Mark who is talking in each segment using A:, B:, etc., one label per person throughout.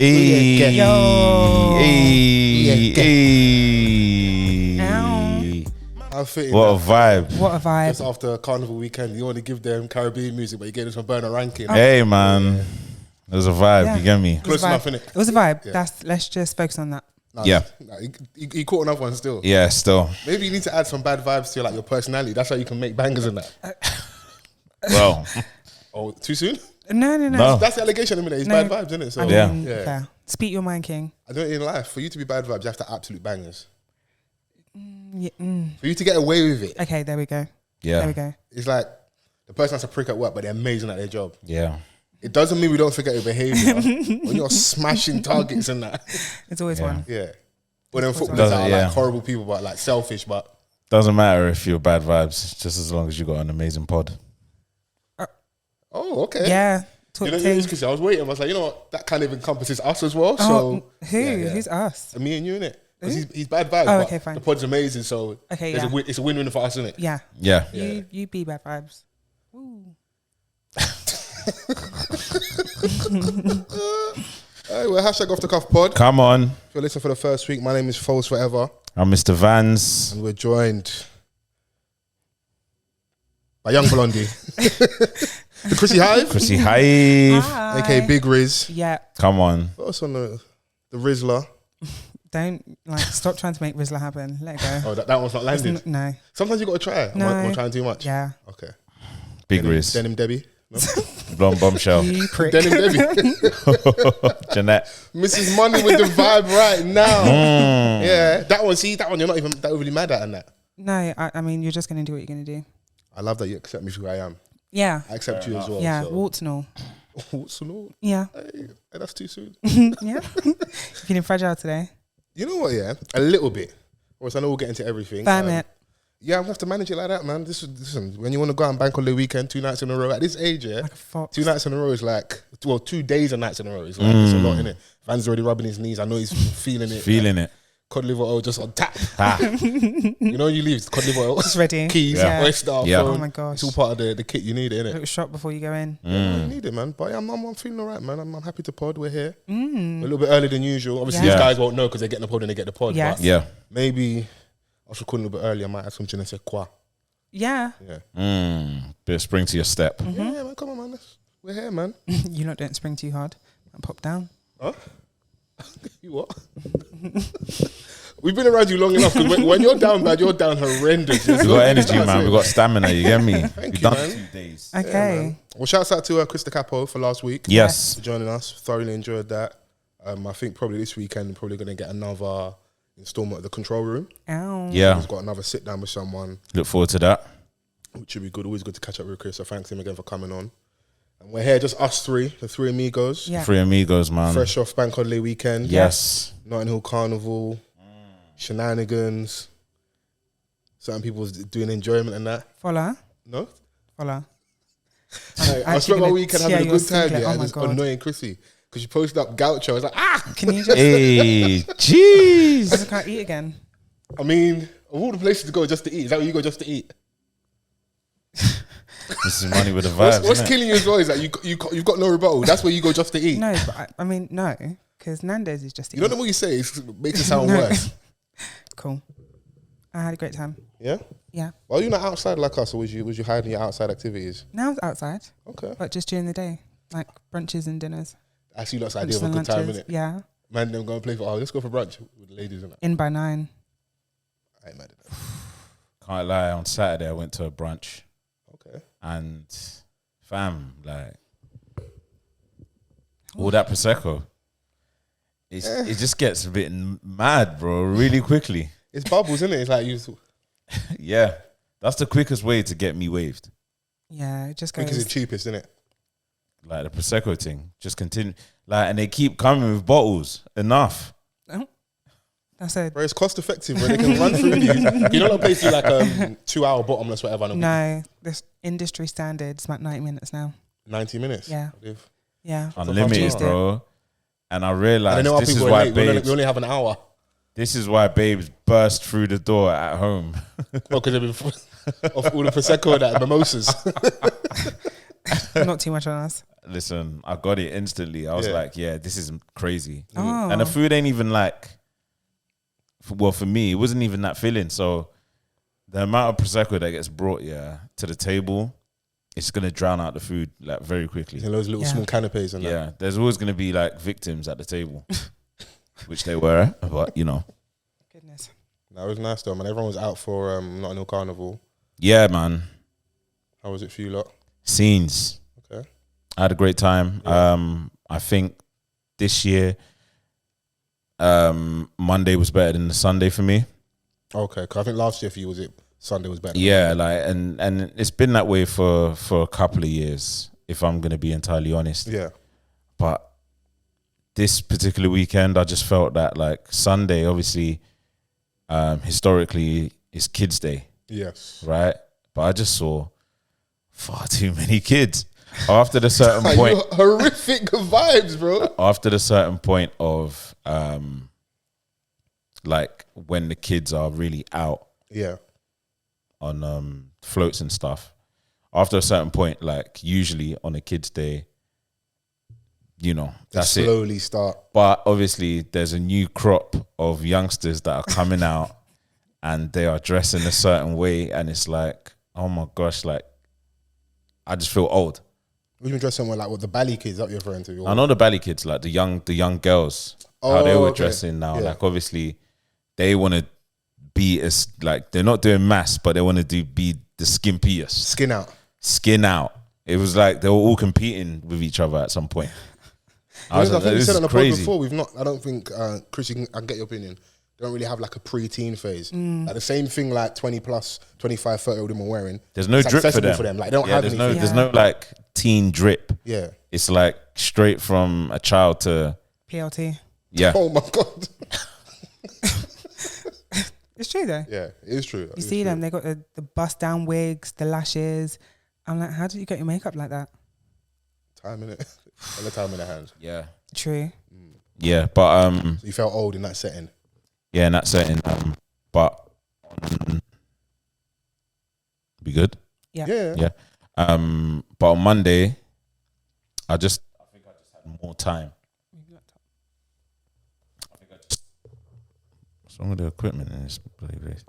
A: Hey,
B: Yo.
A: hey.
C: I'm fitting
A: What a
C: that.
A: vibe.
B: What a vibe.
C: Just after Carnival weekend, you want to give them Caribbean music, but you get this from Burna ranking.
A: Hey, man. It was a vibe,
B: Yeah.
A: you get me?
C: Close enough, innit?
B: It was a vibe.
C: Yeah.
B: Let's just focus on that.
C: Nah,
A: Yeah.
C: nah, he caught another one still.
A: Yeah, still.
C: Maybe you need to add some bad vibes to your, like, your personality. That's how you can make bangers in that.
A: Well,
C: Oh, too soon?
A: No.
C: That's the allegation, isn't it? It's
B: No.
C: bad vibes, isn't it? So,
B: I mean,
A: Yeah.
C: Yeah.
B: fair. Speak your mind, King.
C: I don't in life. For you to be bad vibes, you have to absolute bangers.
B: Yeah,
C: For you to get away with it,
B: Okay, there we go. There we
A: yeah.
B: go.
C: it's like the person has to prick at work, but they're amazing at their job.
A: Yeah.
C: It doesn't mean we don't forget your behavior when you're smashing targets and that.
B: It's always
A: Yeah.
B: one.
C: Yeah. But then footballers
A: Doesn't-
C: are
A: yeah.
C: like horrible people, but like selfish, but
A: Doesn't matter if you're bad vibes, just as long as you got an amazing pod.
C: oh, okay.
B: Yeah.
C: You know, because I was waiting. I was like, you know what? That kind of encompasses us as well. So
B: who?
C: yeah, yeah.
B: Who's us?
C: Me and you, innit? Because he's bad vibes.
B: Oh,
C: but
B: okay, fine.
C: The pod's amazing, so
B: Okay,
C: there's
B: yeah.
C: it's a win-win for us, isn't it?
B: Yeah.
A: Yeah.
C: Yeah.
B: You be bad vibes. Ooh.
C: Hey, we're hashtag off the cuff pod.
A: Come on.
C: If you're listening for the first week, my name is Fols Forever,
A: I'm Mr. Vans.
C: and we're joined by Young Blondie, the Chrissy Hive,
A: Chrissy Hive.
B: Hi.
C: aka Big Riz.
B: Yeah.
A: Come on.
C: What's on the Rizzler?
B: Don't stop trying to make Rizzler happen. Let it go.
C: Oh, that one's not
B: It's
C: landed.
B: no.
C: Sometimes you got to try. Am
B: No.
C: I trying too much?
B: Yeah.
C: Okay.
A: Big Riz.
C: Denim Debbie. No?
A: Blonde bombshell.
B: You prick.
C: Denim Debbie.
A: Jeanette.
C: Mrs. Money with the vibe right now.
A: Mm.
C: Yeah, that one. See, that one. You're not even that overly mad at, and that.
B: No, I mean, you're just going to do what you're going to do.
C: I love that you accept me for who I am.
B: Yeah.
C: I accept you as well.
B: Yeah.
C: So.
B: Warts and all.
C: What's and all?
B: Yeah.
C: Hey, that's too soon.
B: Yeah. Feeling fragile today.
C: You know what? Yeah, a little bit. Of course, I know we'll get into everything.
B: Damn it.
C: Yeah, I'm gonna have to manage it like that, man. Listen, when you want to go out and bank on the weekend 2 nights in a row at this age, yeah,
B: Like a fox.
C: 2 nights in a row is like, well, 2 days and nights in a row is like it's a lot, innit? Van's already rubbing his knees. I know he's feeling it.
A: Feeling it.
C: Cod liver oil just on tap.
A: Ah.
C: You know when you leave, cod liver oil,
B: Just ready.
C: keys,
B: Yeah.
C: oyster,
A: Yeah.
C: phone.
B: Oh my gosh.
C: It's all part of the kit you need,
B: A
C: innit?
B: little shot before you go in.
C: Yeah, you need it, man. But yeah, I'm feeling all right, man. I'm happy to pod. We're here.
B: Mm.
C: A little bit earlier than usual. Obviously,
B: Yeah.
C: these guys won't know because they're getting the pod and they get the pod.
B: Yes.
C: But
A: Yeah.
C: maybe I was recording a little bit earlier. I might have some je ne sais quoi.
B: Yeah.
C: Yeah.
A: Bit of spring to your step.
C: Yeah, man. Come on, man. We're here, man.
B: You lot don't spring too hard. And pop down.
C: Huh? You what? We've been around you long enough because when you're down bad, you're down horrendous.
A: We got energy, man. We got stamina. You get me?
C: Thank
A: We've
C: you,
A: done
C: man.
A: 2 days.
B: Okay.
C: Well, shouts out to Chris Capo for last week.
A: Yes.
C: For joining us. Thoroughly enjoyed that. I think probably this weekend, we're probably going to get another installment of the control room.
B: Ow.
A: Yeah.
C: He's got another sit down with someone,
A: Look forward to that.
C: which should be good. Always good to catch up with Chris. So thanks him again for coming on. And we're here, just us three, the three amigos.
B: Yeah.
A: 3 amigos, man.
C: Fresh off Bank Holiday weekend.
A: Yes.
C: Notting Hill Carnival. Shenanigans. Certain people doing enjoyment and that.
B: Follow.
C: No?
B: Follow.
C: I spent my weekend having a good time, yeah,
B: Oh
C: and
B: my
C: just
B: God.
C: annoying Chrissy. Because she posted up Gaucho. I was like, ah!
B: Can you just...
A: Hey, jeez.
B: I can't eat again.
C: I mean, of all the places to go just to eat, is that where you go just to eat?
A: This is money with the vibes.
C: What's
A: innit?
C: killing you as well is that you've got no rebuttal. That's where you go just to eat.
B: No, but I mean, no. Because Nando's is just
C: You don't know what you say. It makes it sound
B: No.
C: worse.
B: Cool. I had a great time.
C: Yeah?
B: Yeah.
C: Well, you're not outside like us, or was you hiding your outside activities?
B: Now I was outside,
C: Okay.
B: but just during the day. Like brunches and dinners.
C: That's you lot's idea of a
B: Brunches
C: good
B: and
C: time,
B: lunches.
C: innit?
B: Yeah.
C: Man, them going to play for, let's go for brunch with the ladies and that.
B: In by 9.
C: I ain't mad at that.
A: Can't lie. On Saturday, I went to a brunch.
C: Okay.
A: And fam, like all that prosecco, it just gets a bit mad, bro, really quickly.
C: It's bubbles, isn't it? It's like you
A: Yeah, that's the quickest way to get me waved.
B: Yeah, it just goes.
C: because it's cheapest, isn't it?
A: Like the prosecco thing, just continue. Like, and they keep coming with bottles. Enough.
B: That's it.
C: Bro, it's cost effective, bro. They can run through these. You know, like basically like 2-hour bottomless, whatever.
B: No, this industry standards about 90 minutes now.
C: 90 minutes.
B: Yeah.
C: If-
B: Yeah.
A: Unlimited,
B: Tuesday.
A: bro. And I
C: I
A: realized
C: know how
A: this is
C: people are
A: why
C: late.
A: babes.
C: We only have an hour.
A: This is why babes burst through the door at home.
C: Oh, because they've been of all the prosecco and that mimosas.
B: Not too much on us.
A: Listen, I got it instantly. I was
C: Yeah.
A: like, yeah, this is crazy.
B: Oh.
A: And the food ain't even like, well, for me, it wasn't even that filling. So the amount of Prosecco that gets brought, to the table, it's going to drown out the food like very quickly.
C: And those little small canapes and that.
A: Yeah, there's always going to be like victims at the table, which they were, but you know.
B: Goodness.
C: That was nice though, man. Everyone was out for Notting Hill Carnival.
A: Yeah, man.
C: How was it for you lot?
A: Scenes.
C: Okay.
A: I had a great time.
C: Yeah.
A: I think this year, Monday was better than the Sunday for me.
C: Okay, because I think last year for you, was it Sunday was better?
A: Yeah, like and it's been that way for a couple of years, if I'm gonna be entirely honest.
C: Yeah.
A: But this particular weekend, I just felt that like Sunday, obviously, historically, is Kids' Day,
C: Yes.
A: right? But I just saw far too many kids. After the certain point,
C: horrific vibes, bro.
A: after the certain point of like when the kids are really out
C: Yeah.
A: on floats and stuff, after a certain point, like usually on a Kids' Day, you know, that's it.
C: Slowly start.
A: But obviously there's a new crop of youngsters that are coming out and they are dressing a certain way, and it's like, oh my gosh, like I just feel old.
C: We even dress someone like what the Bally kids that you're referring to.
A: I know the Bally kids, like the young girls, how they were
C: okay.
A: dressing now.
C: Yeah.
A: Like obviously they want to be as like, they're not doing mass, but they want to be the skimpiest. Skin out. It was like they were all competing with each other at some point.
C: I
A: was
C: think
A: like,
C: we
A: this
C: said
A: is
C: on the pod
A: crazy.
C: before, we've not, I don't think, Chris, I get your opinion. They don't really have like a pre-teen phase. Like the same thing like 20 plus, 25, 30 of them are wearing.
A: There's no
C: It's
A: drip for
C: accessible
A: them.
C: Like they don't have
A: there's
C: anything.
A: no, there's no like teen drip.
C: Yeah.
A: It's like straight from a child to
B: PLT.
A: yeah.
C: Oh my God.
B: It's true though.
C: Yeah, it is true.
B: You see them, they got the bust down wigs, the lashes. I'm like, how did you get your makeup like that?
C: Time in it. And the time in the hands.
A: Yeah.
B: True.
A: Yeah, but
C: So you felt old in that setting.
A: yeah, in that setting. But be good.
B: Yeah.
A: Yeah. But on Monday, I think I just had more time. What's wrong with the equipment in this bloody place?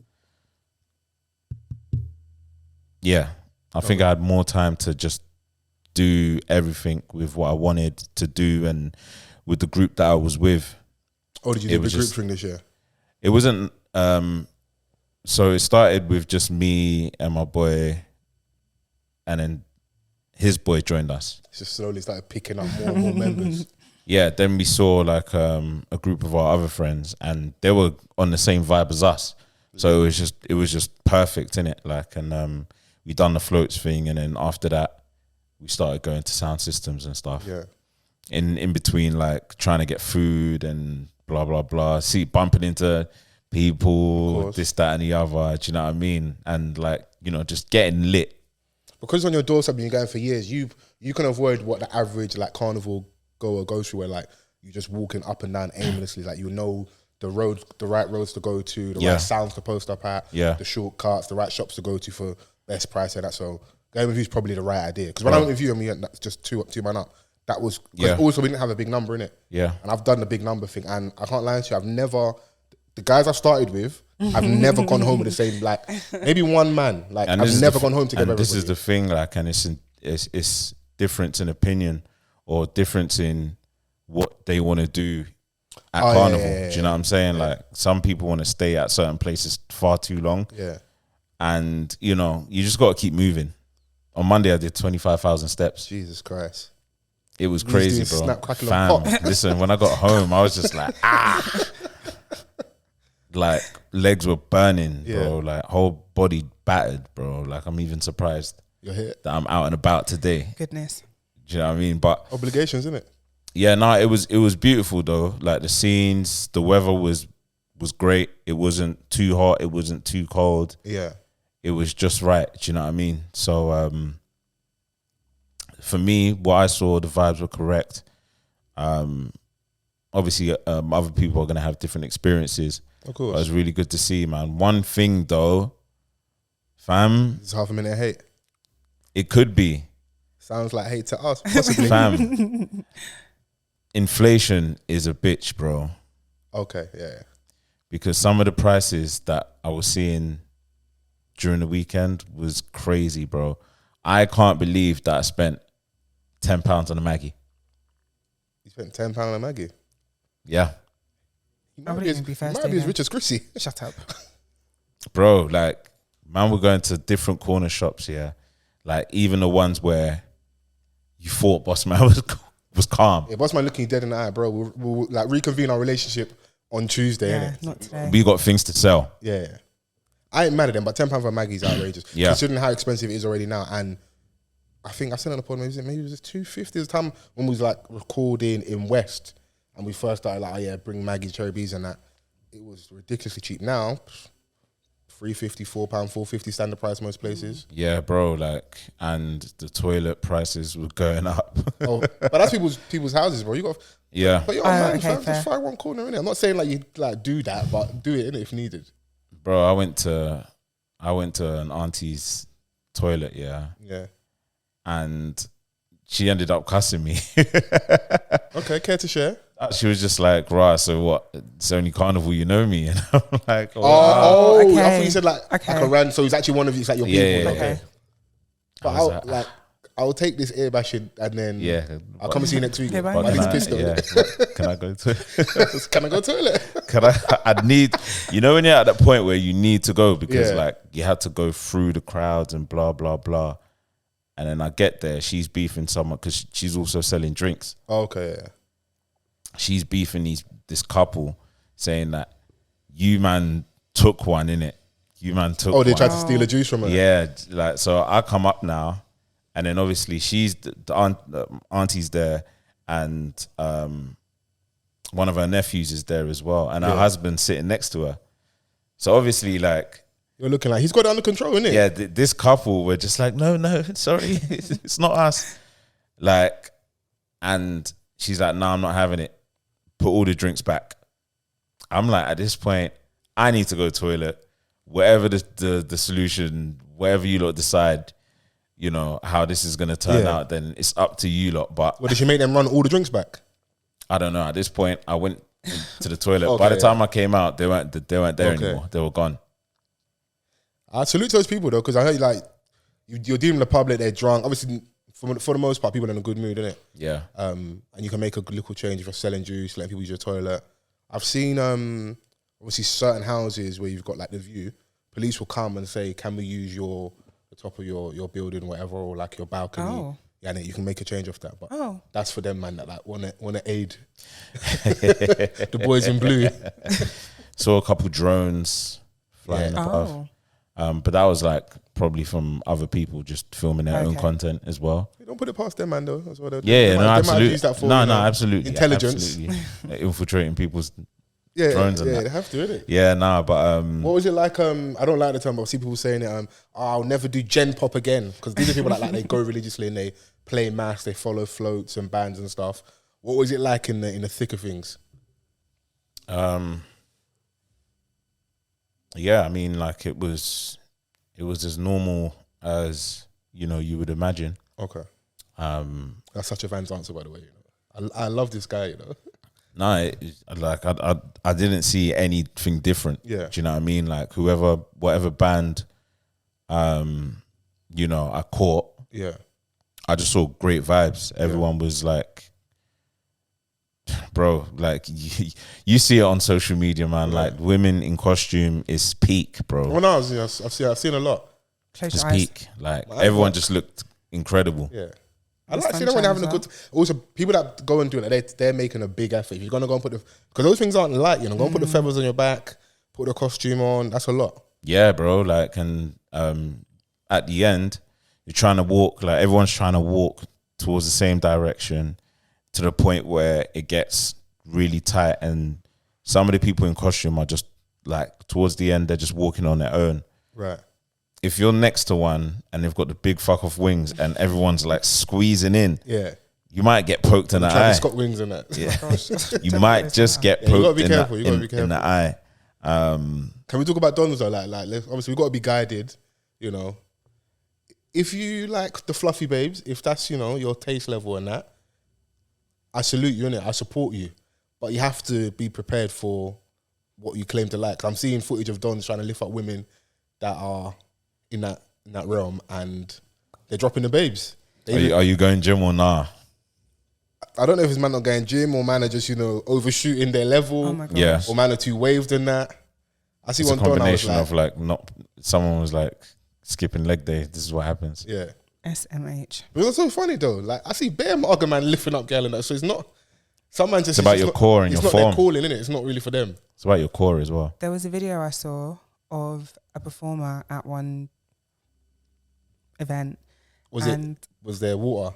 A: Yeah, I think I had more time to just do everything with what I wanted to do and with the group that I was with.
C: Oh, did you do the group thing this year?
A: It wasn't. So it started with just me and my boy, and then his boy joined us.
C: It's just slowly started picking up more and more members.
A: Yeah, then we saw like a group of our other friends, and they were on the same vibe as us. So it was just perfect, innit? Like, and we done the floats thing, and then after that, we started going to sound systems and stuff.
C: Yeah.
A: In between, like trying to get food and blah blah blah. See, bumping into people, this, that, and the other. Do you know what I mean? And like, you know, just getting lit. Because
C: on your doorstep and you're going for years, you can avoid what the average like carnival goer goes through, where like you're just walking up and down aimlessly. Like you know the right roads to go to, the right sounds to post up at, the shortcuts, the right shops to go to for best price and that. So going with you is probably the right idea. Because when I went with you and that's just two man up. That was also we didn't have a big number in it.
A: Yeah.
C: And I've done the big number thing, and I can't lie to you, the guys I've started with, I've never gone home with the same, like maybe one man. Like
A: and
C: I've never gone home together.
A: And this is the thing, like, and it's difference in opinion or difference in what they want to do at Carnival. Do you know what I'm saying? Yeah. Like some people want to stay at certain places far too long.
C: Yeah.
A: And you know, you just got to keep moving. On Monday I did 25,000 steps.
C: Jesus Christ.
A: It was crazy, bro.
C: Snap, crackle,
A: Fam, listen, when I got home, I was just like, like legs were burning, bro. Like whole body battered, bro. Like I'm even surprised
C: you're here
A: that I'm out and about today.
B: Goodness.
A: Do you know what I mean? But
C: obligations, isn't it?
A: Yeah, no, it was beautiful though. Like the scenes, the weather was great. It wasn't too hot. It wasn't too cold.
C: Yeah.
A: It was just right. Do you know what I mean? So for me, what I saw, the vibes were correct. Obviously, other people are going to have different experiences.
C: Of course.
A: But it was really good to see, man. One thing, though, fam.
C: It's half a minute of hate.
A: It could be.
C: Sounds like hate to us, possibly.
A: Fam, inflation is a bitch, bro.
C: Okay, yeah.
A: Because some of the prices that I was seeing during the weekend was crazy, bro. I can't believe that I spent £10 on a Maggie.
C: You spent £10 on a Maggie?
A: Yeah.
C: You
B: I
C: might
B: wouldn't even be thirsty
C: be as
B: then.
C: rich as Chrissy.
B: Shut up.
A: Bro, like, man, we're going to different corner shops here. Like, even the ones where you thought Boss Man was calm.
C: Yeah, Boss Man looking you dead in the eye, bro. We'll like reconvene our relationship on Tuesday,
B: Yeah,
C: innit?
B: not today.
A: We got things to sell.
C: Yeah. I ain't mad at them, but £10 for Maggie's outrageous.
A: Yeah.
C: Considering how expensive it is already now. And I think I said on the pod, maybe it was $2.50 at the time when we was like recording in West and we first started like, oh yeah, bring Maggie cherry bees and that. It was ridiculously cheap. Now, £3.50, £4, £4.50 standard price most places.
A: Yeah, bro, like, and the toilet prices were going up.
C: Oh, but that's people's houses, bro. You got,
A: Yeah.
C: but you're
B: Oh,
C: man,
B: okay,
C: fam,
B: fair.
C: just find one corner in it. I'm not saying like you like do that, but do it in it if needed.
A: Bro, I went to an auntie's toilet, yeah,
C: Yeah.
A: and she ended up cussing me.
C: Okay, care to share?
A: She was just like, "Rah, so what? It's only Carnival, you know me." And I'm like,
C: Oh,
B: okay.
C: I thought you said like
B: Okay.
C: a random. So he's actually one of you. It's like your
A: Yeah,
C: people.
A: yeah,
C: Okay.
B: Okay.
C: But
A: I was like,
C: I'll take this ear bashing and then
A: yeah,
C: I'll come and see you next week.
B: Yeah, bye.
C: But
A: But
C: I
A: can
C: need to
A: I,
C: piss
A: can I go to?
C: Can I go toilet?
A: Can I need, you know, when you're at that point where you need to go because
C: Yeah.
A: like you had to go through the crowds and blah blah blah, and then I get there, she's beefing someone because she's also selling drinks.
C: Okay, yeah.
A: She's beefing this couple, saying that you man took one, innit? You man took.
C: Oh, they
A: one.
C: tried to steal a juice from her.
A: Yeah, like, so I come up now, and then obviously she's the auntie's there, and one of her nephews is there as well, and her
C: Yeah.
A: husband's sitting next to her. So obviously, like,
C: You're looking like he's got it under control, innit?
A: yeah, this couple were just like, no, sorry, it's not us. Like, and she's like, no, I'm not having it. Put all the drinks back. I'm like, at this point, I need to go to the toilet. Whatever the solution, whatever you lot decide, you know, how this is going to turn
C: Yeah.
A: out, then it's up to you lot. But
C: Well, did she make them run all the drinks back?
A: I don't know. At this point, I went to the toilet.
C: Okay,
A: By the
C: yeah.
A: time I came out, they weren't there
C: Okay.
A: anymore. They were gone.
C: I salute those people though, because I heard like you're dealing with the public, they're drunk. Obviously, for the most part, people are in a good mood, innit?
A: Yeah.
C: And you can make a little change if you're selling juice, letting people use your toilet. I've seen obviously certain houses where you've got like the view, police will come and say, can we use the top of your building, whatever, or like your balcony.
B: Oh.
C: Yeah, and you can make a change off that. But
B: Oh.
C: that's for them, man, that like wanna aid the boys in blue.
A: Saw a couple drones flying above.
B: Oh.
A: But that was like probably from other people just filming their own
B: Okay.
A: content as well.
C: Don't put it past them, man, though. That's what they'll do.
A: Yeah,
C: They
A: no,
C: might- they might
A: absolutely.
C: use that for,
A: No,
C: you
A: no,
C: know,
A: absolutely.
C: intelligence.
A: Absolutely. Like, infiltrating people's
C: Yeah,
A: drones and
C: yeah,
A: that.
C: they have to, innit?
A: Yeah, nah, but
C: What was it like? I don't like the term, but I see people saying it. I'll never do gen pop again, because these are people that like they go religiously and they play mass, they follow floats and bands and stuff. What was it like in the thick of things?
A: yeah, I mean, like it was as normal as, you know, you would imagine.
C: Okay, that's such a Vans answer, by the way. You know, I love this guy. You know,
A: No, like I didn't see anything different.
C: Yeah.
A: Do you know what I mean? Like whatever band, you know, I caught,
C: yeah,
A: I just saw great vibes. Everyone was like, bro, like you see it on social media, man.
C: Yeah.
A: Like women in costume is peak, bro.
C: well, no, I've seen a lot.
B: Close
A: Just
B: your eyes.
A: peak. Like
C: Well,
A: everyone just looked incredible.
C: Yeah. I
B: The
C: like seeing them when they're having a
B: sunshine
C: good. Also, people that go and do it, they're making a big effort. If you're gonna go and put because those things aren't light, you know. Go and put the feathers on your back, put the costume on. That's a lot.
A: Yeah, bro. Like, and at the end, you're trying to walk. Like everyone's trying to walk towards the same direction, to the point where it gets really tight, and some of the people in costume are just like towards the end, they're just walking on their own.
C: Right.
A: If you're next to one and they've got the big fuck off wings and everyone's like squeezing in,
C: Yeah.
A: you might get poked in the eye.
C: Travis Scott wings and that.
A: Yeah. You might just get
C: Yeah, you gotta
A: poked
C: be
A: in,
C: careful, you gotta be
A: in the eye.
C: Can we talk about Dons though? Like obviously we got to be guided. You know, if you like the fluffy babes, if that's, you know, your taste level and that, I salute you, innit? I support you. But you have to be prepared for what you claim to like. I'm seeing footage of Dons trying to lift up women that are in that realm, and they're dropping the babes.
A: Are you going gym or nah?
C: I don't know if it's man not going gym or man are just, you know, overshooting their level.
B: Oh my gosh.
A: Yeah.
C: Or man are too waved in that. I see
A: It's a
C: one Don, I was
A: combination
C: like,
A: of like someone was like skipping leg day. This is what happens.
C: yeah.
B: SMH.
C: But it's so funny though. Like I see bare Marga man lifting up girl and that. So it's not. Some man just.
A: It's about your core and your
C: It's
A: form.
C: not their calling, innit? It's not really for them.
A: It's about your core as well.
B: There was a video I saw of a performer at one event.
C: Was there water?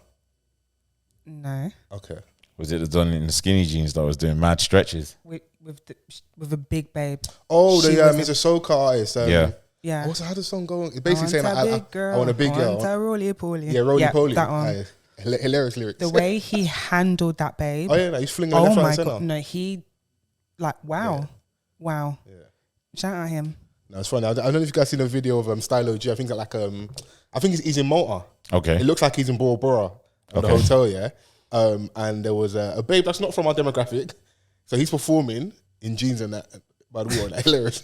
B: No.
C: Okay.
A: Was it the Don in the skinny jeans that was doing mad stretches?
B: With a big babe.
C: Oh,
B: She was
C: he's a soca artist.
A: Yeah.
B: Yeah.
C: How does the song go? It's basically saying
B: I
C: I want a big girl.
B: Want a roly-poly.
C: Yeah, roly-poly.
B: That one.
C: Aye. Hilarious lyrics.
B: The way he handled that babe.
C: Oh yeah, no, he's flinging her left, right, and centre.
B: No, he wow. Wow.
C: Yeah.
B: Shout out him.
C: No, it's funny. I don't know if you guys seen a video of Stylo G. I think I think he's in Malta.
A: Okay.
C: It looks like he's in Bora Bora at the hotel, yeah. And there was a babe that's not from our demographic, so he's performing in jeans and that. By the way, like, hilarious.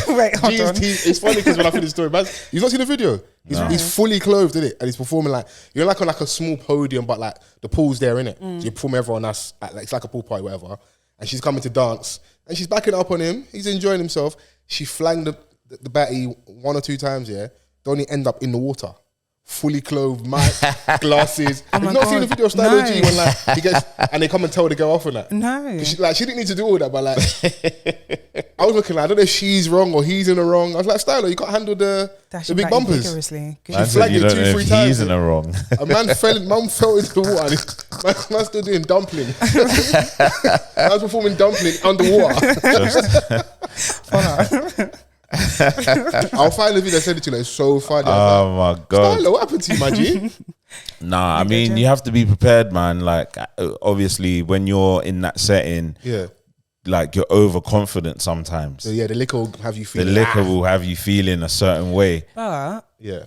B: Wait, hold
C: jeans,
B: on.
C: it's funny because when I finish the story, man, you've not seen the video. He's fully clothed, in it, and he's performing like you're like on like a small podium, but like the pool's there, in it. So you perform everyone that's at, like it's like a pool party, whatever. And she's coming to dance, and she's backing up on him. He's enjoying himself. She flanged the batty 1 or 2 times, yeah. They only end up in the water. Fully clothed, mic, glasses.
B: Oh
C: You've
B: my
C: not seen
B: God.
C: the video of Stylo
B: No.
C: G when like he gets and they come and tell the girl off and that.
B: No.
C: She didn't need to do all that, but like I was looking like I don't know if she's wrong or he's in the wrong. I was like, Stylo, you can't handle the big bumpers.
B: Vigorously.
A: Man
C: She
A: said
C: flagged
A: you
C: it
A: don't
C: 2,
A: know
C: 3
A: if
C: times.
A: he's in the wrong.
C: A man fell into the water and man's still doing dumpling. I was performing dumpling underwater. I'll find the video and send it to you. It's so funny.
A: Oh my God.
C: Stylo, what happened to you, my G?
A: Nah, I mean, you have to be prepared, man. Like, obviously, when you're in that setting,
C: Yeah.
A: like, you're overconfident sometimes.
C: So yeah, the liquor will have you
A: The
C: feeling.
A: liquor will have you feeling a certain way.
B: But
C: Yeah.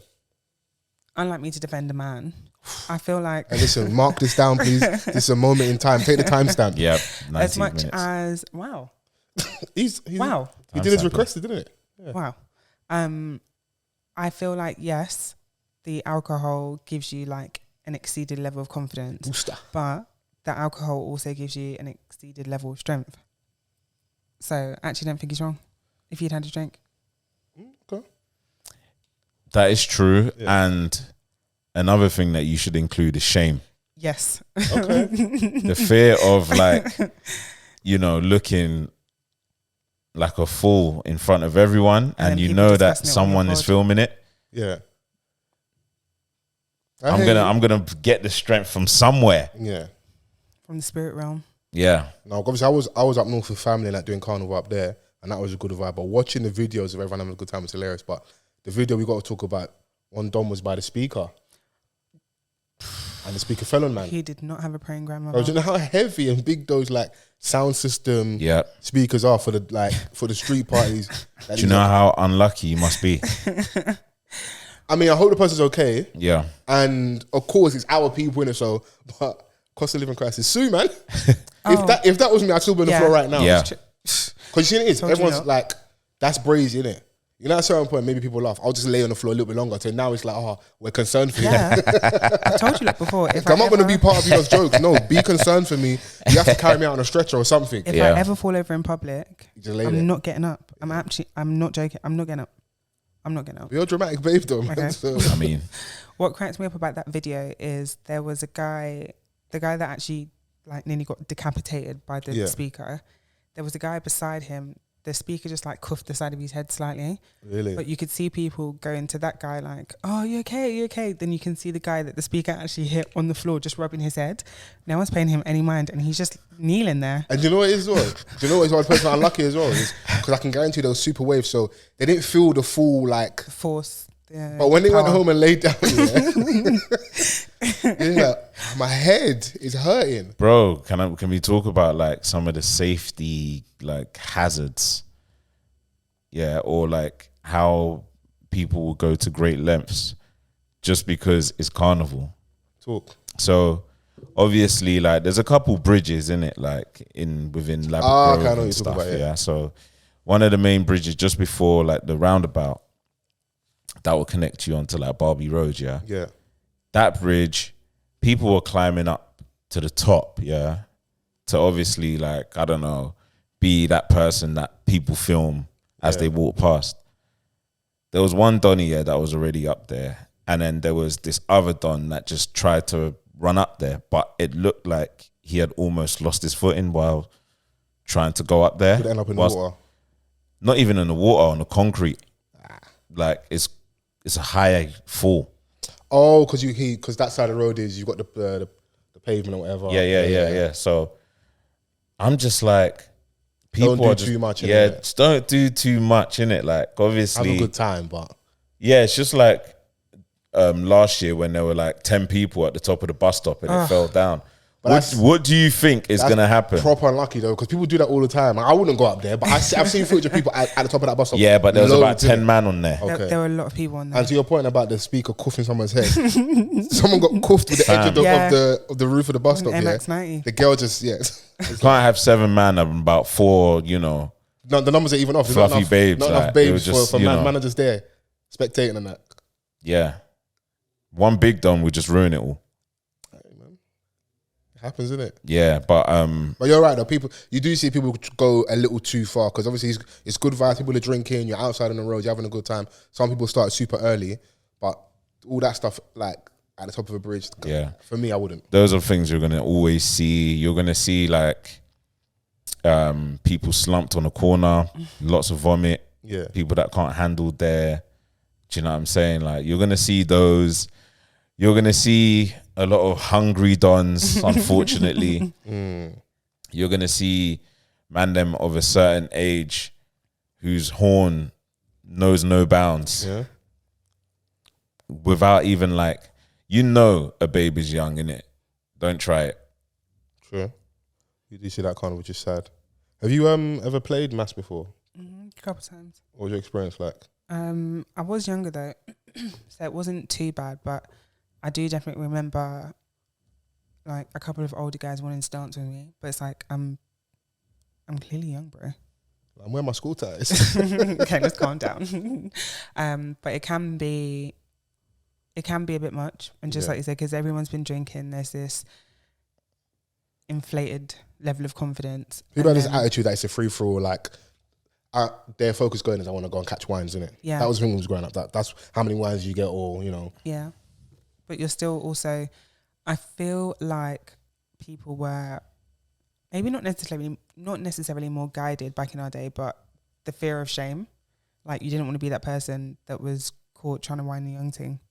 B: unlike me to defend a man, I feel like
C: And listen, mark this down, please. This is a moment in time. Take the timestamp.
A: Yeah, 90
B: as much
A: minutes.
B: as wow.
C: He's
B: Wow.
C: He did his
A: Timestamp.
C: requested, didn't it? Yeah.
B: Wow. I feel like yes, the alcohol gives you like an exceeded level of confidence,
C: Booster.
B: but the alcohol also gives you an exceeded level of strength. So I actually don't think he's wrong if you'd had a drink.
C: Okay.
A: That is true.
C: Yeah.
A: And another thing that you should include is shame.
B: Yes.
C: Okay.
A: The fear of like, you know, looking like a fool in front of everyone,
B: And
A: and
B: then
A: you
B: people
A: know that
B: discussing it on your
A: someone is
B: pod.
A: filming it.
C: Yeah.
A: I'm gonna get the strength from somewhere.
C: Yeah.
B: From the spirit realm.
A: Yeah.
C: No, obviously I was up north with family, like doing carnival up there, and that was a good vibe. But watching the videos of everyone having a good time was hilarious. But the video we got to talk about, one Dom was by the speaker, and the speaker fell on man.
B: He did not have a praying grandmother.
C: Bro, do you know how heavy and big those like sound system
A: Yeah.
C: speakers are for the street parties?
A: Do you know how unlucky you must be?
C: I mean, I hope the person's okay,
A: Yeah.
C: and of course it's our people in it. So, but cost of living crisis, sue man.
B: Oh.
C: If that was me, I'd still be on the
B: Yeah.
C: floor right now.
A: Yeah.
C: Because you see, it is.
B: Told you
C: Everyone's
B: not.
C: like, that's brazy, innit? You know, at a certain point, maybe people laugh. I'll just lay on the floor a little bit longer. So now it's like, oh, we're concerned for you.
B: Yeah. I told you that before. If
C: I'm not going to
B: ever-
C: be part of your jokes. No, be concerned for me. You have to carry me out on a stretcher or something.
B: If
A: Yeah.
B: I ever fall over in public,
C: You just lay there.
B: I'm not getting up. I'm not joking. I'm not getting up. I'm not getting up.
C: You're a dramatic babe, though, man.
B: Okay.
C: So,
A: I mean,
B: What cracks me up about that video is there was a guy, the guy that actually like nearly got decapitated by the
C: Yeah.
B: speaker. There was a guy beside him. The speaker just like cuffed the side of his head slightly,
C: really?
B: but you could see people going to that guy like, "Oh, you okay? You okay?" Then you can see the guy that the speaker actually hit on the floor, just rubbing his head. No one's paying him any mind, and he's just kneeling there.
C: And do you know what it is as well? Do you know what is one person unlucky as well? Because I can guarantee there was super waves, so they didn't feel the full like.
B: Force.
C: But when they went home and laid down, yeah, my head is hurting.
A: bro, can we talk about like some of the safety like hazards? Yeah, or like how people will go to great lengths just because it's Carnival.
C: Talk.
A: So obviously, like, there's a couple bridges in it, like within Labrador
C: okay, I know what
A: and
C: you're
A: stuff.
C: talking about, yeah.
A: So one of the main bridges just before like the roundabout that will connect you onto like Barbie Road. Yeah.
C: Yeah.
A: That bridge, people were climbing up to the top. Yeah. To obviously, like, I don't know, be that person that people film as they walk past. There was one Donny that was already up there, and then there was this other Don that just tried to run up there, but it looked like he had almost lost his footing while trying to go up there.
C: Could end up in the water.
A: Not even in the water, on the concrete. Like, it's a high fall.
C: Oh, because that side of the road is, you've got the pavement or whatever.
A: Yeah. So I'm just like, people
C: don't do
A: just,
C: too much.
A: Just don't do too much in it. Like, obviously,
C: have a good time, but
A: it's just like last year when there were like 10 people at the top of the bus stop and it fell down. What do you think is going to happen?
C: Proper unlucky though, because people do that all the time. I wouldn't go up there, but I've seen footage of people at the top of that bus stop.
A: Yeah, but there was about 10 man on there.
C: Okay.
B: There were a lot of people on there.
C: And to your point about the speaker cuffing someone's head, someone got cuffed with the edge of the roof of the bus stop.
B: MX-90.
C: The girl just
A: You can't have 7 man and about 4,
C: No, the numbers are even off.
A: Fluffy
C: not enough,
A: babes.
C: Not
A: like,
C: enough babes
A: just,
C: for managers there spectating and that.
A: Yeah. One big Don would just ruin it all.
C: Happens, isn't it?
A: Yeah, but
C: you're right though. You do see people go a little too far, because obviously it's good vibes. People are drinking. You're outside on the road. You're having a good time. Some people start super early, but all that stuff like at the top of a bridge. For me, I wouldn't.
A: Those are things you're gonna always see. You're gonna see like people slumped on a corner, lots of vomit.
C: Yeah,
A: people that can't handle their. Do you know what I'm saying? Like, you're gonna see those. You're gonna see a lot of hungry dons, unfortunately. You're going to see man them of a certain age whose horn knows no bounds.
C: Yeah.
A: Without even like, a baby's young, innit? Don't try it.
C: True. You do see that kind of, which is sad. Have you ever played mass before?
B: A couple of times.
C: What was your experience like?
B: I was younger though, so it wasn't too bad, but I do definitely remember like a couple of older guys wanting to dance with me, but it's like I'm clearly young, bro.
C: I'm wearing my school ties.
B: Okay, let's calm down. But it can be a bit much, and just like you said, because everyone's been drinking, there's this inflated level of confidence.
C: People have this attitude that it's a free for all. Like their focus going is, I want to go and catch wines, isn't it?
B: Yeah,
C: that was when I was growing up. That's how many wines you get, or
B: Yeah. But you're still also, I feel like people were maybe not necessarily more guided back in our day, but the fear of shame. Like, you didn't want to be that person that was caught trying to wine the young thing.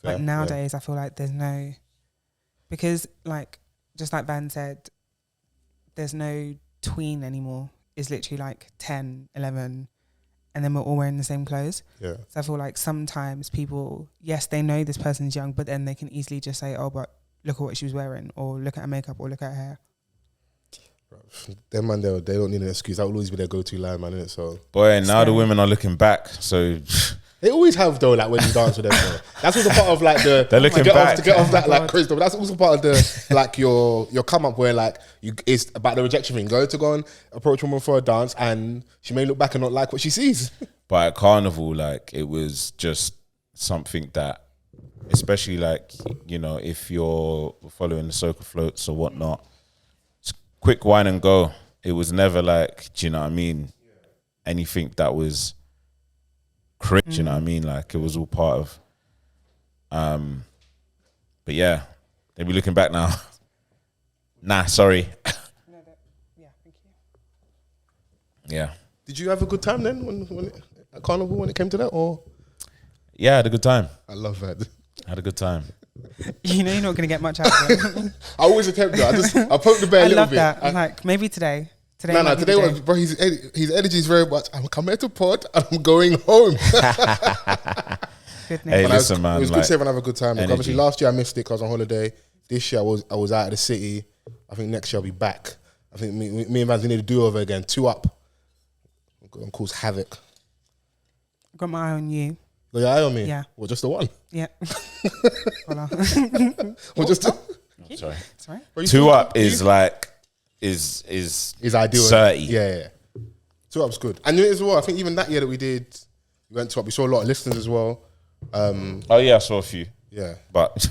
B: But nowadays, I feel like there's no, because like, just like Van said, there's no tween anymore. It's literally like 10, 11, and then we're all wearing the same clothes.
C: Yeah.
B: So I feel like sometimes people, yes, they know this person's young, but then they can easily just say, oh, but look at what she was wearing, or look at her makeup, or look at her hair.
C: Them man, they don't need an excuse. That will always be their go-to line, man, innit? So,
A: boy, now the women are looking back. So
C: they always have though, like when you dance with them. Though. That's also part of like the
A: they're looking back
C: to get off that like Chris. But that's also part of the like your come up where like it's about the rejection thing. Go and approach a woman for a dance, and she may look back and not like what she sees.
A: But at Carnival, like, it was just something that, especially like, if you're following the soca floats or whatnot, it's quick wine and go. It was never like, do you know what I mean? Anything that was cringe, you know what I mean? Like, it was all part of, but yeah, they be looking back now. Nah, sorry.
B: Yeah, thank you.
A: Yeah.
C: Did you have a good time then when at Carnival when it came to that, or?
A: Yeah, I had a good time.
C: I love that.
A: I had a good time.
B: You're not going to get much out of it.
C: I always attempt that. I poke the bear a little bit.
B: I love that. I'm like, maybe today.
C: No, today was, bro, his energy is very much, I'm coming to pod and I'm going home.
B: Good
A: Hey,
B: name.
A: listen, man.
C: It was good to have a good time. Like, obviously,
A: energy.
C: last year I missed it because I was on holiday. This year I was out of the city. I think next year I'll be back. I think me and Vans, we need to do over again. 2 up. And cause havoc.
B: Got my eye on you.
C: Got your eye on me?
B: Yeah.
C: Well, just the one.
B: Yeah. Voila.
C: Well, just the...
A: Sorry.
B: Sorry.
A: Two up is like is
C: ideal.
A: 30.
C: Yeah. 2 up's good. And as well, I think even that year that we went 2 up. We saw a lot of listeners as well.
A: Oh yeah, I saw a few.
C: Yeah,
A: but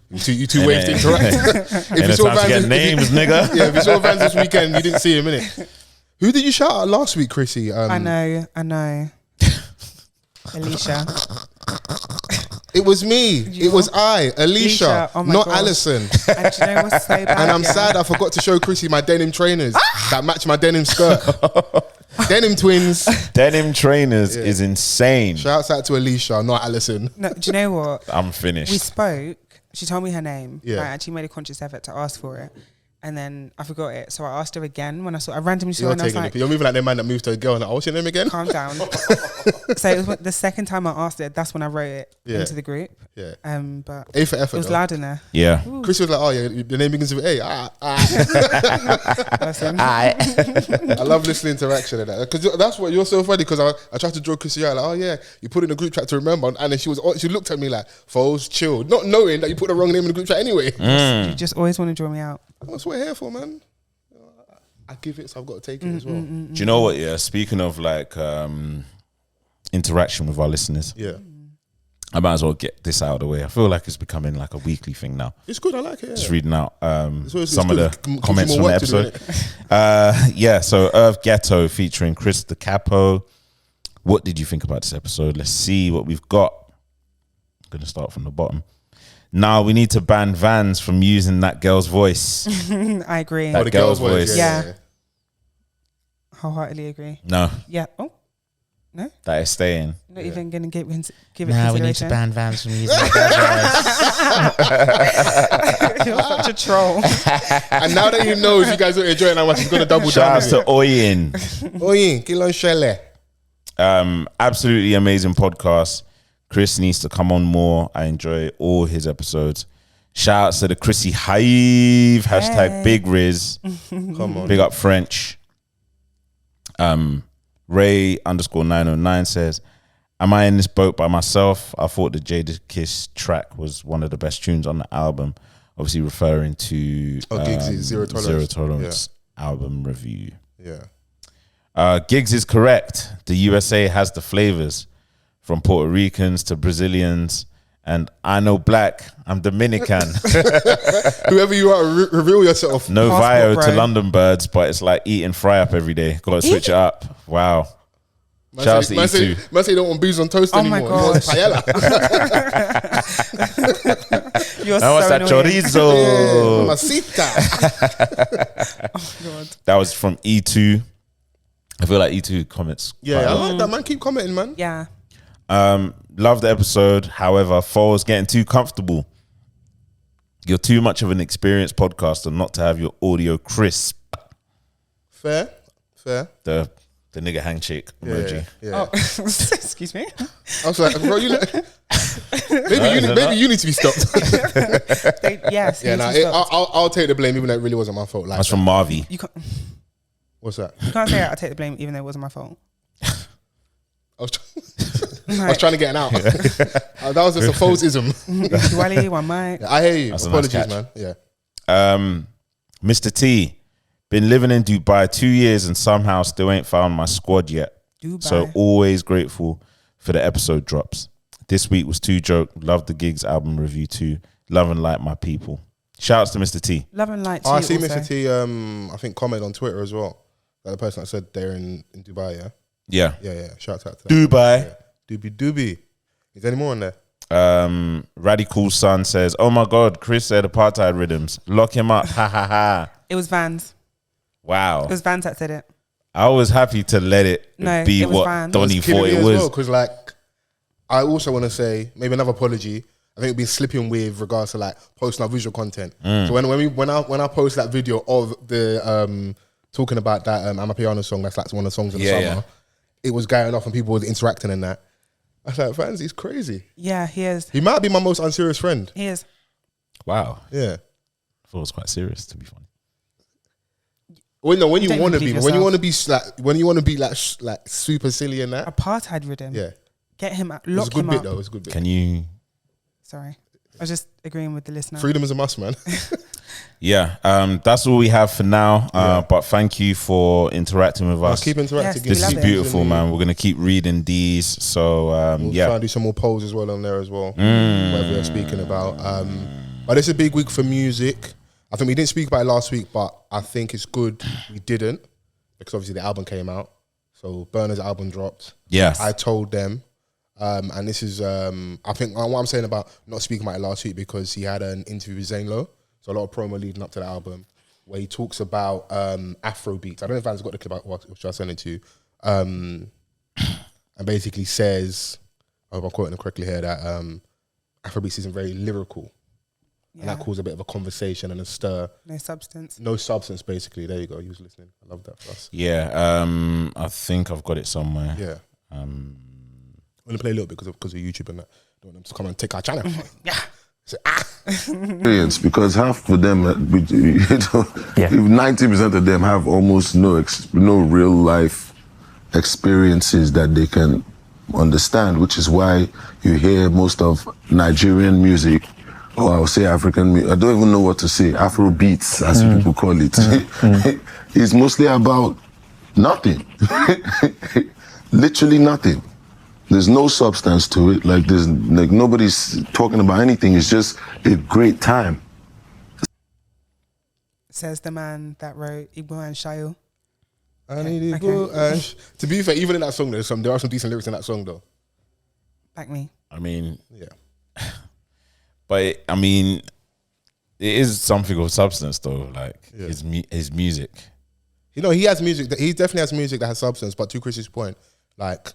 C: you two waved to interact.
A: If you saw Vans, get names, nigga.
C: Yeah, if you saw Vans this weekend, you didn't see him, innit? Who did you shout out last week, Chrissy?
B: I know. Alicia.
C: It was me. It was I, Alicia,
B: oh my
C: not
B: God.
C: Alison.
B: And do you know what's so bad?
C: And I'm sad I forgot to show Chrissy my denim trainers that match my denim skirt. Denim twins.
A: Denim trainers is insane.
C: Shouts out to Alicia, not Alison.
B: No, do you know what?
A: I'm finished.
B: We spoke. She told me her name.
C: Yeah.
B: I actually made a conscious effort to ask for it. And then I forgot it. So I asked her again when I randomly saw her and I was like,
C: You're moving like the man that moves to a girl and like, oh, what's your name again?
B: calm down. So it was the second time I asked it, that's when I wrote it into the group.
C: Yeah.
B: But
C: A for effort.
B: it was loud in there.
A: Yeah.
C: Chrissy was like, oh yeah, the name begins with A. I love listening to interaction of that. Because that's what you're so funny, because I tried to draw Chrissy out like, oh yeah, you put it in the group chat to remember, and then she looked at me like, Fols, chill, not knowing that you put the wrong name in the group chat anyway.
B: You just always want to draw me out.
C: That's what we're here for, man. I give it, so I've got to take it as well.
A: Do you know what? Yeah. Speaking of like interaction with our listeners,
C: Yeah.
A: I might as well get this out of the way. I feel like it's becoming like a weekly thing now.
C: It's good, I like it. Yeah.
A: Just reading out
C: it's
A: some of the
C: good.
A: comments
C: Gives you
A: from
C: more
A: the
C: work to do,
A: episode. Yeah, so Earth Ghetto featuring Chris the Capo. What did you think about this episode? Let's see what we've got. I'm going to start from the bottom. Now we need to ban Vans from using that girl's voice.
B: I agree.
A: That
C: the
A: girl's
C: girl's voice,
A: voice.
B: Yeah. Wholeheartedly agree.
A: No,
B: Yeah. Oh, no?
A: that is staying.
B: Not even going to give it
A: Nah, we need to
B: consideration.
A: ban Vans from using that girl's voice.
B: You're such a troll.
C: And now that he knows you guys are enjoying how much, he's going to double
A: Shout
C: down.
A: out to Oyin.
C: Oyin, Kilon Shele.
A: Absolutely amazing podcast. Chris needs to come on more. I enjoy all his episodes. Shout outs to the Chrissy Hive. Hashtag Big Riz.
C: Come on.
A: Big up French. Ray _909 says, am I in this boat by myself? I thought the Jada Kiss track was one of the best tunes on the album. Obviously referring to
C: Giggs' Zero
A: Tolerance album review.
C: Yeah.
A: Giggs is correct. The USA has the flavors, from Puerto Ricans to Brazilians, and I know black. I'm Dominican.
C: Whoever you are, reveal yourself.
A: No
B: Passport,
A: Vio to
B: bro.
A: London birds, but it's like eating fry up every day. Got to switch it up. Wow. Shout out to
C: Man say you don't want booze on toast
B: Oh
C: anymore.
B: my
C: You want
B: gosh.
C: paella.
B: You're
A: Now what's
B: so
A: that
B: annoying.
A: chorizo?
C: Mamacita.
B: God.
A: That was from E2. I feel like E2 comments.
C: Yeah,
A: quite
C: I
A: a lot.
C: like that, man. Keep commenting, man.
B: Yeah.
A: Love the episode. However, Foles getting too comfortable. You're too much of an experienced podcaster not to have your audio crisp.
C: Fair.
A: The nigga handshake emoji.
C: Yeah.
B: Oh, excuse me.
C: I was like, bro, maybe you need to be stopped.
B: Yes.
C: Yeah, I'll take the blame, even though it really wasn't my fault. Like
A: That's from Marvy.
B: You can't,
C: what's that?
B: you can't say I'll take the blame even though it wasn't my fault.
C: I was trying to get an out. That was just a falseism.
B: Wally, one mic.
C: I hear you.
A: That's a nice
C: Apologies,
A: catch.
C: man. Yeah.
A: Mr. T, been living in Dubai 2 years and somehow still ain't found my squad yet.
B: Dubai.
A: So always grateful for the episode drops. This week was too joke. Love the Giggs album review too. Love and light my people. Shouts to Mr. T.
B: Love and light to
C: Oh, I
B: you
C: see
B: also.
C: Mr. T, I think, comment on Twitter as well. Like the person that said they're in Dubai, yeah?
A: Yeah.
C: Yeah. Shout out to that.
A: Dubai.
C: Yeah. Doobie. Is there any more on there?
A: Radical Son says, oh my God, Chris said apartheid rhythms. Lock him up. Ha ha ha.
B: It was Vans.
A: Wow.
B: It was Vans that said it.
A: I was happy to let it
B: No,
A: be
B: it was
A: what
B: Vans.
A: Donny thought it was.
C: Because, like, I also want to say, maybe another apology. I think we've been slipping with regards to, like, posting our visual content. So when I post that video of the talking about that Amapiano song, that's like one of the songs in the summer, it was going off and people were interacting in that. I was like, fans, he's crazy.
B: Yeah, he is.
C: He might be my most unserious friend.
B: He is.
A: Wow.
C: Yeah.
A: I thought it was quite serious, to be funny.
C: Well, no, when you
B: Don't
C: want to
B: believe
C: be, but when you
B: yourself.
C: want to be like, when you want to be like super silly and that.
B: Apartheid rhythm.
C: Yeah.
B: Get him out.
C: It was a
B: Lock
C: good
B: him
C: bit
B: up.
C: though. It was a good bit.
A: Can you?
B: Sorry. I was just agreeing with the listener.
C: Freedom is a must, man.
A: Yeah, that's all we have for now.
C: Yeah.
A: But thank you for interacting with us.
C: Keep interacting.
B: Yes,
A: This is
B: love it.
A: beautiful, man. We're gonna keep reading these. So
C: We'll
A: yeah,
C: try and do some more polls as well on there as well. Whatever we're speaking about. But it's a big week for music. I think we didn't speak about it last week, but I think it's good we didn't, because obviously the album came out. So Burna's album dropped.
A: yes,
C: I told them, and this is I think what I'm saying about not speaking about it last week, because he had an interview with Zane Lowe, so a lot of promo leading up to the album, where he talks about Afro beats. I don't know if Van's got the clip, which I sent it to, and basically says, I hope I'm quoting it correctly here, that Afro beats isn't very lyrical. And that caused a bit of a conversation and a stir.
B: No substance.
C: No substance, basically. There you go. You was listening. I love that for us.
A: yeah. I think I've got it somewhere.
C: Yeah. I'm going to play a little bit because of YouTube and that. Don't want them to come and take our channel.
B: Yeah.
C: So,
D: Experience, because half of them, 90% of them have almost no real life experiences that they can understand, which is why you hear most of Nigerian music, or I'll say African music, I don't even know what to say, Afro beats, as people call it. It's mostly about nothing. Literally nothing. There's no substance to it. Like nobody's talking about anything. It's just a great time.
B: Says the man that wrote Igbo and Shayo.
C: I need
B: Okay.
C: to go. To be fair, even in that song, there are some decent lyrics in that song, though.
B: Back me.
A: I mean,
C: Yeah.
A: but it is something of substance, though. Like his music.
C: You know, he has music. He definitely has music that has substance. But to Chris's point, like,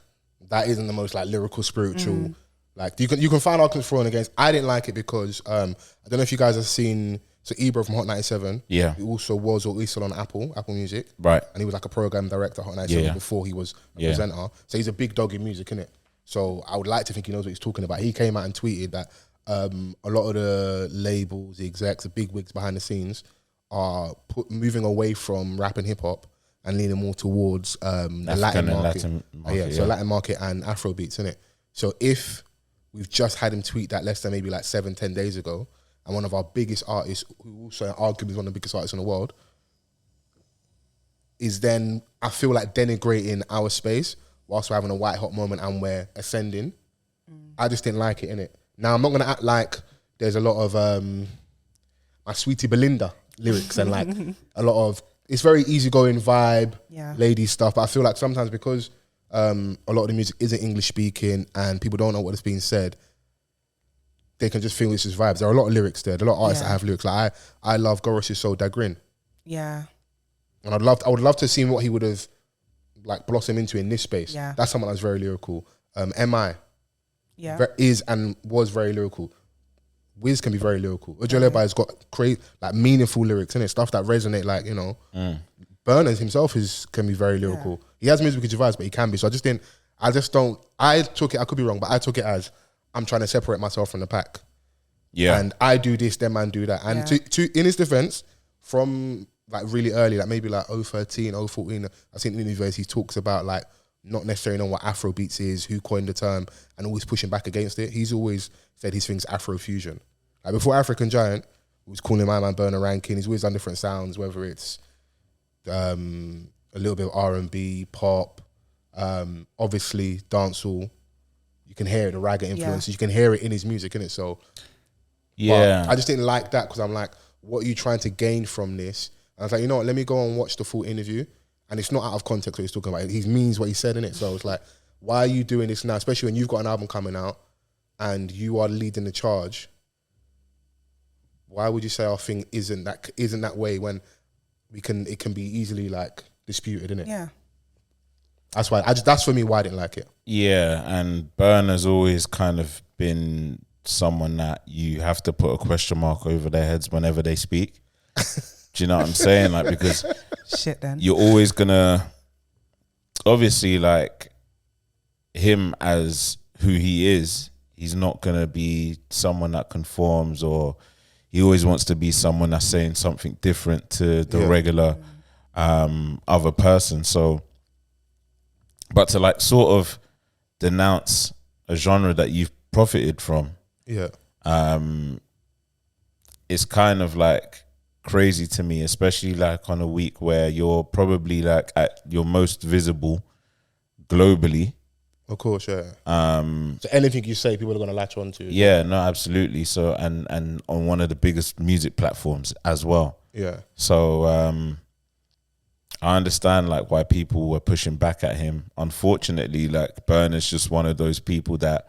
C: that isn't the most like lyrical, spiritual. Like you can find arguments for and against. I didn't like it because I don't know if you guys have seen Ebro from Hot 97.
A: Yeah.
C: He also was or is still on Apple Music.
A: Right.
C: And he was like a program director at Hot 97 before he was a presenter. So he's a big dog in music, innit? So I would like to think he knows what he's talking about. He came out and tweeted that a lot of the labels, the execs, the big wigs behind the scenes are moving away from rap and hip hop and leaning more towards the Latin market. So Latin market and Afro beats, innit? So if we've just had him tweet that less than maybe like 7-10 days ago, and one of our biggest artists, who also arguably is one of the biggest artists in the world, is then, I feel like, denigrating our space whilst we're having a white hot moment and we're ascending. I just didn't like it, innit? Now, I'm not going to act like there's a lot of my Sweetie Belinda lyrics and like a lot of, it's very easygoing vibe, lady stuff, but I feel like sometimes because a lot of the music isn't English speaking and people don't know what is being said, they can just feel this is vibes. There are a lot of lyrics there. There are a lot of artists that have lyrics. Like I love Goros's Soul Dagrin.
B: Yeah.
C: And I would love to see what he would have like blossomed into in this space. Yeah. That's someone that's very lyrical. MI is and was very lyrical. Wiz can be very lyrical. Ojoleba has got like meaningful lyrics in it, stuff that resonate, like, you know. Burna himself can be very lyrical. He has music with vibes, but he can be. So I took it, I could be wrong, but I took it as I'm trying to separate myself from the pack. Yeah. And I do this, them man do that. And to in his defense, from like really early, like maybe like 013, 014, I've seen interviews he talks about like not necessarily knowing what Afro beats is, who coined the term, and always pushing back against it. He's always said his thing's Afro fusion. Like before African Giant, he was calling my man Burna Rankin. He's always done different sounds, whether it's a little bit of R&B, pop, obviously dancehall. You can hear the ragga influences. You can hear it in his music, innit? So, but I just didn't like that because I'm like, what are you trying to gain from this? And I was like, you know what? Let me go and watch the full interview. And it's not out of context what he's talking about. He means what he said, innit? So it's like, why are you doing this now? Especially when you've got an album coming out and you are leading the charge. Why would you say our thing isn't that way when it can be easily like disputed, innit?
B: Yeah.
C: That's why that's for me why I didn't like it. Yeah,
A: and Burna's always kind of been someone that you have to put a question mark over their heads whenever they speak. Do you know what I'm saying? Like, because you're always gonna, obviously, like him as who he is, he's not gonna be someone that conforms, or he always wants to be someone that's saying something different to the regular other person. So, but to like sort of denounce a genre that you've profited from,
C: Yeah.
A: it's kind of like crazy to me, especially like on a week where you're probably like at your most visible globally.
C: Of course, yeah. So anything you say, people are gonna latch on to.
A: Yeah, no, absolutely. So and on one of the biggest music platforms as well.
C: Yeah.
A: So I understand like why people were pushing back at him. Unfortunately, like Burna's just one of those people that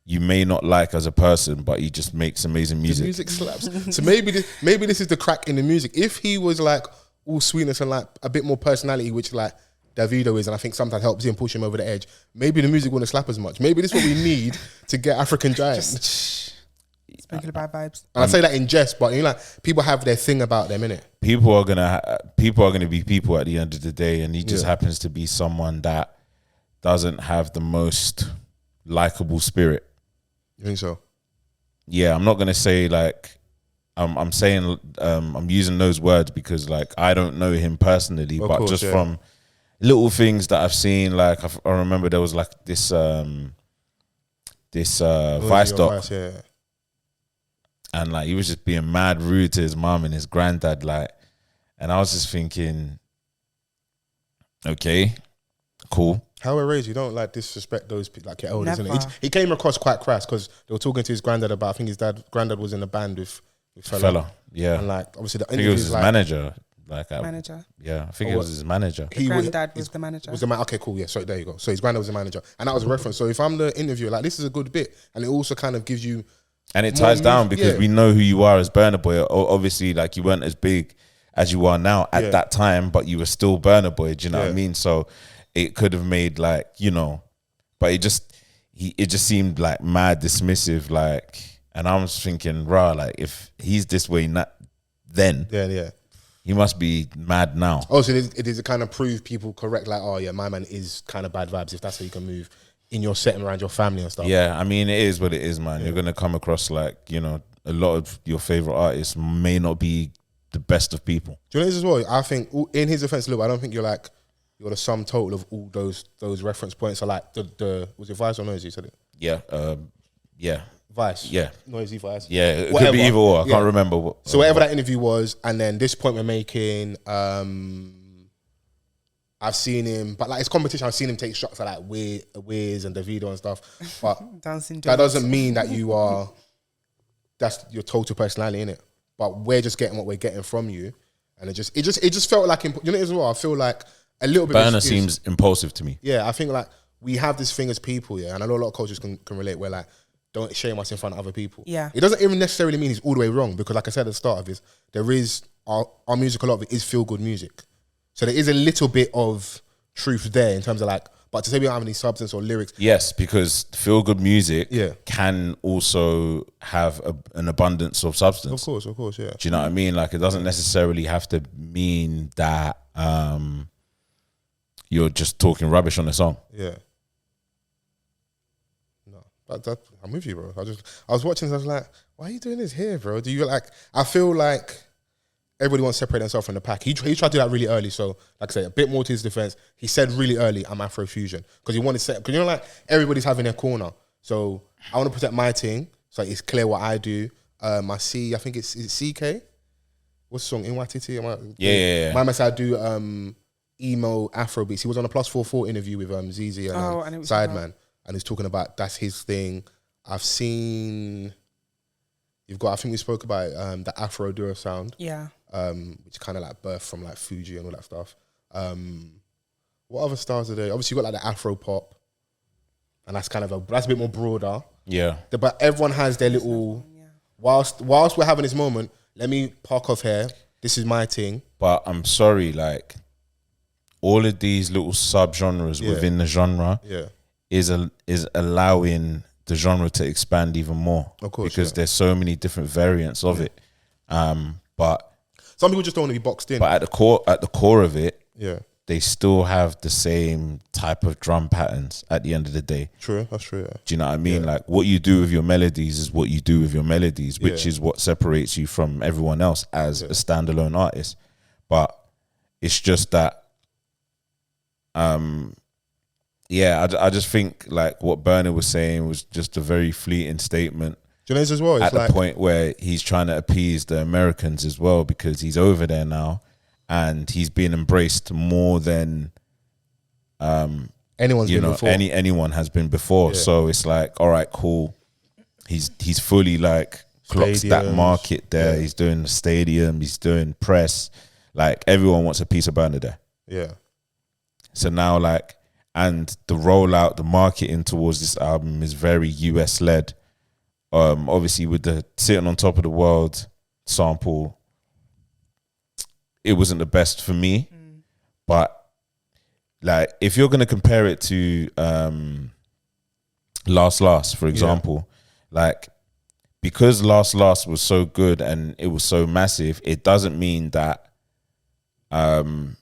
A: you may not like as a person, but he just makes amazing music.
C: The music slaps. So maybe this is the crack in the music. If he was like all sweetness and like a bit more personality, which like Davido is, and I think sometimes helps him push him over the edge, maybe the music wouldn't slap as much. Maybe this is what we need to get African Giant.
B: Sprinkle bad vibes.
C: And I say that in jest, but you know, like people have their thing about them, innit? People
A: are gonna be people at the end of the day, and he just happens to be someone that doesn't have the most likable spirit.
C: You think so?
A: Yeah, I'm not gonna say like I'm saying I'm using those words because like I don't know him personally, but course, just from little things that I've seen, like I remember there was like this Vice doc, and like he was just being mad rude to his mum and his granddad, like, and I was just thinking, okay, cool. How
C: we're raised, you don't like disrespect those people, like your elders. He came across quite crass because they were talking to his granddad about. I think his granddad was in a band with Fella. Yeah, and like obviously the interview
A: was his
C: like,
A: manager.
B: Manager.
A: Yeah, I think it was his manager.
B: His granddad was the manager.
C: Okay, cool. Yeah, so there you go. So his granddad was the manager, and that was a reference. So if I'm the interviewer, like this is a good bit, and it also kind of gives you,
A: and it ties down because we know who you are as Burna Boy. Obviously, like you weren't as big as you are now at that time, but you were still Burna Boy. Do you know what I mean? So it could have made like, you know, but it just seemed like mad dismissive, like, and I was thinking, rah, like if he's this way then he must be mad now.
C: Oh, so it is to kind of prove people correct, like, oh yeah, my man is kind of bad vibes if that's how you can move in your setting around your family and stuff.
A: Yeah, I mean, it is what it is, man. You're gonna come across like, you know, a lot of your favorite artists may not be the best of people.
C: Do you know this as well? I think in his defense, look, I don't think you're the sum total of all those reference points. Are like the was it Vice or Noisy? You said it.
A: Yeah.
C: Vice.
A: Yeah.
C: Noisy Vice.
A: Yeah. It could be either or. I can't remember.
C: So whatever that interview was, and then this point we're making, I've seen him, but like it's competition. I've seen him take shots at like Wiz and Davido and stuff. But that doesn't mean that that's your total personality, innit? But we're just getting what we're getting from you, and it just felt like, you know, as well. I feel like a little bit.
A: Burna seems impulsive to me.
C: Yeah, I think like we have this thing as people, and I know a lot of cultures can relate. Where like, don't shame us in front of other people.
B: Yeah,
C: it doesn't even necessarily mean he's all the way wrong, because like I said at the start of this, there is our music. A lot of it is feel good music, so there is a little bit of truth there in terms of like. But to say we don't have any substance or lyrics,
A: yes, because feel good music can also have an abundance of substance.
C: Of course, yeah.
A: Do you know what I mean? Like it doesn't necessarily have to mean that you're just talking rubbish on a song.
C: Yeah. No, that I'm with you, bro. I was watching, so I was like, why are you doing this here, bro? Do you like? I feel like everybody wants to separate themselves from the pack. He tried to do that really early. So, like I say, a bit more to his defense. He said really early, I'm Afrofusion. Because he wanted to because you know, like, everybody's having their corner. So, I want to protect my thing. So, it's clear what I do. I think it's CK? What's the song? NYTT?
A: Yeah.
C: My mess, I do emo Afro beats. He was on a +44 interview with ZZ and Sideman. And he's talking about that's his thing. I've seen... You've got, I think we spoke about the Afro Dura sound.
B: Yeah.
C: Which kind of like birthed from like Fuji and all that stuff. What other styles are there? Obviously, you got like the Afro pop, and that's kind of that's a bit more broader.
A: Yeah.
C: But everyone has their little. Whilst we're having this moment, let me park off here. This is my thing.
A: But I'm sorry, like all of these little subgenres within the genre, is allowing the genre to expand even more,
C: of course,
A: because there's so many different variants of it. But
C: some people just don't want to be boxed in.
A: But at the core of it,
C: they
A: still have the same type of drum patterns at the end of the day.
C: True, that's true. Yeah.
A: Do you know what I mean? Like what you do with your melodies is what you do with your melodies, which is what separates you from everyone else as a standalone artist. But it's just that yeah, I just think like what Burna was saying was just a very fleeting statement.
C: Do you know this as well? It's
A: at the point where he's trying to appease the Americans as well, because he's over there now and he's being embraced more than
C: anyone's been before.
A: Anyone has been before. Yeah. So it's like, all right, cool. He's fully like clocks that market there. Yeah. He's doing the stadium. He's doing press. Like everyone wants a piece of Burna there.
C: Yeah.
A: So now like, and the rollout, the marketing towards this album is very US led. Obviously with the Sitting on Top of the World sample, it wasn't the best for me. But like if you're gonna compare it to Last, for example, like because Last was so good and it was so massive, it doesn't mean that the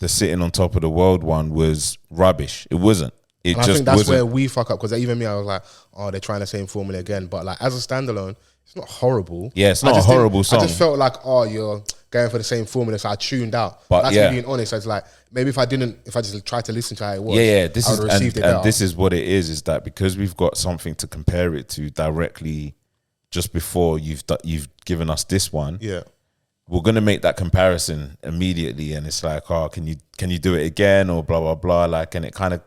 A: Sitting on Top of the World one was rubbish. It wasn't. It
C: and
A: just
C: I think that's
A: wasn't.
C: where we fuck up, because even me, I was like, oh, they're trying the same formula again. But like as a standalone, it's not horrible.
A: Yeah, it's not a horrible song.
C: I just felt like, oh, you're going for the same formula, so I tuned out.
A: But
C: that's me being honest. It's like maybe if I just tried to listen to how it was,
A: this I would have received it better. And this is what it is that because we've got something to compare it to directly, just before you've given us this one, we're gonna make that comparison immediately, and it's like, oh, can you do it again or blah blah blah, like, and it kind of,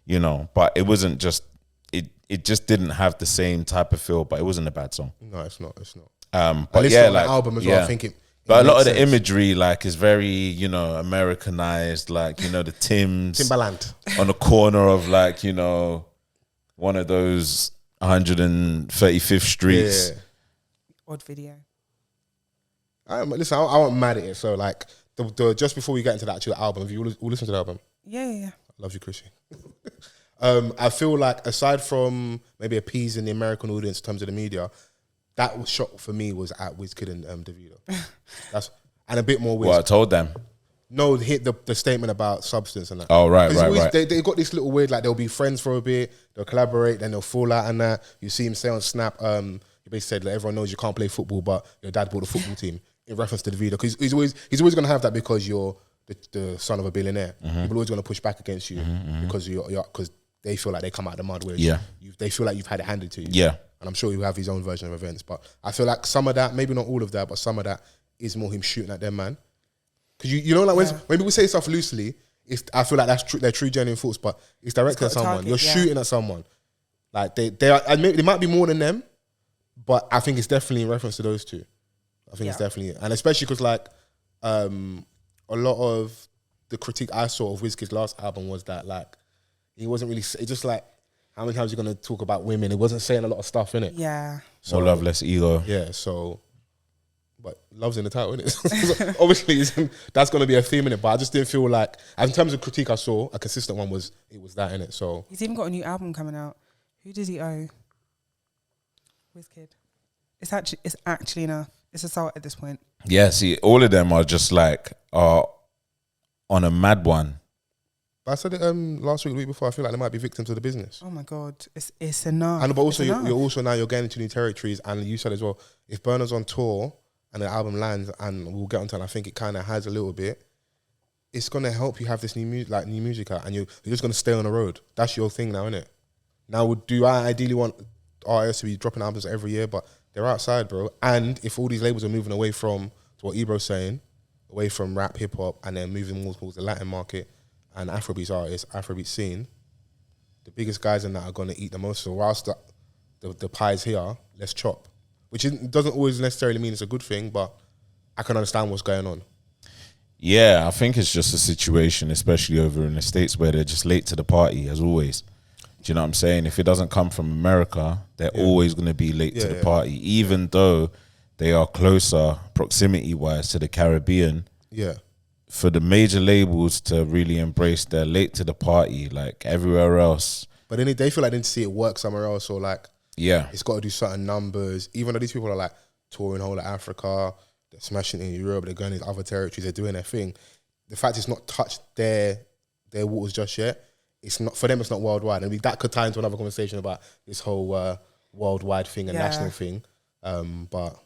A: you know, but it wasn't just it just didn't have the same type of feel, but it wasn't a bad song.
C: No, it's not.
A: But yeah, like
C: album as well, I think it.
A: But a lot of the imagery, like, is very, you know, Americanized. Like, you know, the
C: Timberland
A: on the corner of, like, you know, one of those 135th streets.
B: Yeah. Odd video.
C: Listen, I wasn't mad at it. So, like, just before we get into the actual album, have you all listened to the album?
B: Yeah.
C: Love you, Chrissy. I feel like aside from maybe appeasing the American audience in terms of the media, that was shock for me was at Wizkid and Davido. And a bit more Wiz.
A: Well, I told them.
C: No, hit the statement about substance and that.
A: Oh, right.
C: They got this little weird, like they'll be friends for a bit, they'll collaborate, then they'll fall out and that. You see him say on Snap, he basically said, like, everyone knows you can't play football, but your dad bought a football team, in reference to Davido. Because he's always going to have that because you're the son of a billionaire. People are always going to push back against you because because they feel like they come out of the mud, whereas they feel like you've had it handed to you.
A: Yeah.
C: And I'm sure he'll have his own version of events. But I feel like some of that, maybe not all of that, but some of that is more him shooting at them, man. Because you know, like when people say stuff loosely, I feel like that's true. They're true, genuine thoughts, but it's directed at someone. You're shooting at someone. Like they are. They might be more than them, but I think it's definitely in reference to those two. I think it's definitely, and especially because like a lot of the critique I saw of Wizkid's last album was that like he wasn't really. It just like, how many times are you going to talk about women? It wasn't saying a lot of stuff in it.
B: Yeah.
A: So more love, less ego.
C: Yeah. So, but love's in the title, isn't it? So obviously, that's going to be a theme in it. But I just didn't feel like, in terms of critique I saw, a consistent one was that in it. So
B: he's even got a new album coming out. Who does he owe? Wizkid. It's actually enough. It's assault at this point.
A: Yeah. See, all of them are just like on a mad one.
C: But I said it last week, the week before. I feel like they might be victims of the business.
B: Oh my God, it's enough.
C: And but also you're getting into new territories, and you said as well, if Burna's on tour and the album lands, and we'll get onto it, and I think it kind of has a little bit, it's gonna help you have this new music out, and you're just gonna stay on the road. That's your thing now, innit? Now, do I ideally want artists to be dropping albums every year? But they're outside, bro. And if all these labels are moving away from, to what Ebro's saying, away from rap, hip hop, and then moving more towards the Latin market and Afrobeats artists, Afrobeat scene, the biggest guys in that are going to eat the most. So whilst the pie's here, let's chop. Which doesn't always necessarily mean it's a good thing, but I can understand what's going on. Yeah,
A: I think it's just a situation, especially over in the States, where they're just late to the party, as always. Do you know what I'm saying? If it doesn't come from America, they're always going to be late to the party, even though they are closer proximity-wise to the Caribbean.
C: Yeah.
A: For the major labels to really embrace their late to the party, like everywhere else.
C: But then they feel like they didn't see it work somewhere else, or like, it's got to do certain numbers. Even though these people are like touring whole of Africa, they're smashing in Europe, they're going into other territories, they're doing their thing. The fact it's not touched their waters just yet, it's not, for them it's not worldwide. And that could tie into another conversation about this whole worldwide thing and national thing. But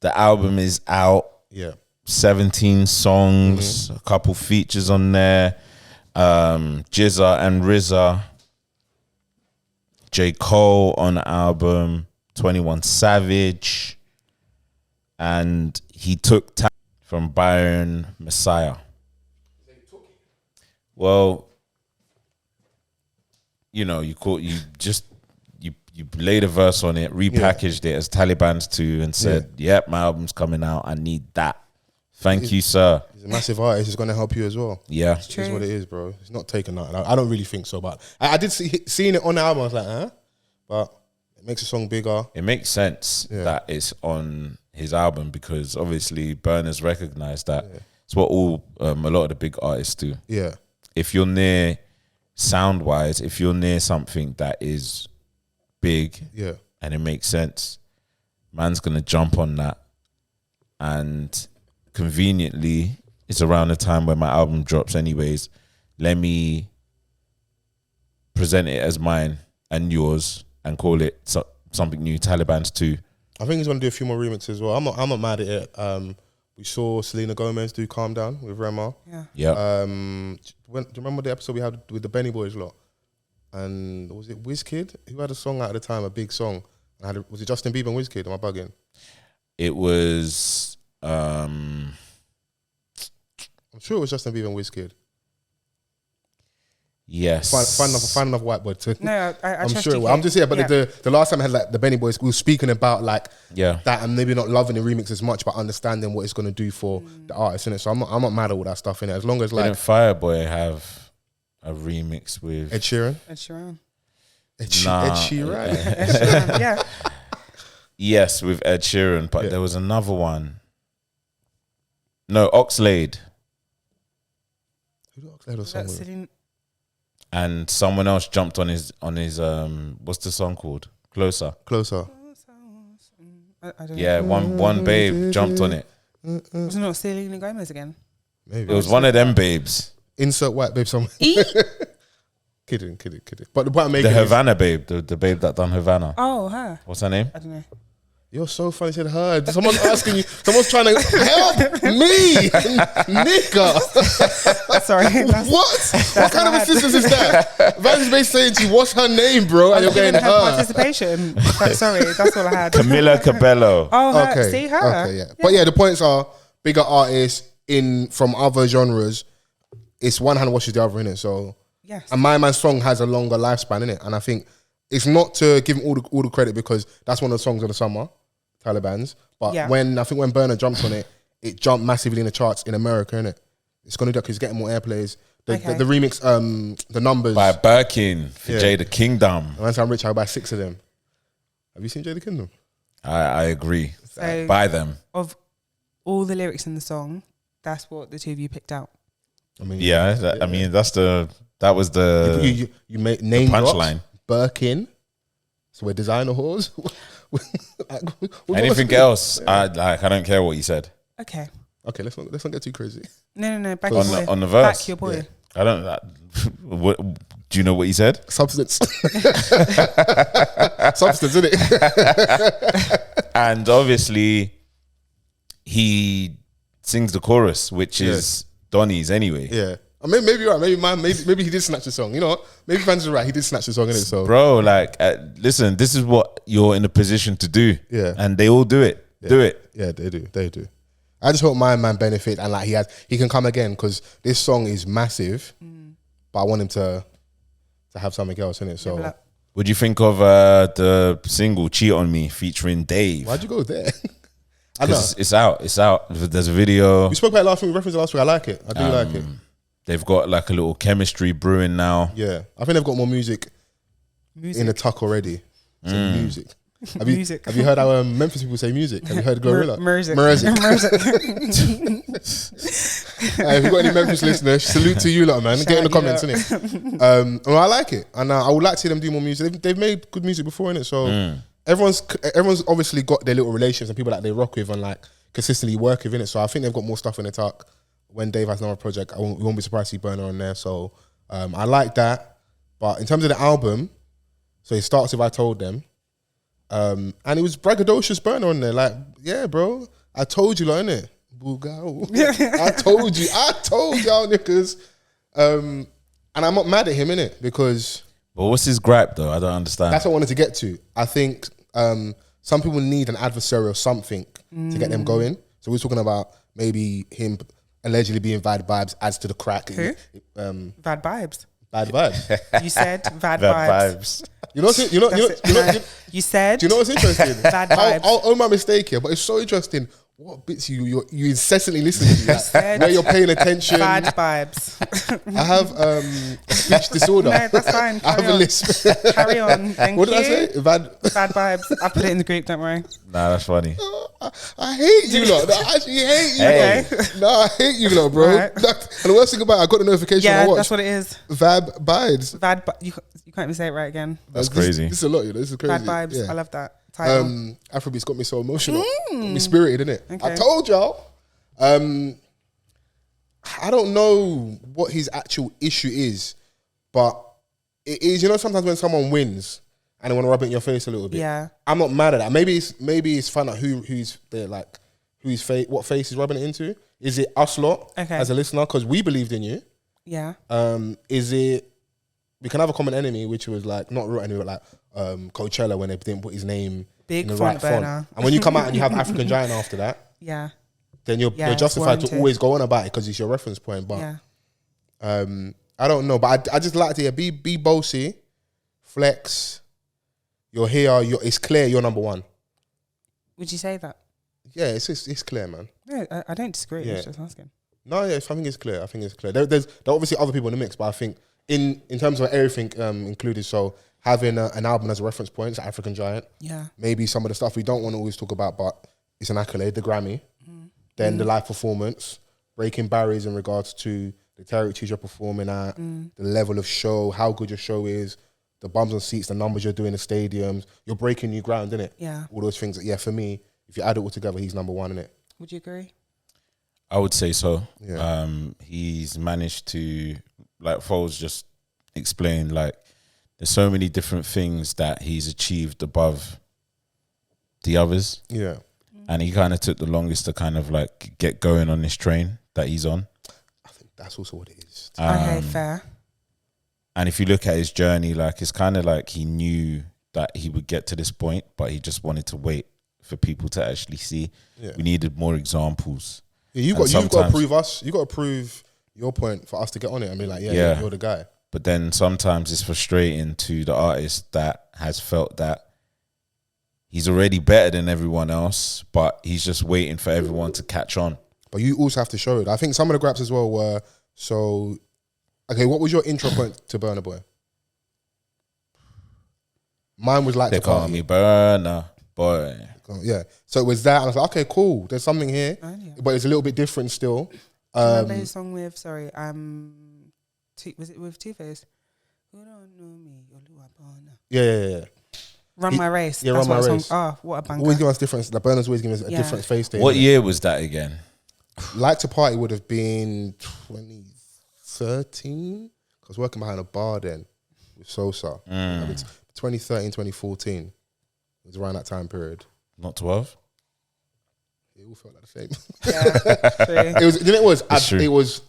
C: the album is out.
A: Yeah. 17 songs, a couple features on there. Jizza and RZA. J. Cole on the album. 21 Savage. And he took time from Byron Messiah. Well, you know, you laid a verse on it, repackaged it as Taliban's 2 and said, yep, my album's coming out. I need that. Thank you, sir.
C: He's a massive artist. He's going to help you as well.
A: Yeah.
C: It's what it is, bro. He's not taking nothing. I don't really think so, but I did seeing it on the album. I was like, huh? But it makes the song bigger.
A: It makes sense that it's on his album because obviously Burna's recognized that. It's what a lot of the big artists do.
C: Yeah.
A: If you're near sound-wise, if you're near something that is big and it makes sense, man's going to jump on that. And conveniently, it's around the time when my album drops anyways. Let me present it as mine and yours and call it something new, Taliban's 2.
C: I think he's going to do a few more remixes as well. I'm not mad at it. We saw Selena Gomez do Calm Down with Rema.
A: Yeah.
C: Do you remember the episode we had with the Benny Boys lot? And was it Wizkid? Who had a song out at the time, a big song? Was it Justin Bieber and Wizkid? Am I bugging?
A: It was...
C: I'm sure it was Justin Bieber and Wizkid.
A: Yes.
C: Find another white boy to.
B: No, I'm
C: sure. I'm just here, but the last time I had like the Benny Boys, we were speaking about like that and maybe not loving the remix as much, but understanding what it's going to do for the artist, innit? So I'm not mad at all that stuff in it. As long as like
A: didn't Fireboy have a remix with
C: Ed Sheeran?
B: Ed Sheeran.
C: Ed Sheeran.
B: Ed Sheeran. Yeah.
A: Yes, with Ed Sheeran, but there was another one. No, Oxlade.
C: Who did Oxlade or something?
A: And someone else jumped on his what's the song called? Closer.
B: I don't
A: know. One babe jumped on it.
B: Was it not Selena Gomez again?
C: Maybe.
A: It was one of them babes.
C: Insert white babe somewhere. Kidding. But the point I'm making
A: the Havana babe, the babe that done Havana.
B: Oh, her.
A: What's her name?
B: I don't know.
C: You're so funny, said her. Someone's asking you, someone's trying to help me, nigga.
B: Sorry.
C: What kind of assistance is that? Vans basically saying to you, what's her name, bro? And you're going, her.
B: Participation. Sorry, that's all I had.
A: Camila Cabello.
B: Oh, her. Okay. See her.
C: Okay, yeah. But yeah, the points are bigger artists from other genres. It's one hand washes the other, innit? So,
B: yes.
C: And My Man's song has a longer lifespan, innit? And I think it's not to give him all the credit because that's one of the songs of the summer. Taliban's, but when Burna jumped on it, it jumped massively in the charts in America, innit? It's gonna do that because it's getting more airplays. The remix, the numbers
A: by Birkin for Jada Kingdom.
C: Once I'm rich, I'll buy 6 of them. Have you seen Jada Kingdom?
A: I agree.
B: So
A: buy them.
B: Of all the lyrics in the song, that's what the two of you picked out.
C: I mean,
A: I mean that was the
C: you made name
A: punchline.
C: Birkin. So we're designer whores.
A: Anything else? I don't care what you said.
B: Okay.
C: Let's not get too crazy.
B: No. Back
A: on the verse.
B: Back your boy.
A: Yeah. I don't. What do you know? What he said?
C: Substance. Substance, isn't it?
A: And obviously, he sings the chorus, which is Donnie's anyway.
C: Yeah. Maybe you're right. Maybe he did snatch the song. You know what? Maybe Vans are right. He did snatch the song, innit? So,
A: bro, like, listen, this is what you're in a position to do.
C: Yeah.
A: And they all do it.
C: Yeah.
A: Do it.
C: Yeah, they do. I just hope My Man benefit and like he can come again because this song is massive. But I want him to have something else in it. So,
A: what do you think of the single "Cheat on Me" featuring Dave?
C: Why'd you go there?
A: Because it's out. There's a video.
C: We spoke about it last week. We referenced it last week. I like it. I do like it.
A: They've got like a little chemistry brewing now.
C: Yeah, I think they've got more music in the tuck already. So music. Have you heard how Memphis people say music? Have you heard Gorilla?
B: Music.
C: If you've got any Memphis listeners, salute to you lot, man. Get in the comments, innit? Well, I like it. And I would like to see them do more music. They've made good music before, innit? So everyone's obviously got their little relations and people that they rock with and like consistently work with, innit? So I think they've got more stuff in the tuck. When Dave has another project, we won't be surprised to see Burna on there. So I like that. But in terms of the album, so it starts with I Told Them. And it was braggadocious Burna on there. Like, yeah, bro, I told you, like, innit? Bugao. I told y'all niggas. And I'm not mad at him, innit? Because...
A: But what's his gripe, though? I don't understand.
C: That's what I wanted to get to. I think some people need an adversary or something to get them going. So we're talking about maybe him allegedly being bad vibes adds to the crack.
B: Who? Bad vibes.
C: Bad vibes.
B: You said bad
A: Bad
B: vibes.
C: You know,
B: You said.
C: do you know what's interesting?
B: Bad vibes.
C: I'll own my mistake here, but it's so interesting. What bits you incessantly listen to, like, where you're paying attention.
B: Bad vibes.
C: I have a speech disorder.
B: No, that's fine.
C: I have a lisp.
B: Carry on. Thank
C: What
B: you.
C: did I say? Bad
B: vibes. I put it in the group. Don't worry.
A: Nah, that's funny.
C: I hate you lot. I actually hate you
A: Hey.
C: lot. No, I hate you lot, bro.
B: Right.
C: And the worst thing about it, I got the notification.
B: Yeah,
C: I watched.
B: that's what it is.
C: Vab Bides.
B: You can't even say it right again.
A: That's crazy.
C: This is a lot, you know. This is crazy.
B: Bad vibes.
C: Yeah.
B: I love that title.
C: Afrobeats got me so emotional. Got me spirited, innit?
B: Okay.
C: I told y'all. I don't know what his actual issue is, but it is, you know, sometimes when someone wins and they want to rub it in your face a little bit.
B: Yeah.
C: I'm not mad at that. Maybe it's find out who's there, like what face he's rubbing it into. Is it us lot as a listener because we believed in you?
B: Yeah.
C: Is it we can have a common enemy, which was like not real enemy, but like Coachella when they didn't put his name
B: Big
C: in the
B: font
C: right font.
B: burner.
C: And when you come out and you have African Giant after that,
B: Yeah.
C: then you're
B: Yeah,
C: justified
B: it's
C: to always go on about it because it's your reference point. But
B: Yeah.
C: I don't know. But I just like to hear be bossy, flex. You're here. It's clear you're number one.
B: Would you say that?
C: Yeah, it's clear, man.
B: No, I don't disagree.
C: Yeah.
B: I was just asking.
C: No, yeah, I think it's clear. There are obviously other people in the mix, but I think in terms of everything included, so having an album as a reference point, it's African Giant.
B: Yeah.
C: Maybe some of the stuff we don't want to always talk about, but it's an accolade, the Grammy. Then the live performance, breaking barriers in regards to the territories you're performing at, the level of show, how good your show is, the bums on seats, the numbers you're doing in the stadiums. You're breaking new ground, innit?
B: Yeah.
C: All those things. Yeah, for me, if you add it all together, he's number one, innit?
B: Would you agree?
A: I would say so.
C: Yeah.
A: He's managed to, like Fols just explained, like there's so many different things that he's achieved above the others.
C: Yeah.
A: And he kind of took the longest to kind of like get going on this train that he's on.
C: I think that's also what it is.
B: Okay, fair.
A: And if you look at his journey, like it's kind of like he knew that he would get to this point, but he just wanted to wait for people to actually see.
C: Yeah.
A: We needed more examples.
C: Yeah, you've got to prove us. You got to prove your point for us to get on it. I mean, like, yeah, you're the guy.
A: But then sometimes it's frustrating to the artist that has felt that he's already better than everyone else, but he's just waiting for everyone to catch on.
C: But you also have to show it. I think some of the grabs as well were so. Okay, what was your intro point to Burna Boy? Mine was like
A: They
C: to
A: call
C: party.
A: me Burna Boy.
C: Yeah, so it was that. And I was like, okay, cool. There's something here, but it's a little bit different still.
B: Remember his song with was it with Two Face? Who don't know me?
C: Yeah.
B: Run My Race.
C: Yeah,
B: That's
C: Run
B: what
C: My
B: a
C: Race.
B: song. Oh, what a banger!
C: Always give us different. The Burna's always giving us a different face.
A: What year was that again?
C: Like to Party would have been 2013. I was working behind a bar then with Sosa. 2013, 2014. It was around that time period.
A: Not 12?
C: It all felt like the same.
B: Yeah,
C: It was. Then it was.
A: It's true.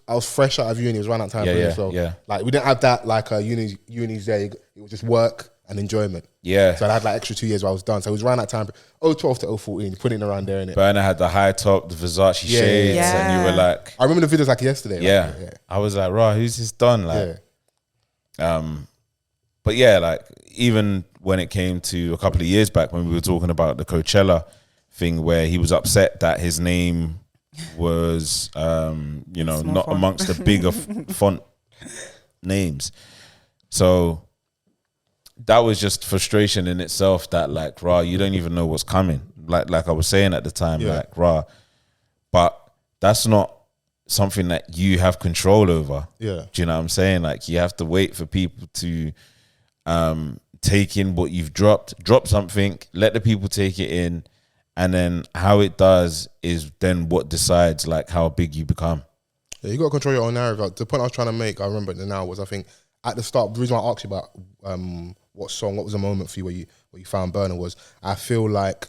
C: I was fresh out of uni. It was around that time
A: Yeah,
C: period.
A: yeah,
C: So
A: yeah.
C: like we didn't have that like uni's there. It was just work and enjoyment.
A: Yeah.
C: So I had like extra 2 years where I was done. So it was around that time. 012 to 014. Putting it around there, innit?
A: Burna had the high top, the Versace
C: Yeah.
A: shades,
B: Yeah.
A: and you were like,
C: I remember the videos like yesterday.
A: yeah.
C: Like,
A: I was like, right, who's this done? Like,
C: yeah.
A: but yeah, like even when it came to a couple of years back when we were talking about the Coachella thing where he was upset that his name was,
B: Small
A: not
B: font.
A: amongst the bigger font names. So that was just frustration in itself that like, rah, you don't even know what's coming. Like I was saying at the time, like, rah, but that's not something that you have control over.
C: Yeah.
A: Do you know what I'm saying? Like you have to wait for people to take in what you've dropped, drop something, let the people take it in, and then how it does is then what decides like how big you become.
C: Yeah, you got to control your own narrative. Like, the point I was trying to make, I remember it now, was I think at the start, the reason why I asked you about what was the moment for you where you found Burna was, I feel like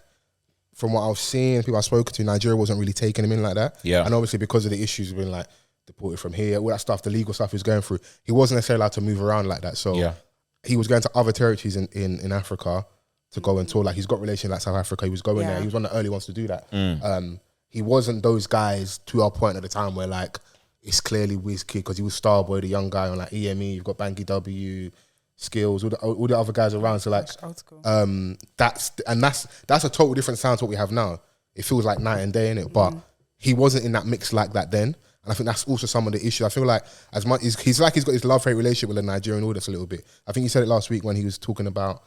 C: from what I was seeing, people I've spoken to, Nigeria wasn't really taking him in like that.
A: Yeah.
C: And obviously because of the issues of being like deported from here, all that stuff, the legal stuff he was going through, he wasn't necessarily allowed to move around like that. So he was going to other territories in Africa to go and tour. Like he's got relations like South Africa. He was going there. He was one of the early ones to do that. He wasn't those guys to our point at the time where like it's clearly Wizkid because he was Starboy, the young guy on like EME. You've got Banky W, Skills, all the other guys around. So like, that's a total different sound to what we have now. It feels like night and day, innit? But he wasn't in that mix like that then. And I think that's also some of the issue. I feel like as much he's got this love-hate relationship with the Nigerian audience a little bit. I think he said it last week when he was talking about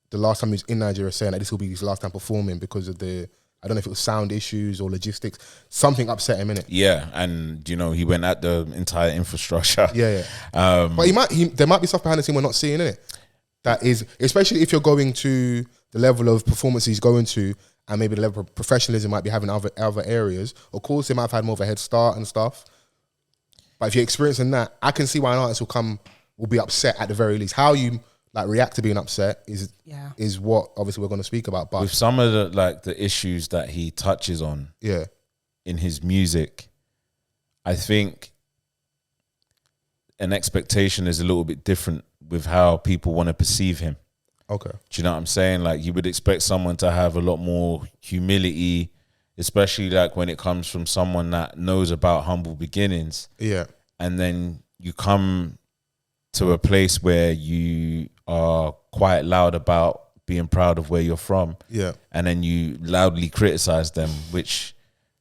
C: the last time he was in Nigeria, saying that this will be his last time performing because of I don't know if it was sound issues or logistics. Something upset him, innit?
A: Yeah, and you know he went at the entire infrastructure.
C: But there might be stuff behind the scene we're not seeing, innit? That is, especially if you're going to the level of performance he's going to, and maybe the level of professionalism might be having other areas. Of course, they might have had more of a head start and stuff. But if you're experiencing that, I can see why an artist will be upset at the very least. How you like react to being upset is what obviously we're going to speak about. But
A: with some of the issues that he touches on, in his music, I think an expectation is a little bit different with how people want to perceive him.
C: Okay,
A: do you know what I'm saying? Like you would expect someone to have a lot more humility, especially like when it comes from someone that knows about humble beginnings. Yeah, and then you come to a place where you are quite loud about being proud of where you're from. Yeah. And then you loudly criticize them, which,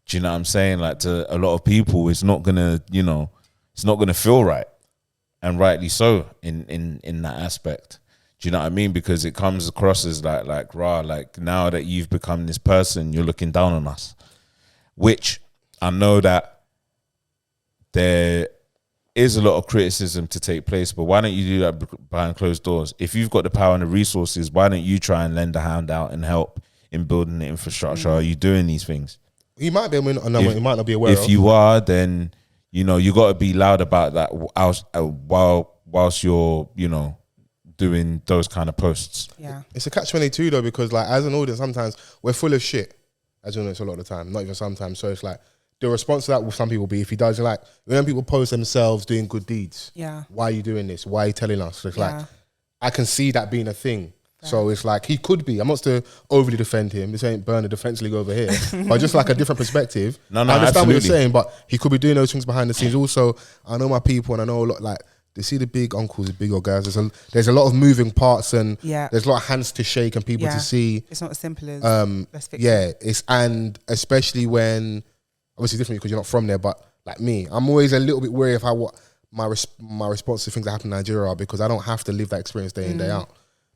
A: do you know what I'm saying? Like to a lot of people, it's not gonna, it's not gonna feel right. And rightly so in that aspect. Do you know what I mean? Because it comes across as like now that you've become this person, you're looking down on us. Which I know that there is a lot of criticism to take place, but why don't you do that behind closed doors? If you've got the power and the resources, why don't you try and lend a hand out and help in building the infrastructure? Are you doing these things?
C: He might be, he might not be aware
A: of. If you are, then, you got to be loud about that whilst you're, doing those kind of posts. Yeah.
C: It's a catch-22 though, because like as an audience, sometimes we're full of shit as an audience a lot of the time, not even sometimes. So it's like, the response to that will some people be, if he does, like, when people post themselves doing good deeds, why are you doing this? Why are you telling us? So it's like, I can see that being a thing. Yeah. So it's like, he could be, I'm not to overly defend him. This ain't Burna Defense League over here, but just like a different perspective. I understand absolutely what you're saying, but he could be doing those things behind the scenes. Also, I know my people and I know a lot, like, they see the big uncles, the big old guys. There's a lot of moving parts and there's a lot of hands to shake and people to see.
B: It's not as simple as let's fix
C: it. And especially when, obviously different because you're not from there, but like me, I'm always a little bit wary of what my response to things that happen in Nigeria are, because I don't have to live that experience day in, day out.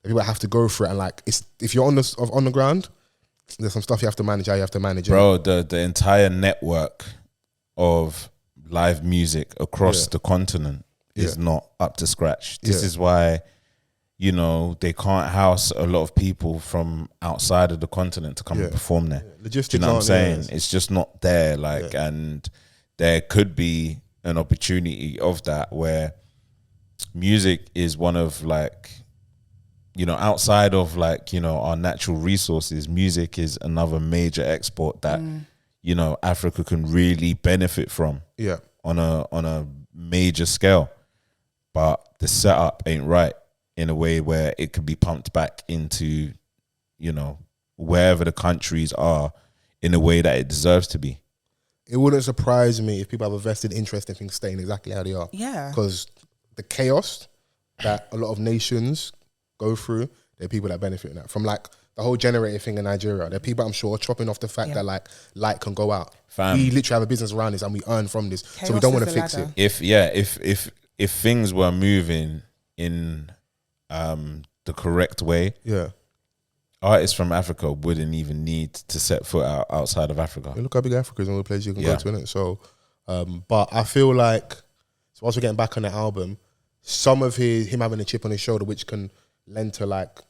C: People have to go through it, and like, if you're on the ground, there's some stuff you have to manage, how you have to manage it.
A: Bro, the entire network of live music across the continent is not up to scratch. This is why, they can't house a lot of people from outside of the continent to come and perform there.
C: Logistics,
A: do you know what I'm saying? It's just not there. Like, and there could be an opportunity of that where music is one of like, outside of like, our natural resources, music is another major export that, Africa can really benefit from on a major scale. But the setup ain't right in a way where it could be pumped back into, wherever the countries are in a way that it deserves to be.
C: It wouldn't surprise me if people have a vested interest in things staying exactly how they are. Yeah. Because the chaos that a lot of nations go through, there are people that benefit from that. From like the whole generator thing in Nigeria, there are people, I'm sure, chopping off the fact that like light can go out. We literally have a business around this and we earn from this. Chaos, so we don't want to fix it.
A: If things were moving in the correct way, artists from Africa wouldn't even need to set foot outside of Africa.
C: Look how big Africa is and all the places you can go to, innit? So, but I feel like, so whilst we're getting back on that album, some of him having a chip on his shoulder, which can lend to like,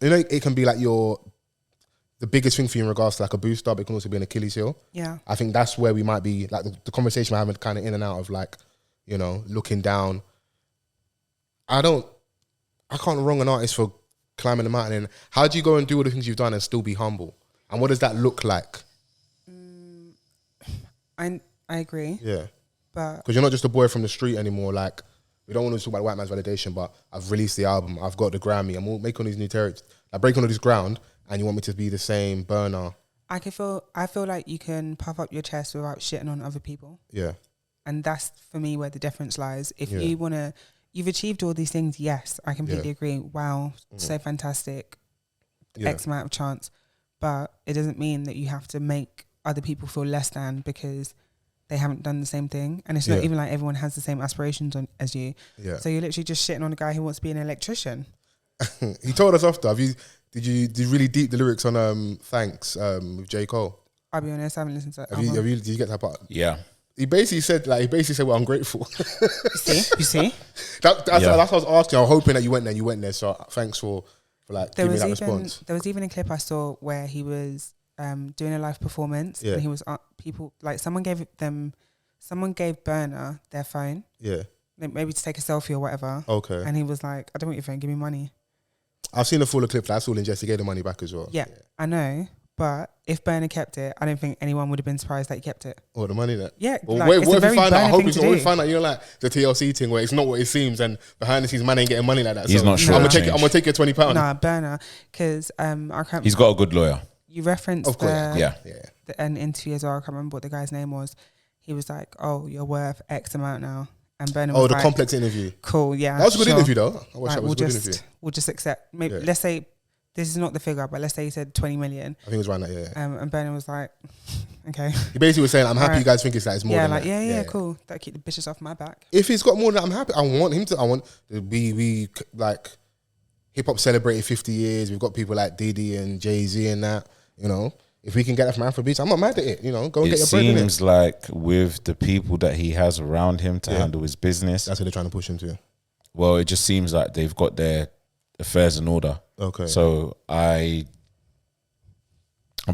C: it can be like the biggest thing for you in regards to like a booster, but it can also be an Achilles heel. Yeah. I think that's where we might be, like the conversation we're having kind of in and out of like, looking down. I can't wrong an artist for climbing the mountain. And how do you go and do all the things you've done and still be humble? And what does that look like?
B: I agree.
C: Yeah.
B: But
C: Because you're not just a boy from the street anymore. Like, we don't want to talk about white man's validation, but I've released the album. I've got the Grammy. I'm all making all these new territories. I break on all this ground, and you want me to be the same Burna.
B: I feel like you can puff up your chest without shitting on other people.
C: Yeah.
B: And that's for me where the difference lies. If
C: Yeah.
B: you've achieved all these things, yes, I completely agree. Wow, so fantastic.
C: Yeah.
B: X amount of chance. But it doesn't mean that you have to make other people feel less than because they haven't done the same thing. And it's not even like everyone has the same aspirations as you.
C: Yeah.
B: So you're literally just shitting on a guy who wants to be an electrician.
C: He told us after. Did you really deep the lyrics on Thanks with J. Cole?
B: I'll be honest, I haven't listened to that.
C: Did you get that part?
A: Yeah.
C: He basically said we're ungrateful.
B: You see?
C: That's what I was asking. I was hoping that you went there. You went there. So thanks for like giving me that response.
B: There was even a clip I saw where he was doing a live performance, and he was people like someone gave Burna their phone, maybe to take a selfie or whatever.
C: Okay.
B: And he was like, "I don't want your phone. Give me money."
C: I've seen the fuller clip. That's all in jest. He gave the money back as well.
B: Yeah, I know. But if Burna kept it, I don't think anyone would have been surprised that he kept it.
C: Oh, the money there.
B: Yeah.
C: Well,
B: like,
C: what
B: it's a
C: if
B: very
C: you find out? I
B: Burna
C: hope
B: thing
C: it's
B: to
C: not.
B: do.
C: We find out, like the TLC thing where it's not what it seems, and behind the scenes, man ain't getting money like that.
A: He's not sure.
C: I'm gonna take your £20.
B: Nah, Burna, because I can't.
A: He's got a good lawyer.
B: You referenced
C: Of course.
B: an interview as well. I can't remember what the guy's name was. He was like, "Oh, you're worth X amount now," and Burna was
C: The
B: like,
C: complex interview.
B: Cool, yeah.
C: That was a good
B: sure.
C: interview though. I wish
B: Like,
C: that was a good interview.
B: We'll just accept. Maybe let's say this is not the figure, but let's say he said 20 million.
C: I think it was around that. Yeah.
B: And Burna was like, "Okay."
C: He basically was saying, "I'm happy
B: Right.
C: you guys think it's more than
B: Like
C: that."
B: yeah, cool. That keep the bitches off my back.
C: If he's got more than that, I'm happy. I want we like hip hop celebrated 50 years. We've got people like Diddy and Jay-Z and that. You know, if we can get that from Afrobeats, I'm not mad at it. You know, go and get your bread in it.
A: It seems like with the people that he has around him to handle his business,
C: That's what they're trying to push him to.
A: well, it just seems like they've got their affairs in order.
C: Okay.
A: So I'm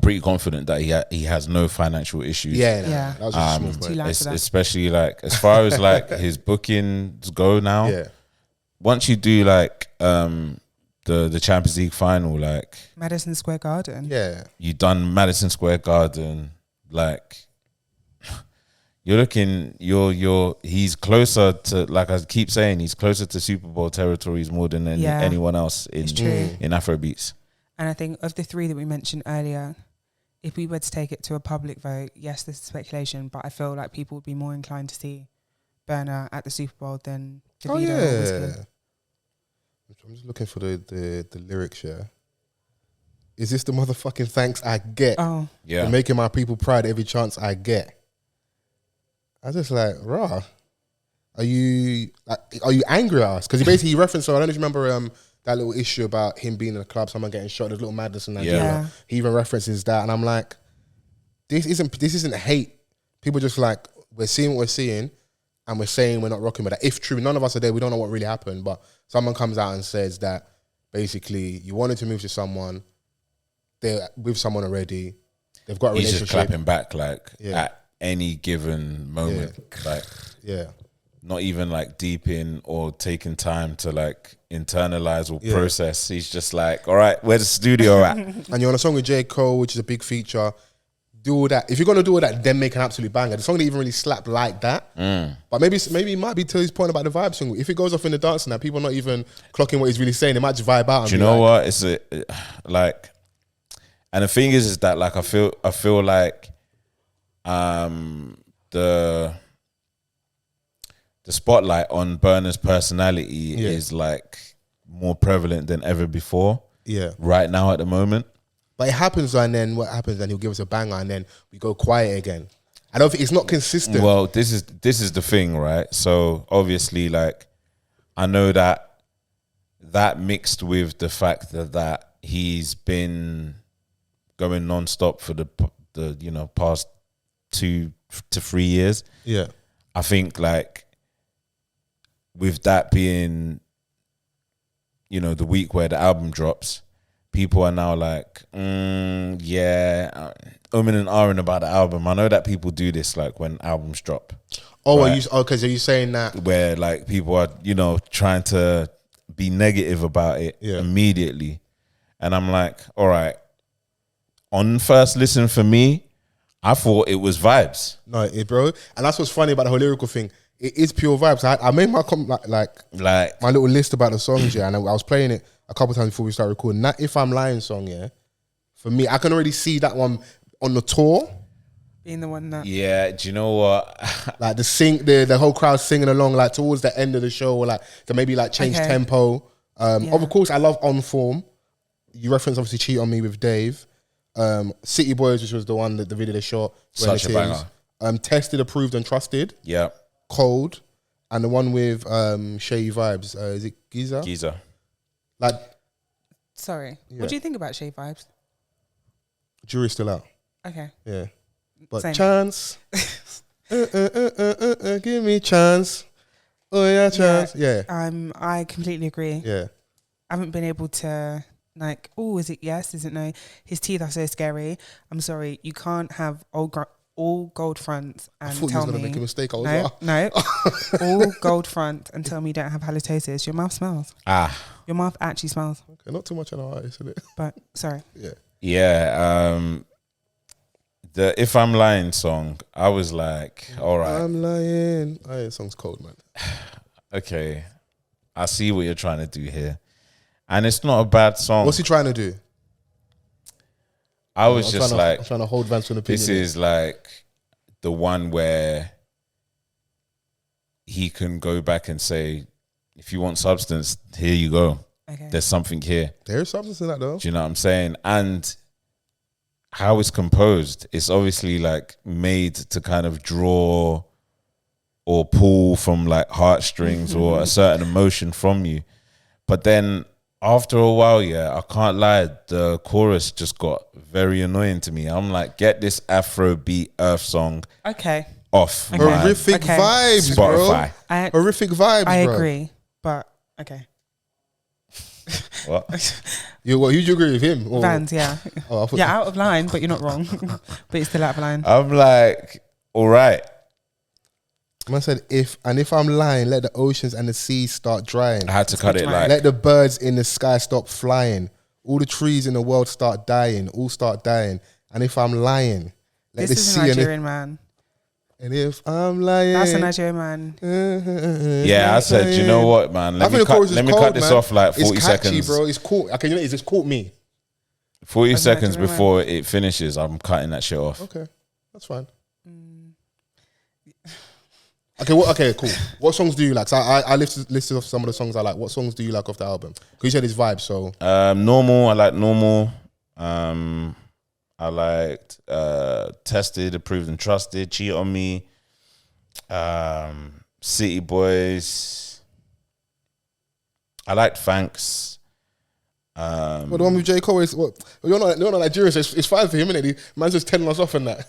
A: pretty confident that he has no financial issues.
B: Yeah.
C: That was just a small
B: Too
C: point.
B: loud for that.
A: Especially like as far as like his bookings go now.
C: Yeah.
A: Once you do like the Champions League final, like
B: Madison Square Garden.
C: Yeah.
A: you done Madison Square Garden, like he's closer to, like I keep saying, he's closer to Super Bowl territories more than anyone else in Afrobeats.
B: And I think of the three that we mentioned earlier, if we were to take it to a public vote, yes, this is speculation, but I feel like people would be more inclined to see Burna at the Super Bowl than Davido or Wizkid.
C: I'm just looking for the lyrics here. Is this the motherfucking thanks I get?
B: Oh.
A: Yeah.
C: For making my people proud every chance I get. I was just like, rah. Are you angry at us? Because he referenced, so I don't know if you remember that little issue about him being in a club, someone getting shot, there's little madness in Nigeria.
B: Yeah.
C: He even references that, and I'm like, this isn't hate. People just like, we're seeing what we're seeing, and we're saying we're not rocking with that. If true, none of us are there, we don't know what really happened, but someone comes out and says that basically you wanted to move to someone, they're with someone already, they've got a
A: He's
C: relationship.
A: just clapping back like at any given moment. Like not even like deep in or taking time to like internalize or process. He's just like, all right, where's the studio at?
C: And you're on a song with J. Cole, which is a big feature. Do all that. If you're gonna do all that, then make an absolute banger. The song didn't even really slap like that. But maybe it might be to his point about the vibe song. If it goes off in the dance and that people are not even clocking what he's really saying, they might just vibe out.
A: Do you know what? It's like, and the thing is that like I feel like the spotlight on Burna's personality is like more prevalent than ever before. Yeah. Right now at the moment.
C: But it happens, and then what happens? Then he'll give us a banger, and then we go quiet again. I don't think it's not consistent.
A: Well, this is the thing, right? So obviously, like, I know that mixed with the fact that he's been going non-stop for the past 2 to 3 years.
C: Yeah,
A: I think like with that being, the week where the album drops, people are now like, umming and ahhing about the album. I know that people do this like when albums drop.
C: Oh, right? Are you saying that?
A: Where like people are, trying to be negative about it immediately. And I'm like, all right, on first listen for me, I thought it was vibes.
C: No, bro. And that's what's funny about the whole lyrical thing. It is pure vibes. I made my like my little list about the songs, yeah, and I was playing it a couple times before we started recording. That If I'm Lying song, yeah, for me, I can already see that one on the tour.
B: Being the one that...
A: Yeah, do you know what?
C: Like the whole crowd singing along, like towards the end of the show, or like to maybe like change tempo. Of course, I love On Form. You reference obviously Cheat on Me with Dave. City Boys, which was the one that the video they shot.
A: Such a banger.
C: Tested, Approved and Trusted.
A: Yeah.
C: Cold. And the one with Shay Vibes. Is it Giza?
A: Giza.
C: Like,
B: sorry. What do you think about Shay Vibes?
C: Jury's still out.
B: Okay.
C: Yeah. But
B: Same.
C: chance. Give me chance. Oh yeah, chance. Yeah.
B: I completely agree.
C: Yeah.
B: I haven't been able to like, oh, is it yes? Is it no? His teeth are so scary. I'm sorry, you can't have all gold fronts and
C: I thought
B: tell
C: you was gonna
B: me
C: make a mistake. I was
B: no, all gold front and tell me you don't have halitosis. Your mouth smells. Your mouth actually smells.
C: Okay, not too much on our artist, isn't it?
B: But sorry.
C: Yeah.
A: Yeah. The If I'm Lying song, I was like, all right.
C: I'm lying. Oh, yeah, the song's cold, man.
A: Okay. I see what you're trying to do here. And it's not a bad song.
C: What's he trying to do?
A: I'm
C: trying to hold Vance to an opinion.
A: This is like the one where he can go back and say, if you want substance, here you go.
B: Okay.
A: There's something here.
C: There's substance in that though.
A: Do you know what I'm saying? And how it's composed, it's obviously like made to kind of draw or pull from like heartstrings or a certain emotion from you. But then after a while, yeah, I can't lie, the chorus just got very annoying to me. I'm like, get this Afrobeat Earth song off.
B: Okay.
C: Horrific vibes,
A: Spotify.
C: bro. Horrific vibes,
B: I
C: bro.
B: agree, but okay.
A: What?
C: Who'd you agree with him? Or?
B: Vans, yeah.
C: Oh, I thought
B: Yeah, out of line, but you're not wrong. But you're still out of line.
A: I'm like, all right.
C: Man said, if I'm lying, let the oceans and the seas start drying.
A: I had to cut it like,
C: Let the birds in the sky stop flying. All the trees in the world start dying. All start dying. And if I'm lying, let
B: This
C: the
B: is
C: sea
B: a Nigerian man.
C: and if I'm lying,
B: That's a Nigerian man.
A: yeah, I said, you know what, man? Let me cut this off like 40
C: it's catchy,
A: seconds.
C: bro. It's cool. Okay, you know, it's just caught me.
A: 40
B: That's
A: seconds
B: Nigerian
A: before it finishes, I'm cutting that shit off.
C: Okay, that's fine. Okay, cool. What songs do you like? So I listed off some of the songs I like. What songs do you like off the album? Because you said it's vibes, so
A: Normal, I like Normal. I liked Tested, Approved and Trusted, Cheat on Me, City Boys. I liked Thanks.
C: the one with J. Cole is what? You're not Nigerian, so it's fine for him, innit? The man's just telling us off on that.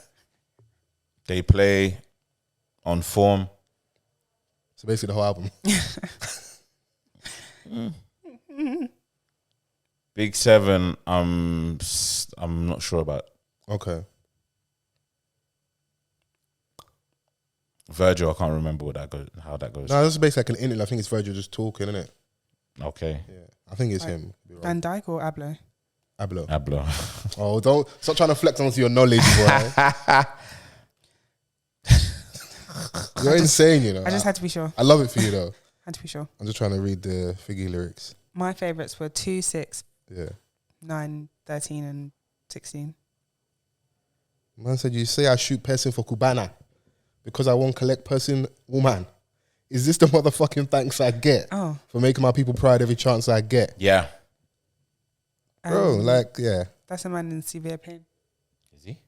A: They Play, On Form.
C: So basically the whole album.
A: Big Seven, I'm not sure about.
C: Okay.
A: Virgil, I can't remember how that goes.
C: No, this is basically like an interview. I think it's Virgil just talking, isn't it?
A: Okay.
C: Yeah. I think it's him.
B: Van Dyke or Ablo?
A: Ablo.
C: Oh, don't stop trying to flex onto your knowledge, boy. You're insane, you know.
B: I just had to be sure.
C: I love it for you though.
B: Had to be sure.
C: I'm just trying to read the Figgy lyrics.
B: My favourites were 2, 6,
C: Yeah.
B: 9, 13 and 16.
C: Man said, you say I shoot person for Cubana because I won't collect person woman. Is this the motherfucking thanks I get for making my people proud every chance I get?
A: Yeah.
C: Bro, like, yeah.
B: That's a man in severe pain.
A: Is he?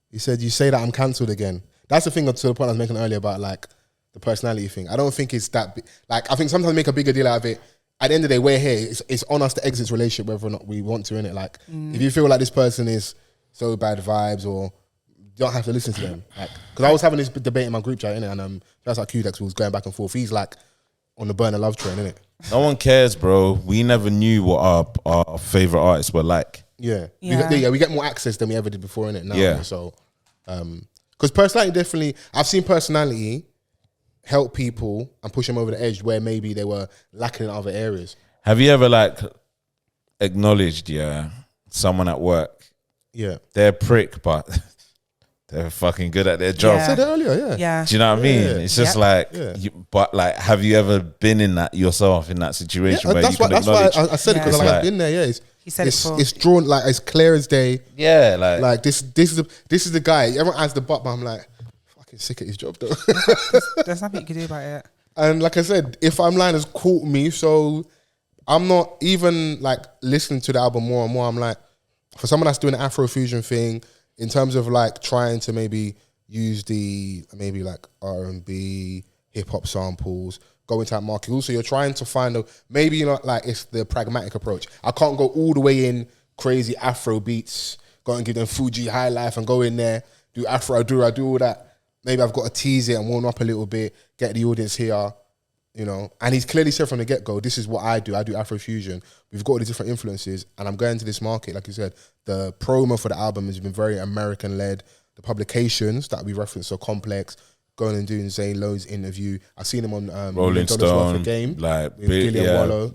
C: He said, you say that I'm cancelled again. That's the thing to the point I was making earlier about like the personality thing. I don't think it's that like, I think sometimes we make a bigger deal out of it. At the end of the day, we're here. It's on us to exit this relationship whether or not we want to, innit? Like, if you feel like this person is so bad vibes or you don't have to listen to them. Like, because I was having this debate in my group chat, innit? And that's like Q-Dex was going back and forth. He's like on the Burna love train, innit?
A: No one cares, bro. We never knew what our favorite artists were like.
C: Yeah.
B: Yeah.
C: We get more access than we ever did before, innit? Now,
A: Yeah.
C: So, because personality definitely, I've seen personality help people and push them over the edge where maybe they were lacking in other areas.
A: Have you ever like acknowledged, someone at work
C: Yeah.
A: they're a prick, but they're fucking good at their job.
C: I said it earlier,
B: Yeah.
A: Do you know what I mean?
C: Yeah.
A: It's just
B: Yep.
A: like,
C: Yeah.
A: but like, have you ever been in that yourself, in that situation where
C: that's
A: you can
C: why
A: acknowledge?
C: I said it, because
B: Yeah.
C: like,
A: Like-
C: I've been there. Yeah,
B: He said it before.
C: it's drawn like as clear as day.
A: Yeah,
C: Like this is the guy. Everyone adds the but I'm like, fucking sick at his job though.
B: There's nothing you can do about it.
C: And like I said, If I'm Lying has caught me, so I'm not even like listening to the album more and more. I'm like, for someone that's doing the Afrofusion thing, in terms of like trying to maybe use the maybe like R&B, hip hop samples, go into that market. Also, you're trying to find maybe like it's the pragmatic approach. I can't go all the way in crazy Afro beats, go and give them Fuji High Life and go in there, do Afro, I do all that. Maybe I've got to tease it and warm up a little bit, get the audience here, And he's clearly said from the get-go, this is what I do Afrofusion. We've got all these different influences, and I'm going to this market, like you said. The promo for the album has been very American-led. The publications that we referenced are complex. Going and doing Zane Lowe's interview. I've seen him on
A: Rolling
C: McDonald's Worth
A: Stone,
C: a Game,
A: like
C: with Gillian Wallow.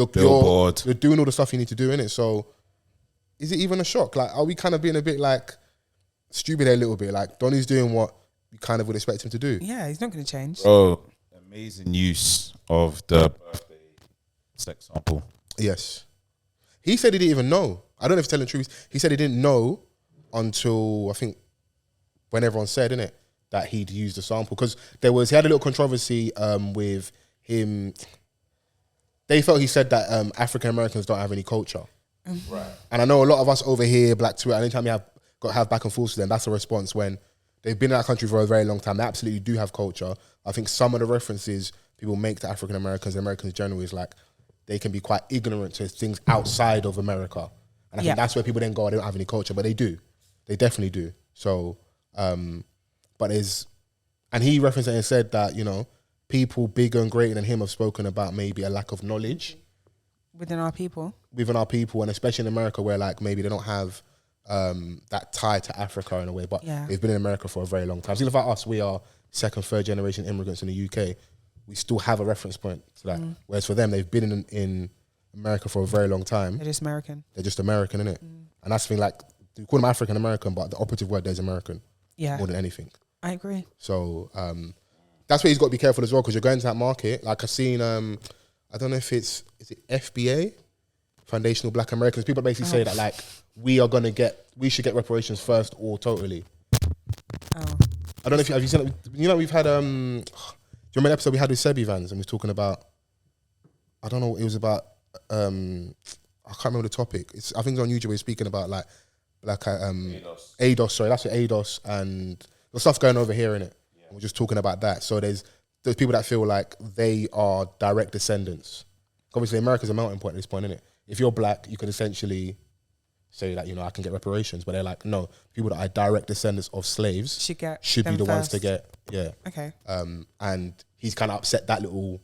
A: Billboard.
C: You're doing all the stuff you need to do in it. So, is it even a shock? Like, are we kind of being a bit like stupid a little bit? Like, Donny's doing what you kind of would expect him to do.
B: Yeah, he's not going to change.
A: Oh, amazing use of the birthday sex sample.
C: Yes. He said he didn't even know. I don't know if he's telling the truth. He said he didn't know until, I think, when everyone said, innit, that he'd used the sample. Because he had a little controversy with him. They felt he said that African Americans don't have any culture.
A: Right.
C: And I know a lot of us over here, Black Twitter, anytime you have back and forth with them, that's a response when they've been in that country for a very long time. They absolutely do have culture. I think some of the references people make to African Americans and Americans generally is like they can be quite ignorant to things outside of America. And I think that's where people then go, I don't have any culture, but they do. They definitely do. So, but and he referenced it and said that, people bigger and greater than him have spoken about maybe a lack of knowledge
B: Within our people.
C: And especially in America where like maybe they don't have that tie to Africa in a way, but they've been in America for a very long time. So like us, we are second, third generation immigrants in the UK. We still have a reference point to that. Whereas for them, they've been in America for a very long time.
B: They're just American.
C: They're just American, innit? And that's the thing, like, we call them African American, but the operative word there is American.
B: Yeah.
C: More than anything.
B: I agree.
C: So that's where he's got to be careful as well, because you're going to that market. Like I've seen, I don't know if is it FBA? Foundational Black Americans. People basically say that like we should get reparations first or totally.
B: Oh.
C: I don't know if have you seen it? We've had do you remember the episode we had with Sebi Vans and we was talking about, I don't know, it was about I can't remember the topic. I think it's on YouTube. We're speaking about like ADOS, sorry, that's what ADOS and the stuff going over here in it. Yeah. We're just talking about that. So there's people that feel like they are direct descendants. Obviously, America's a melting point at this point, isn't it? If you're black, you could essentially say that, I can get reparations, but they're like, no, people that are direct descendants of slaves should be the ones to get,
B: Okay.
C: And he's kind of upset that little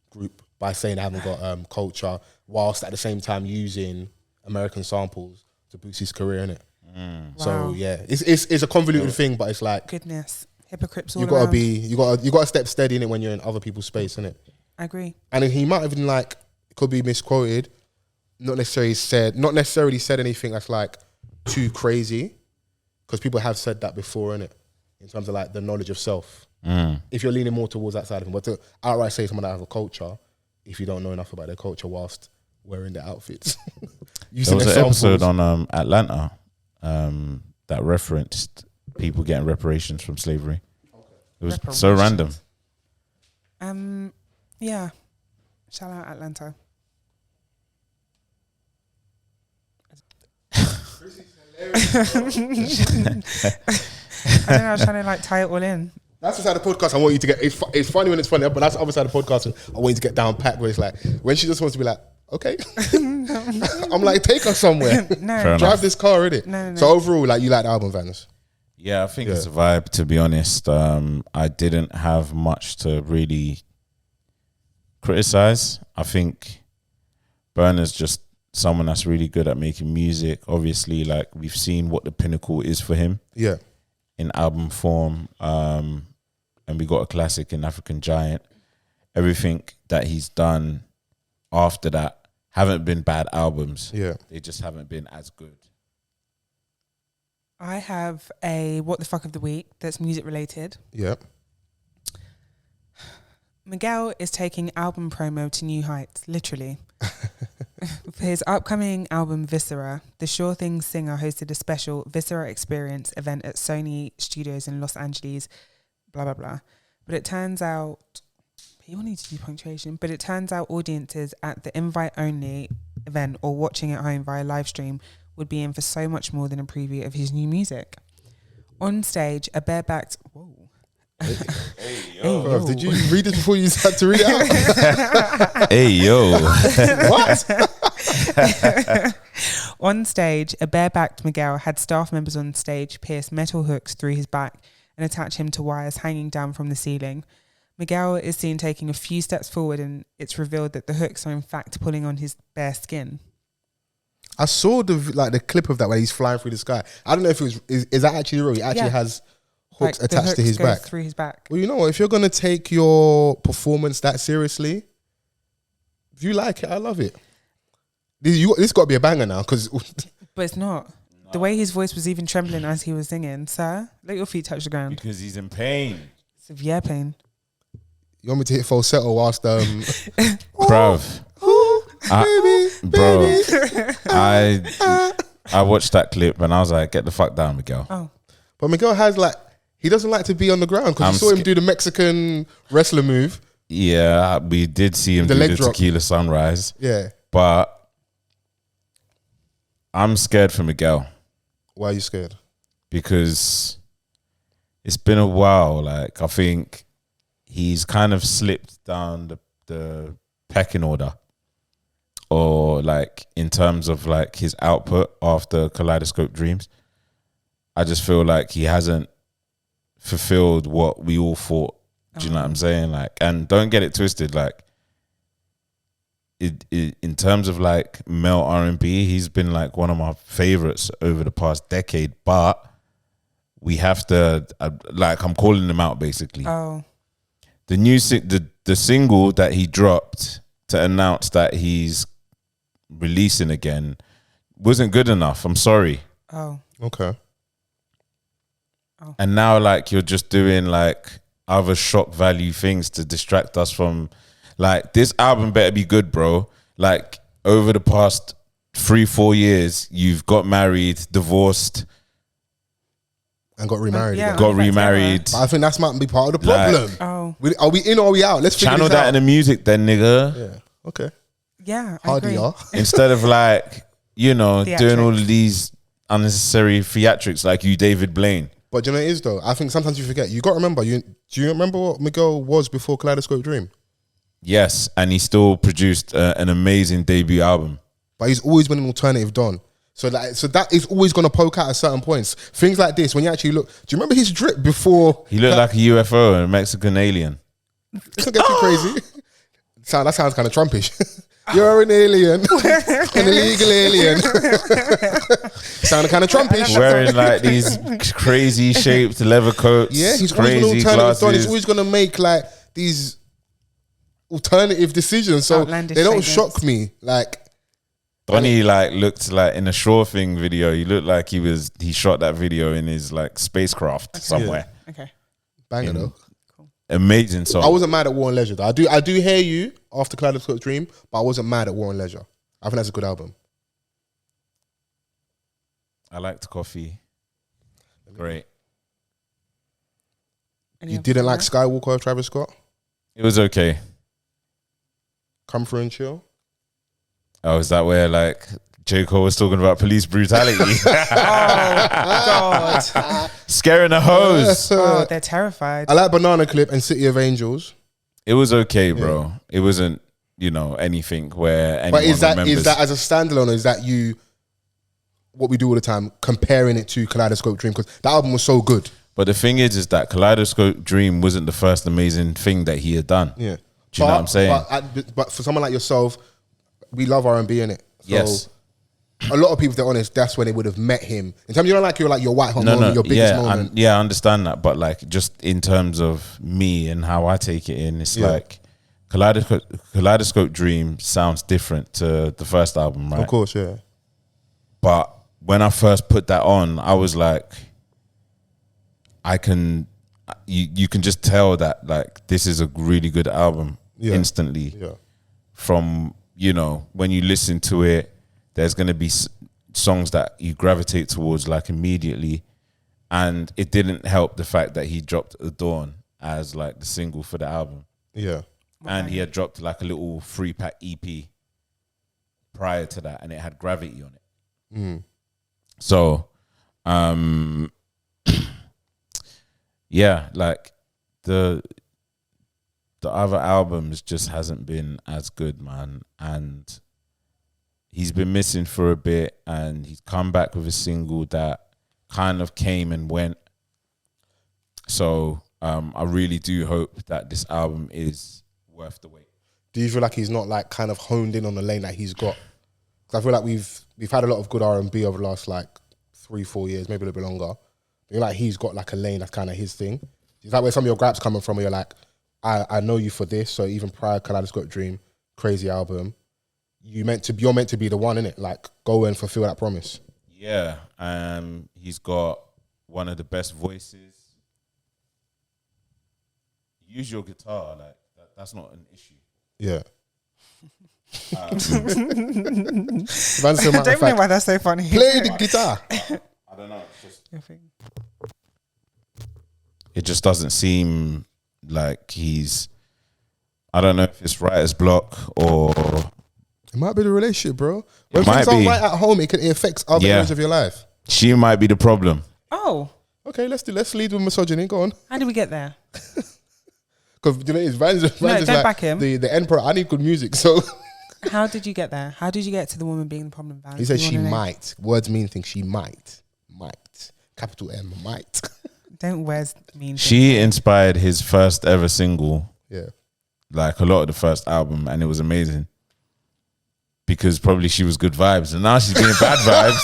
C: group by saying they haven't got culture, whilst at the same time using American samples to boost his career, innit? So yeah, it's a convoluted thing, but it's like
B: goodness, hypocrites all
C: you gotta
B: around.
C: you gotta step steady in it when you're in other people's space, innit?
B: I agree.
C: And then he might have been like, could be misquoted, not necessarily said anything that's like too crazy, because people have said that before, innit? In terms of like the knowledge of self. If you're leaning more towards that side of him, but to outright say someone that have a culture, if you don't know enough about their culture whilst wearing their outfits.
A: There was an episode on Atlanta that referenced people getting reparations from slavery. It was so random.
B: Yeah. Shout out Atlanta. I don't know, I was trying to like tie it all in.
C: That's the side of the podcast I want you to get. It's funny when it's funny, but that's the other side of the podcast I want you to get down pat, where it's like, when she just wants to be like, okay. I'm like, take us somewhere.
B: No.
C: Drive this car, innit?
B: No.
C: So overall, like, you like the album, Vans?
A: Yeah, I think it's a vibe, to be honest. I didn't have much to really criticize. I think Burna's just someone that's really good at making music. Obviously, like, we've seen what the pinnacle is for him.
C: Yeah.
A: In album form, and we got a classic in African Giant. Everything that he's done after that haven't been bad albums.
C: Yeah.
A: They just haven't been as good.
B: I have a what the fuck of the week that's music related.
C: Yeah.
B: Miguel is taking album promo to new heights, literally. For his upcoming album Viscera, the Sure Thing singer hosted a special Viscera Experience event at Sony Studios in Los Angeles, blah, blah, blah. But it turns out, people need to do punctuation, but it turns out audiences at the invite-only event or watching at home via live stream would be in for so much more than a preview of his new music. On stage, a barebacked... Whoa.
A: Hey, yo.
C: Did you read it before you had to read it out?
A: Hey, yo.
C: What?
B: On stage, a barebacked Miguel had staff members on stage pierce metal hooks through his back and attach him to wires hanging down from the ceiling. Miguel is seen taking a few steps forward, and it's revealed that the hooks are in fact pulling on his bare skin.
C: I saw the clip of that where he's flying through the sky. I don't know if it was is that actually real? He actually has hooks attached to his back.
B: Through his back.
C: Well, you know what? If you're gonna take your performance that seriously, if you like it, I love it. This got to be a banger now, because.
B: But it's not. No. The way his voice was even trembling as he was singing, sir, let your feet touch the ground.
A: Because he's in pain.
B: Severe pain.
C: You want me to hit falsetto whilst
A: Bruv. I watched that clip and I was like, get the fuck down, Miguel.
B: Oh.
C: But Miguel has he doesn't like to be on the ground, because you saw him do the Mexican wrestler move.
A: Yeah, we did see him do the tequila sunrise.
C: Yeah.
A: But I'm scared for Miguel.
C: Why are you scared?
A: Because it's been a while. I think he's kind of slipped down the pecking order, or in terms of his output after Kaleidoscope Dreams. I just feel like he hasn't fulfilled what we all thought. Do you know what I'm saying? And don't get it twisted. In terms of male R&B, he's been one of my favorites over the past decade. But we have to, I'm calling him out basically.
B: Oh.
A: The single that he dropped to announce that he's releasing again wasn't good enough. I'm sorry.
B: Oh.
C: Okay.
B: Oh.
A: And now you're just doing other shock value things to distract us from this album better be good, bro. Over the past 3-4 years, you've got married, divorced,
C: and got remarried.
A: Got remarried.
C: But I think that's might be part of the problem. Are we in or are we out? Let's figure
A: channel
C: this out.
A: that in the music then, nigga.
C: Yeah. Okay.
B: Yeah, I
C: Hardy
B: agree.
A: Instead of doing all of these unnecessary theatrics like you, David Blaine.
C: But do you know what it is though? I think sometimes you forget. You got to remember. Do you remember what Miguel was before Kaleidoscope Dream?
A: Yes, and he still produced an amazing debut album.
C: But he's always been an alternative don. So that is always going to poke out at certain points. Things like this, when you actually look. Do you remember his drip before?
A: He looked like a UFO, a Mexican alien.
C: Doesn't get too crazy. That sounds kind of Trumpish. You're an alien, an illegal alien. Sounded kind of Trumpish.
A: Wearing these crazy shaped leather coats.
C: Yeah, he's
A: crazy
C: always an alternative don. He's
A: glasses.
C: always going to make these alternative decisions, so
B: Outlandish
C: they don't
B: statements.
C: shock me.
A: Donnie looked in a Sure Thing video. He looked like he shot that video in his spacecraft somewhere.
C: Yeah.
B: Okay.
C: Banger though.
A: Amazing song.
C: I wasn't mad at War and Leisure though. I do hear you after Kaleidoscope Dream, but I wasn't mad at War and Leisure. I think that's a good album.
A: I liked Coffee. Great.
C: You didn't like Skywalker of Travis Scott?
A: It was okay.
C: Come Through and Chill?
A: Oh, is that where J. Cole was talking about police brutality?
B: Oh, God.
A: Scaring the hoes.
B: Oh, they're terrified.
C: I like Banana Clip and City of Angels.
A: It was okay, bro. Yeah. It wasn't, anything where anyone
C: But is that
A: remembers.
C: as a standalone, or is that you, what we do all the time, comparing it to Kaleidoscope Dream? Because that album was so good.
A: But the thing is that Kaleidoscope Dream wasn't the first amazing thing that he had done.
C: Yeah.
A: Do you know what I'm saying?
C: But for someone like yourself, we love R&B in it. So
A: yes.
C: A lot of people, if they're honest, that's when they would have met him. In terms, you're your white hot moment, your biggest moment.
A: I understand that. But just in terms of me and how I take it in, it's Kaleidoscope Dream sounds different to the first album, right?
C: Of course, yeah.
A: But when I first put that on, I was like, you can just tell that like this is a really good album instantly.
C: Yeah.
A: From, you know, when you listen to it, there's going to be songs that you gravitate towards like immediately. And it didn't help the fact that he dropped At Dawn as like the single for the album.
C: Yeah.
A: And he had dropped like a little 3-pack EP prior to that, and it had Gravity on it. So, yeah, like the other albums just hasn't been as good, man. And he's been missing for a bit, and he's come back with a single that kind of came and went. So I really do hope that this album is worth the wait.
C: Do you feel like he's not like kind of honed in on the lane that he's got? Because I feel like we've had a lot of good R&B over the last like 3-4 years, maybe a little bit longer. I feel like he's got like a lane that's kind of his thing. Is that where some of your grap's coming from? Where you're like, I know you for this. So even prior, Kalaidoscope Got a Dream, crazy album. You're meant to be the one, innit? Like, go and fulfill that promise.
A: Yeah, he's got one of the best voices. Use your guitar, like that's not an issue.
C: Yeah.
B: I don't know why that's so funny.
C: Play the guitar.
A: I don't know. It just doesn't seem like he's. I don't know if it's writer's block or.
C: It might be the relationship, bro. When
A: might
C: things aren't
A: be.
C: right at home, it affects other areas of your life.
A: She might be the problem.
B: Oh.
C: Okay, let's lead with misogyny. Go on.
B: How did we get there?
C: Because you know, Vans is
B: don't
C: like
B: back him.
C: The emperor. I need good music, so.
B: How did you get there? How did you get to the woman being the problem, Vans?
C: He said she might. Words mean things. She might. Capital M, might.
B: Don't words mean things.
A: She inspired his first ever single.
C: Yeah.
A: Like a lot of the first album, and it was amazing. Because probably she was good vibes, and now she's being bad vibes.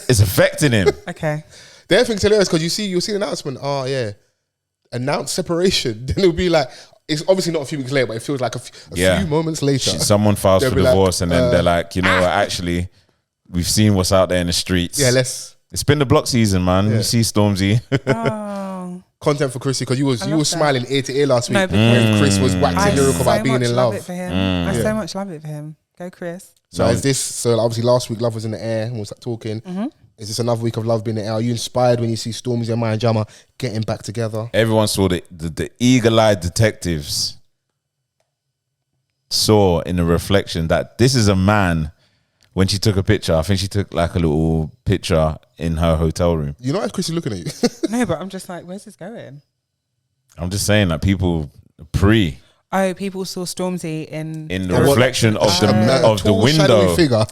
A: It's affecting him.
B: Okay.
C: The other thing's hilarious because you'll see the announcement. Oh yeah, announced separation. Then it'll be like, it's obviously not a few weeks later, but it feels like a few moments later.
A: Someone files for
C: They'll be
A: divorce,
C: like,
A: and then they're like, you know what? Actually, we've seen what's out there in the streets.
C: Yeah,
A: It's been the block season, man.
C: Yeah.
A: You see Stormzy.
B: Oh.
C: Content for Chrissy, because you was smiling ear to ear last week
B: No,
C: when Chris was waxing lyrical about being in love.
B: I so much love it for him. Go, Chris.
C: So is this? So obviously last week Love was in the air and we'll start talking. Is this another week of Love being in the air? Are you inspired when you see Stormzy and Maya Jama getting back together?
A: Everyone saw the eagle-eyed detectives saw in the reflection that this is a man. When she took a picture, I think she took like a little picture in her hotel room.
C: You know, as Chrissy looking at you.
B: No, but I'm just like, where's this going?
A: I'm just saying, like, people
B: people saw Stormzy in
A: the reflection of the window.
C: Figure.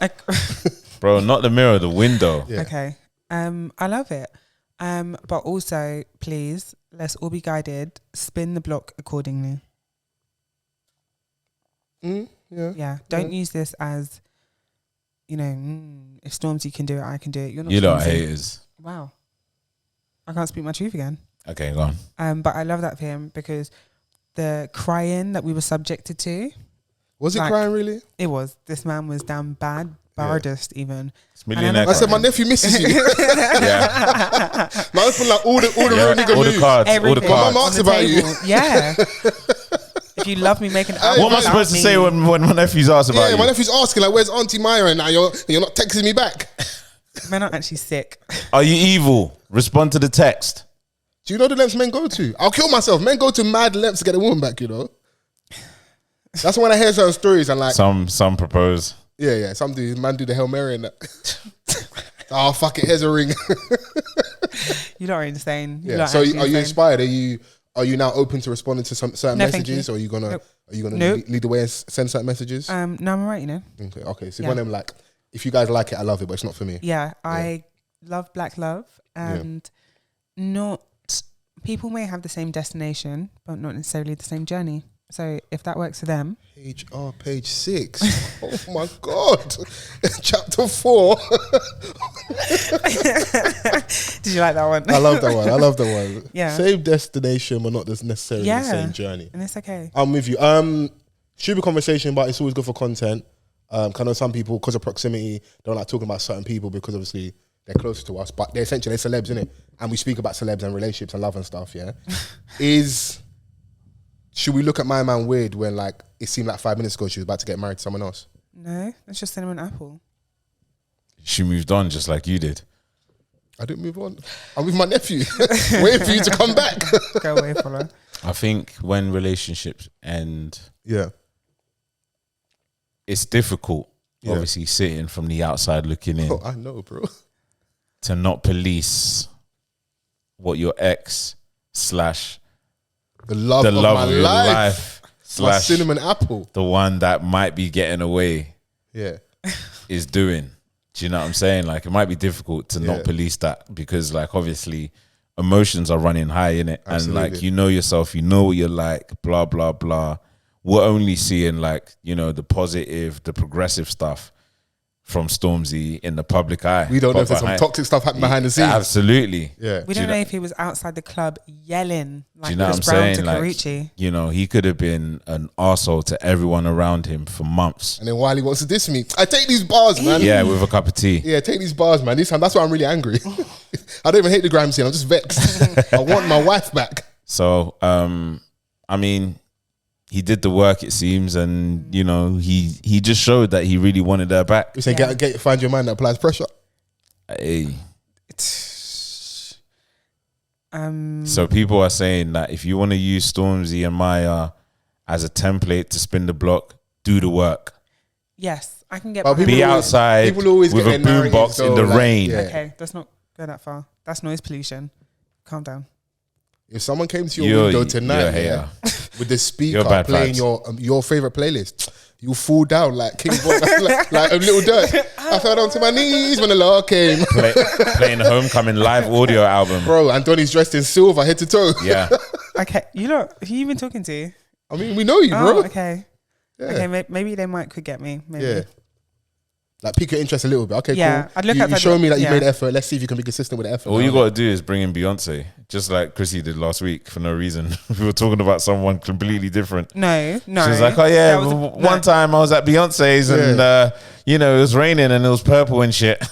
A: Bro, not the mirror, the window.
B: Yeah. Okay. I love it. But also, please, let's all be guided. Spin the block accordingly. Yeah. Don't use this as, you know, if Stormzy can do it, I can do it. You're not.
A: You lot
B: Stormzy.
A: haters.
B: Wow. I can't speak my truth again.
A: Okay, go on.
B: But I love that for him because the crying that we were subjected to.
C: Was he crying really?
B: It was. This man was damn bad. Bardest even.
A: I
C: said my nephew misses you.
A: Yeah.
C: Now it's been like all the real nigga
A: all
C: moves.
A: the cards.
B: Everything.
A: All the cards.
C: My mum asked about you.
B: Yeah. If you love me, make an album.
A: What am I supposed to say when my nephew's asked about you?
C: My nephew's asking like, "Where's Auntie Maya?" And now you're not texting me back.
B: Men are actually sick.
A: Are you evil? Respond to the text.
C: Do you know the lengths men go to? I'll kill myself. Men go to mad lengths to get a woman back. You know. That's when I hear certain stories and like
A: some propose.
C: Yeah. Some man do the Hail Mary and that. Oh fuck it, here's a ring.
B: You lot are insane.
C: Yeah. So are you inspired? Are you now open to responding to some certain messages, or are you gonna lead the way and send certain messages?
B: No, I'm alright. You know.
C: Okay. So one of them like, if you guys like it, I love it, but it's not for me.
B: Yeah, I love black love, and not people may have the same destination, but not necessarily the same journey. So if that works for them.
C: page 6. Oh my God. Chapter 4.
B: Did you like that one?
C: I love that one.
B: Yeah.
C: Same destination, but not necessarily the same journey.
B: And it's okay.
C: I'm with you. Stupid conversation, but it's always good for content. I know some people, because of proximity, don't like talking about certain people because obviously they're closer to us, but they're essentially celebs, innit? And we speak about celebs and relationships and love and stuff, yeah? Should we look at my man weird when like it seemed like 5 minutes ago she was about to get married to someone else?
B: No, it's just cinnamon apple.
A: She moved on just like you did.
C: I didn't move on. I'm with my nephew, waiting for you to come back.
B: Go away, follow.
A: I think when relationships end,
C: Yeah.
A: it's difficult,
C: Yeah.
A: obviously sitting from the outside looking in,
C: Oh, I know, bro.
A: to not police what your ex /
C: The love
A: the
C: of
A: love
C: my
A: of your
C: life. My
A: /
C: cinnamon apple.
A: the one that might be getting away
C: Yeah.
A: is doing. Do you know what I'm saying? Like, it might be difficult to
C: Yeah.
A: not police that because, like, obviously emotions are running high in it. And like,
C: Absolutely.
A: you know yourself, you know what you're like, blah, blah, blah. We're only seeing like, you know, the positive, the progressive stuff from Stormzy in the public eye.
C: We don't know if
A: But
C: there's some
A: behind-
C: toxic stuff happening behind the scenes.
A: Absolutely.
C: Yeah.
B: We
A: Do you
B: don't know
A: know-
B: if he was outside the club yelling
A: Do
B: like
A: you know what I'm
B: Chris Brown
A: saying?
B: to
A: Like,
B: Karuchi.
A: you know, he could have been an arsehole to everyone around him for months.
C: And then Wiley wants to diss me. I take these bars, man.
A: Yeah, with a cup of tea.
C: Yeah, take these bars, man. This time, that's why I'm really angry. I don't even hate the grime scene. I'm just vexed. I want my wife back.
A: So, I mean, he did the work, it seems, and you know, he just showed that he really wanted her back.
C: You say,
B: Yeah.
C: find your man that applies pressure.
A: Hey.
B: Um,
A: So people are saying that if you want to use Stormzy and Maya as a template to spin the block, do the work.
B: yes, I can get
C: But
B: behind
A: Be
C: People
B: that.
C: always-
A: outside
C: people always
A: with
C: get
A: a
C: their
A: boombox
C: narratives,
A: in the
C: though, like,
A: rain.
C: yeah.
B: Okay, let's not go that far. That's noise pollution. Calm down.
C: If someone came to your window
A: you're a
C: tonight
A: hater.
C: with the speaker
A: You're bad
C: playing
A: vibes.
C: your favorite playlist, you fall down like King Von, like a little dirt. I fell down to my knees when the Lord came.
A: Playing the Homecoming live audio album.
C: Bro, and Donnie's dressed in silver head to toe.
A: Yeah.
B: Okay, you know who you been talking to?
C: I mean, we know you,
B: Oh,
C: bro.
B: okay.
C: Yeah.
B: Okay, maybe they could get me. Maybe.
C: Yeah. Like pique your interest a little bit. Okay,
B: Yeah,
C: cool.
B: I'd look
C: you
B: outside
C: show me that you
B: yeah.
C: made effort. Let's see if you can be consistent with the effort.
A: All you got to do is bring in Beyonce, just like Chrissy did last week for no reason. We were talking about someone completely different.
B: No.
A: She was like, oh yeah,
B: That was
A: one time I was at Beyonce's and, you know, it was raining and it was purple and shit.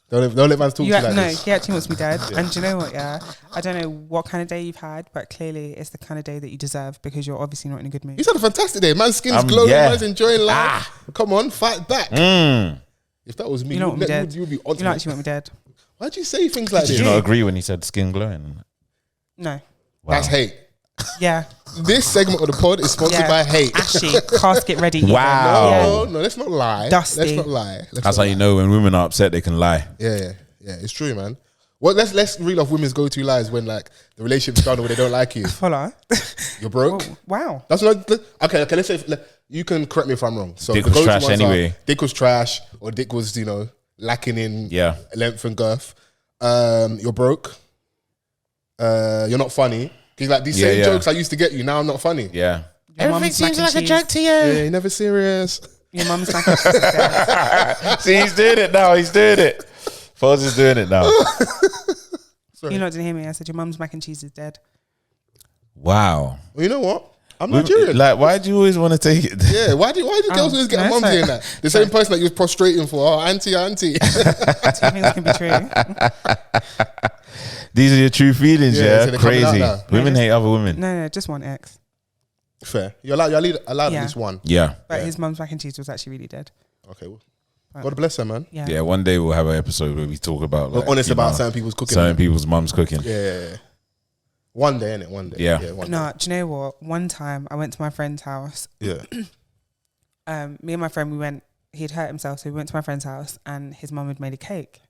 C: Don't let man talk to you like
B: no,
C: this.
B: he actually wants me dead. And do you know what? Yeah, I don't know what kind of day you've had, but clearly it's the kind of day that you deserve because you're obviously not in a good mood.
C: He's had a fantastic day. Man's skin's glowing.
A: yeah.
C: Man's enjoying life. Come on, fight back. If that was me,
B: You know what? Me dead.
C: you'd be on
B: You actually want me dead?
C: Why'd you say things like
A: Did
C: this?
A: you not agree when he said skin glowing?
B: No.
A: Wow.
C: That's hate.
B: Yeah.
C: This segment of the pod is sponsored
B: Yeah.
C: by hate.
B: Ashy. Casket ready. even.
A: Wow.
C: No, let's not lie.
B: Dusty.
C: Let's not lie.
A: That's how you know when women are upset, they can lie.
C: Yeah, it's true, man. Well, let's reel off women's go-to lies when like the relationship's done or when they don't like you.
B: Follow.
C: You're broke.
B: Oh, wow.
C: That's not okay. Let's say you can correct me if I'm wrong. So
A: Dick
C: the
A: was
C: go-to
A: trash
C: ones are
A: anyway.
C: Dick was trash, or Dick was lacking in length and girth. You're broke. You're not funny. Because like these same jokes I used to get you, now I'm not funny.
A: Yeah.
B: Your mum's seems like a joke to you.
C: Yeah, you're never serious.
B: Your mum's mac and cheese is dead.
A: See, he's doing it now. He's doing it. Foles is doing it now.
B: You lot didn't hear me. I said your mum's mac and cheese is dead.
A: Wow.
C: Well, you know what? I'm Nigerian.
A: Like, why do you always want to take it?
C: Yeah, why do girls always get a mum saying that? The same person that you was prostrating for, oh, auntie.
B: Two things can be true.
A: These are your true feelings,
C: Yeah, so
A: yeah?
C: they're coming out
A: Crazy.
C: now.
A: Women hate other women.
B: No, just one ex.
C: Fair. You're allowed at
B: Yeah.
C: least one.
A: Yeah.
B: But his mum's mac and cheese was actually really dead.
C: Okay. Well, God bless her, man.
B: Yeah.
A: Yeah, one day we'll have an episode where we talk about
C: We're
A: like,
C: honest
A: you
C: about
A: know,
C: certain people's cooking.
A: certain people's mums cooking.
C: Yeah. One day, innit? One day.
A: Yeah.
C: One
B: No,
C: day.
B: do you know what? One time I went to my friend's house.
C: Yeah.
B: Me and my friend, he'd hurt himself, so we went to my friend's house and his mum had made a cake.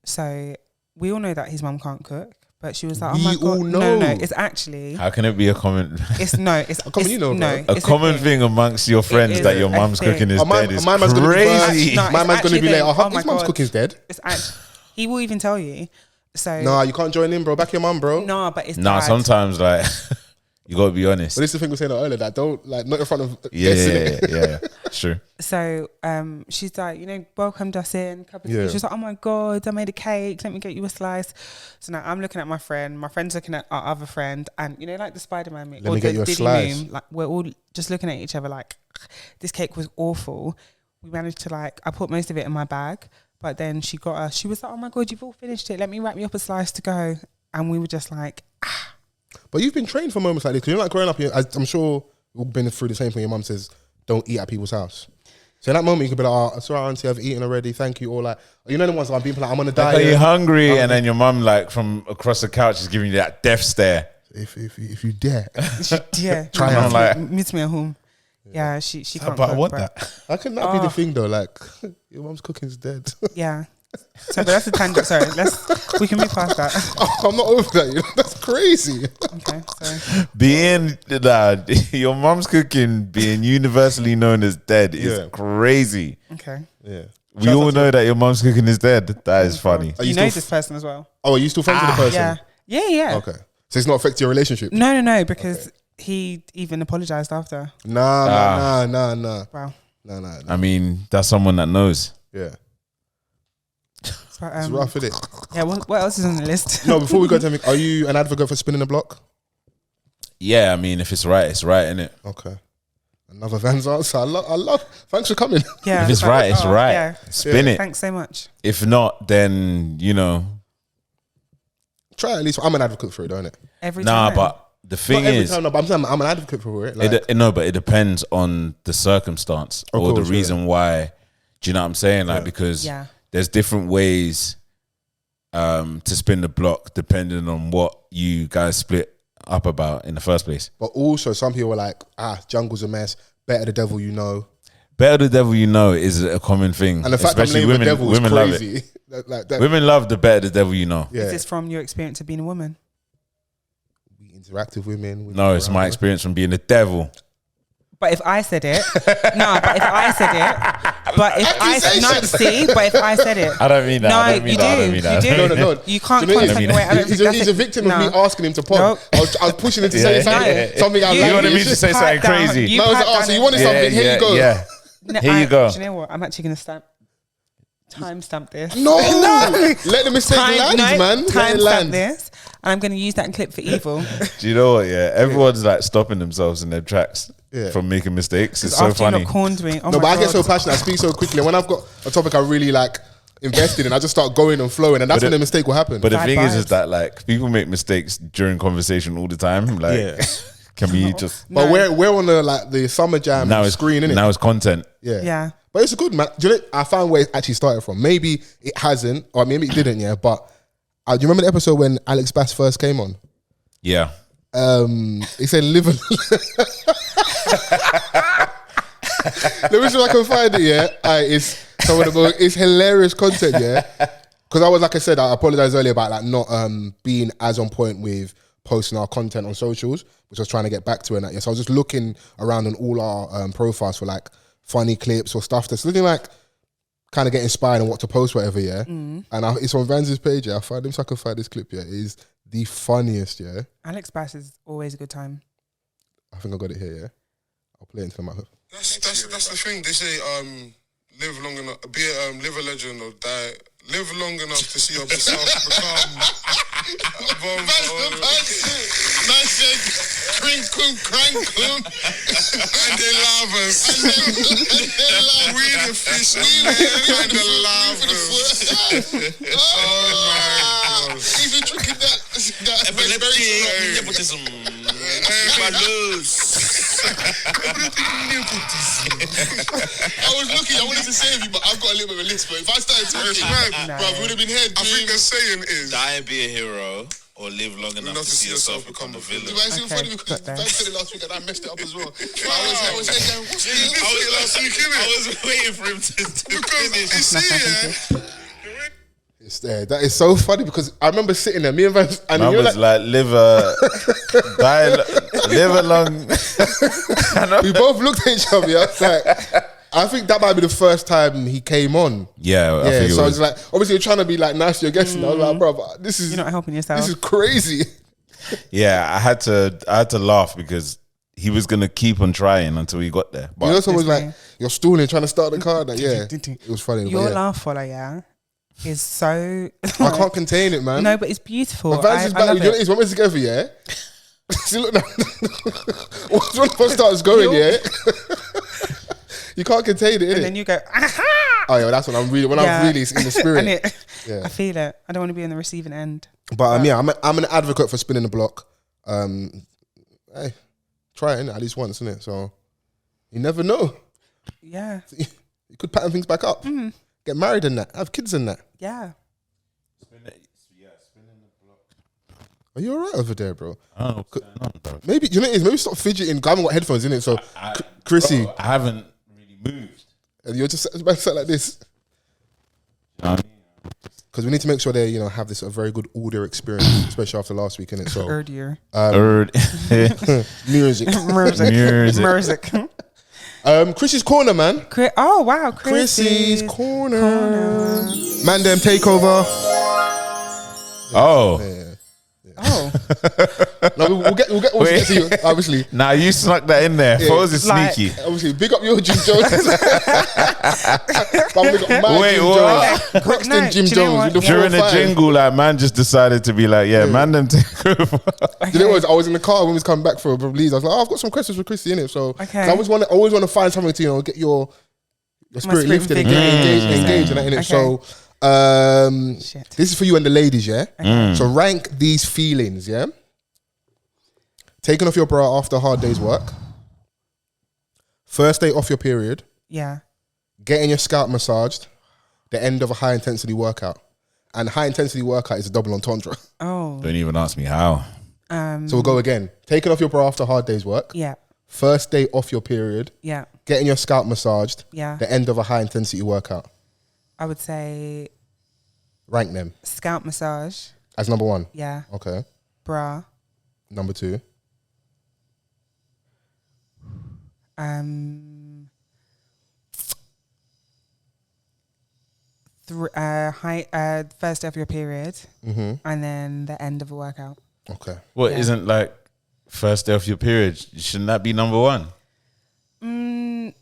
B: So we all know that his mum can't cook, but she was like, oh my
C: We
B: God.
C: all know.
B: No, it's actually,
A: How can it be a common
B: it's no, it's,
C: common, you know,
B: no,
C: bro.
A: a
B: it's
A: common
B: thing.
A: thing amongst your friends
B: is
A: that your
B: a
A: mum's
B: thing.
A: cooking is
C: Oh,
A: dead is
C: my man's gonna be
A: crazy.
B: No,
C: My
B: it's
C: man's going to be
B: actually
C: like,
B: thing. Oh
C: his
B: my
C: mum's
B: God.
C: cooking's dead.
B: It's actually, he will even tell you. So
C: Nah, you can't join in, bro. Back your mum, bro.
B: no, but it's
A: Nah,
B: dad.
A: sometimes like you gotta be honest.
C: But this is the thing we were saying earlier, that don't, like, not in front of
A: Yeah. Sure.
B: So she's like, welcomed us in. Cup of tea.
C: Yeah.
B: She was like, oh my God, I made a cake. Let me get you a slice. So now I'm looking at my friend. My friend's looking at our other friend. And like the Spider-Man meme.
C: Let me get you a
B: Diddy
C: slice.
B: meme, like we're all just looking at each other like, this cake was awful. We managed to I put most of it in my bag, but then she was like, oh my God, you've all finished it. Let me wrap me up a slice to go. And we were just like, ah.
C: But you've been trained for moments like this, because you're like growing up, I'm sure we've been through the same thing. Your mum says, don't eat at people's house. So in that moment, you could be like, oh, sorry, auntie, I've eaten already. Thank you. Or like, you know the ones like, I'm on a diet.
A: Are you hungry? And then your mum, like, from across the couch is giving you that death stare.
C: If you dare.
B: Yeah.
C: Try and
A: like,
B: meet me at home. Yeah, she can't.
A: But I
B: cook,
A: want
B: but
A: that.
C: How can that be the thing though? Like, your mum's cooking's dead.
B: Yeah. So, but that's a tangent. Sorry, we can move past that.
C: Oh, I'm not over that. You know? That's crazy.
B: Okay, so
A: Being your mum's cooking being universally known as dead is crazy.
B: okay.
C: Yeah.
A: We all know that your mum's cooking is dead. That is funny.
B: You know this person as well.
C: Oh, are you still friends with the person?
B: Yeah.
C: Okay. So it's not affecting your relationship?
B: No, because he even apologized after.
C: Nah.
B: Wow.
C: No.
A: I mean, that's someone that knows.
C: Yeah.
B: But,
C: It's rough, isn't it?
B: yeah. What else is on the list?
C: No, before we go to anything, are you an advocate for spinning the block?
A: Yeah, I mean, if it's right, isn't it?
C: Okay. Another Vans answer. I love. Thanks for coming.
B: Yeah.
A: If it's right, it's right.
B: Yeah.
A: Spin it.
B: Thanks so much.
A: If not, then
C: Try at least. I'm an advocate for it, don't it?
B: Every
A: nah.
B: time.
A: But the thing
C: Not every
A: is,
C: time, no, but I'm saying I'm an advocate for it. Like,
A: but it depends on the circumstance or
C: course,
A: the reason why. Do you know what I'm saying? Like, because there's different ways to spin the block depending on what you guys split up about in the first place.
C: But also, some people are like, jungle's a mess. Better the devil you know.
A: Better the devil you know is a common thing.
C: And the fact
A: especially
C: I'm named the devil is crazy.
A: Love it.
C: that.
A: Women love the better the devil you know.
C: Yeah.
B: Is this from your experience of being a woman?
C: We interact with women.
A: No, it's my experience from being the devil.
B: But if I said it, but if I said it,
A: I don't mean that.
B: No,
A: I don't mean
B: you
A: that.
B: do.
A: I don't mean that.
B: You do.
C: No.
B: You can't
C: Do you know
B: contact
C: what
B: me. I don't think
C: He's a victim of me asking him to pop.
B: Nope.
C: I was pushing him to say something I
B: You
C: like.
A: wanted me to say something crazy.
C: No, so you wanted something. Here you go.
A: Yeah.
B: No,
A: Here you go.
B: Do you know what? I'm actually going to timestamp this.
C: No. Let the mistake land, man. Let it
B: Timestamp
C: land.
B: this. And I'm going to use that clip for evil.
A: Do you know what? Yeah, everyone's like stopping themselves in their tracks from making mistakes. It's so
B: After
A: funny.
B: you not corned me. Oh
C: No,
B: my
C: but I get
B: God.
C: so passionate. I speak so quickly. And when I've got a topic I really like invested in, I just start going and flowing, and that's when the mistake will happen.
A: But the
B: Bad
A: thing is
B: vibes.
A: that like people make mistakes during conversation all the time. Like, can we just?
C: But we're on the summer jam screen, innit?
A: Now it's content.
B: Yeah.
C: But it's a good man. Do you know, I found where it actually started from. Maybe it hasn't, or maybe it didn't. Yeah, but do you remember the episode when Alex Bass first came on?
A: Yeah.
C: He said, "Live." Let me see if I can find it. Yeah, it's some of the most, it's hilarious content. Yeah, because I was, like I said, I apologized earlier about like not being as on point with posting our content on socials, which I was trying to get back to. And that, yeah, so I was just looking around on all our profiles for like funny clips or stuff that's looking like kind of get inspired on what to post, whatever. Yeah, and it's on Vans' page. Yeah, I found him so I can find this clip. Yeah, it is the funniest. Yeah,
B: Alex Bass is always a good time.
C: I think I got it here. Yeah, I'll play it into the mic.
E: That's the thing. They say live long enough, live a legend or die. Live long enough to see yourself become above. Man said, crinkum, crankum, and the lavas. We the fish and the lavas. Oh my God. Even drinking that epileptic, nepotism. My nose. I was looking, I wanted to save you, but I've got a little bit of a list. But if I started talking, bro, it would have been head. I think the saying is
F: die and be a hero, or live long enough to see yourself become a villain.
E: It's even funny because Dan said it last week and I messed it up as well. I was saying, what's this? Last week,
F: I was waiting for him to finish.
E: You see,
C: It's there. That is so funny because I remember sitting there, me and Vans, and
A: Man
C: you're
A: was
C: like,
A: live a long.
C: we both looked at each other. I was like, I think that might be the first time he came on.
A: Yeah, I think it
C: so I
A: was
C: was like, obviously you're trying to be like nice to your guests. And I was like, bro, this is
B: You're not helping yourself.
C: This is crazy.
A: Yeah, I had to laugh because he was gonna keep on trying until he got there. But
C: You know, someone's
B: This
C: like, you're stalling, trying to start the car. Like, yeah, it was funny.
B: Your
C: but yeah.
B: laugh follow, yeah, is so.
C: I can't contain it, man.
B: No, but it's beautiful.
C: But Vans is
B: I
C: back.
B: love
C: You know,
B: it.
C: it's when we're together, yeah. See, look now. Once one of us starts going, yeah. You can't contain it, innit?
B: And then you go, aha!
C: Oh yeah, that's when I'm really in the spirit.
B: And I feel it. I don't want to be on the receiving end.
C: But yeah, I'm an advocate for spinning the block. Hey, try it, innit? At least once, innit? So you never know.
B: Yeah.
C: You could pattern things back up. Get married in that. Have kids in that.
B: Yeah.
A: Spinning the block.
C: Are you alright over there, bro?
A: I don't know what's going on, bro.
C: Maybe you know what it is. Maybe stop fidgeting. I haven't got headphones in it, so Chrissy,
A: Bro, I haven't really moved.
C: and you're just sat like this
A: You know what I mean?
C: because we need to make sure they have this a very good audio experience, especially after last week, innit? So
B: Earlier.
C: music.
B: Music.
C: Chrissy's corner, man.
B: Oh, wow.
C: Chrissy's corner. Man, them takeover.
A: Oh.
C: Yeah.
B: Oh.
C: No, we'll get to you, obviously.
A: Nah, you snuck that in there. Foles is sneaky.
C: Obviously, big up your Jim Jones. But we got my
A: Wait,
C: Jim
A: what?
C: Jones. Croxton Jim
B: do you know
C: Jones.
B: what?
C: With the
A: During the
C: 4-5.
A: jingle, like, man just decided to be like, man, them take over.
C: You know what? I was in the car when we was coming back for Leeds. I was like, I've got some questions for Chrissy in it. So 'cause I always want to find something to get your spirit lifted and engaged in that, innit? So this is for you and the ladies, yeah? So rank these feelings, yeah? Taking off your bra after a hard day's work. First day off your period.
B: Yeah.
C: Getting your scalp massaged. The end of a high intensity workout. And high intensity workout is a double entendre.
B: Oh.
A: Don't even ask me how.
C: So we'll go again. Taking off your bra after a hard day's work.
B: Yeah.
C: First day off your period.
B: Yeah.
C: Getting your scalp massaged.
B: Yeah.
C: The end of a high intensity workout.
B: I would say
C: Rank them.
B: scalp massage.
C: As number one.
B: Yeah.
C: Okay.
B: Bra.
C: Number two.
B: First day of your period, and then the end of a workout.
C: Okay.
A: What
B: Yeah.
A: isn't like first day of your period? Shouldn't that be number one?
B: No.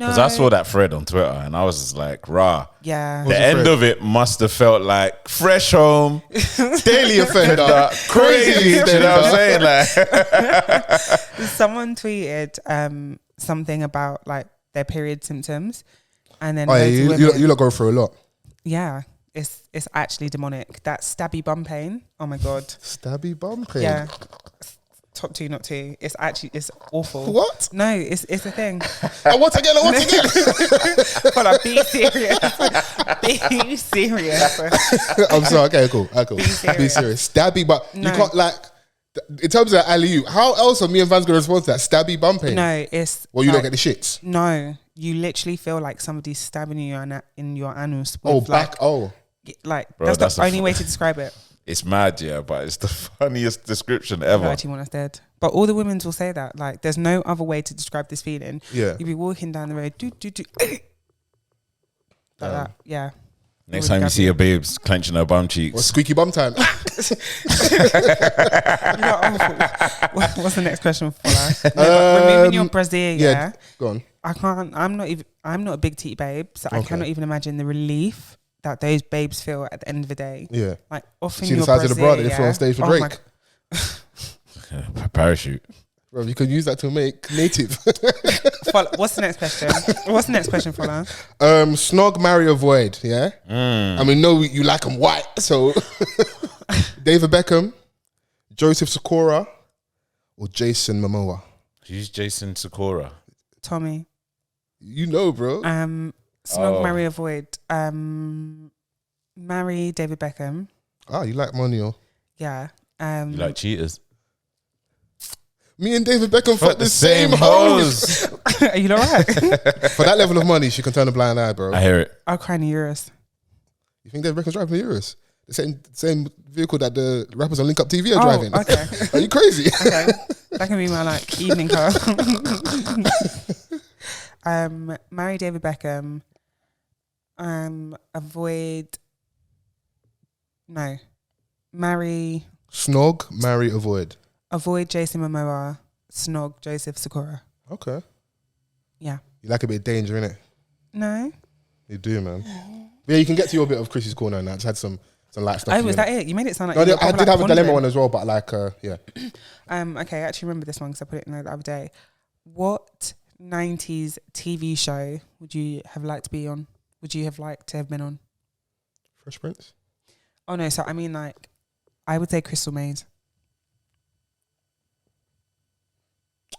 A: Because I saw that thread on Twitter and I was just like, rah.
B: Yeah.
A: The end of it must have felt like fresh home,
C: Daily offender.
A: crazy. You know what I'm saying? Like,
B: Someone tweeted something about like their period symptoms, and then
C: Oh yeah,
B: loads of
C: you
B: women-
C: lot go through a lot.
B: yeah, it's actually demonic. That stabby bum pain. Oh my god.
C: Stabby bum pain.
B: Yeah. Top two, not two. It's awful.
C: What?
B: No, it's a thing.
C: Once again.
B: Hold on, be serious. Be serious.
C: I'm sorry. Okay, cool.
B: Be serious.
C: Be serious. Stabby, but
B: No.
C: you can't like. In terms of alley, how else are me and Vans gonna respond to that? Stabby bum pain.
B: No, it's
C: Well, you
B: like,
C: don't get the shits.
B: No, you literally feel like somebody's stabbing you in your anus.
C: Oh,
B: with,
C: back. Oh,
B: Like
A: Bro,
B: that's
A: that's
B: the
A: a
B: only way to describe it.
A: it's mad, yeah, but it's the funniest description
B: I
A: ever.
B: actually want us dead. But all the women will say that. Like, there's no other way to describe this feeling.
C: yeah.
B: You'd be walking down the road, like that. Yeah.
A: Next time you see your babes clenching her bum
C: Or
A: cheeks,
C: squeaky bum time.
B: What's the next question for us? Removing your brassiere, yeah.
C: Go on.
B: I can't. I'm not a big titty babe, so I
C: Okay.
B: cannot even imagine the relief that those babes feel at the end of the day.
C: Yeah.
B: Like offering
C: See the
B: your
C: size of the bra that
B: brassiere,
C: they feel on stage for
B: Oh
C: Drake.
A: parachute.
C: Bro, you could use that to make native.
B: What's the next question? What's the next question for us?
C: Snog, marry, avoid. Yeah. I mean, no, you like them white. So, David Beckham, Joseph Sikora, or Jason Momoa.
A: Who's Jason Sikora?
B: Tommy.
C: You know, bro.
B: Snog,
A: Oh.
B: marry, avoid. Marry David Beckham.
C: You like money, oh.
B: Yeah.
A: You like cheaters?
C: Me and David Beckham fuck the same
A: hoes.
C: hoes.
B: Are you alright?
C: For that level of money, she can turn a blind eye, bro.
A: I hear it.
B: I'll cry in the Euros.
C: You think David Beckham's driving the Urus? The same vehicle that the rappers on Link Up TV are driving.
B: Okay.
C: Are you crazy?
B: Okay. That can be my like evening car. Marry David Beckham. Avoid. No. Marry.
C: Snog, marry, avoid.
B: Avoid Jason Momoa. Snog Joseph Sikora.
C: Okay.
B: Yeah.
C: You like a bit of danger, innit?
B: No.
C: You do, man. Yeah, you can get to your bit of Chrissy's corner now. I just had some light stuff.
B: Oh,
C: for
B: was
C: you,
B: that it? You made it sound like
C: No,
B: you were
C: I
B: proper,
C: did
B: like,
C: have a dilemma
B: pondering.
C: one as well, but like, yeah.
B: Okay, I actually remember this one because I put it in there the other day. What 90s TV show would you have liked to be on? Would you have liked to have been on?
C: Fresh Prince?
B: Oh, no. So, I mean, like, I would say Crystal Maze.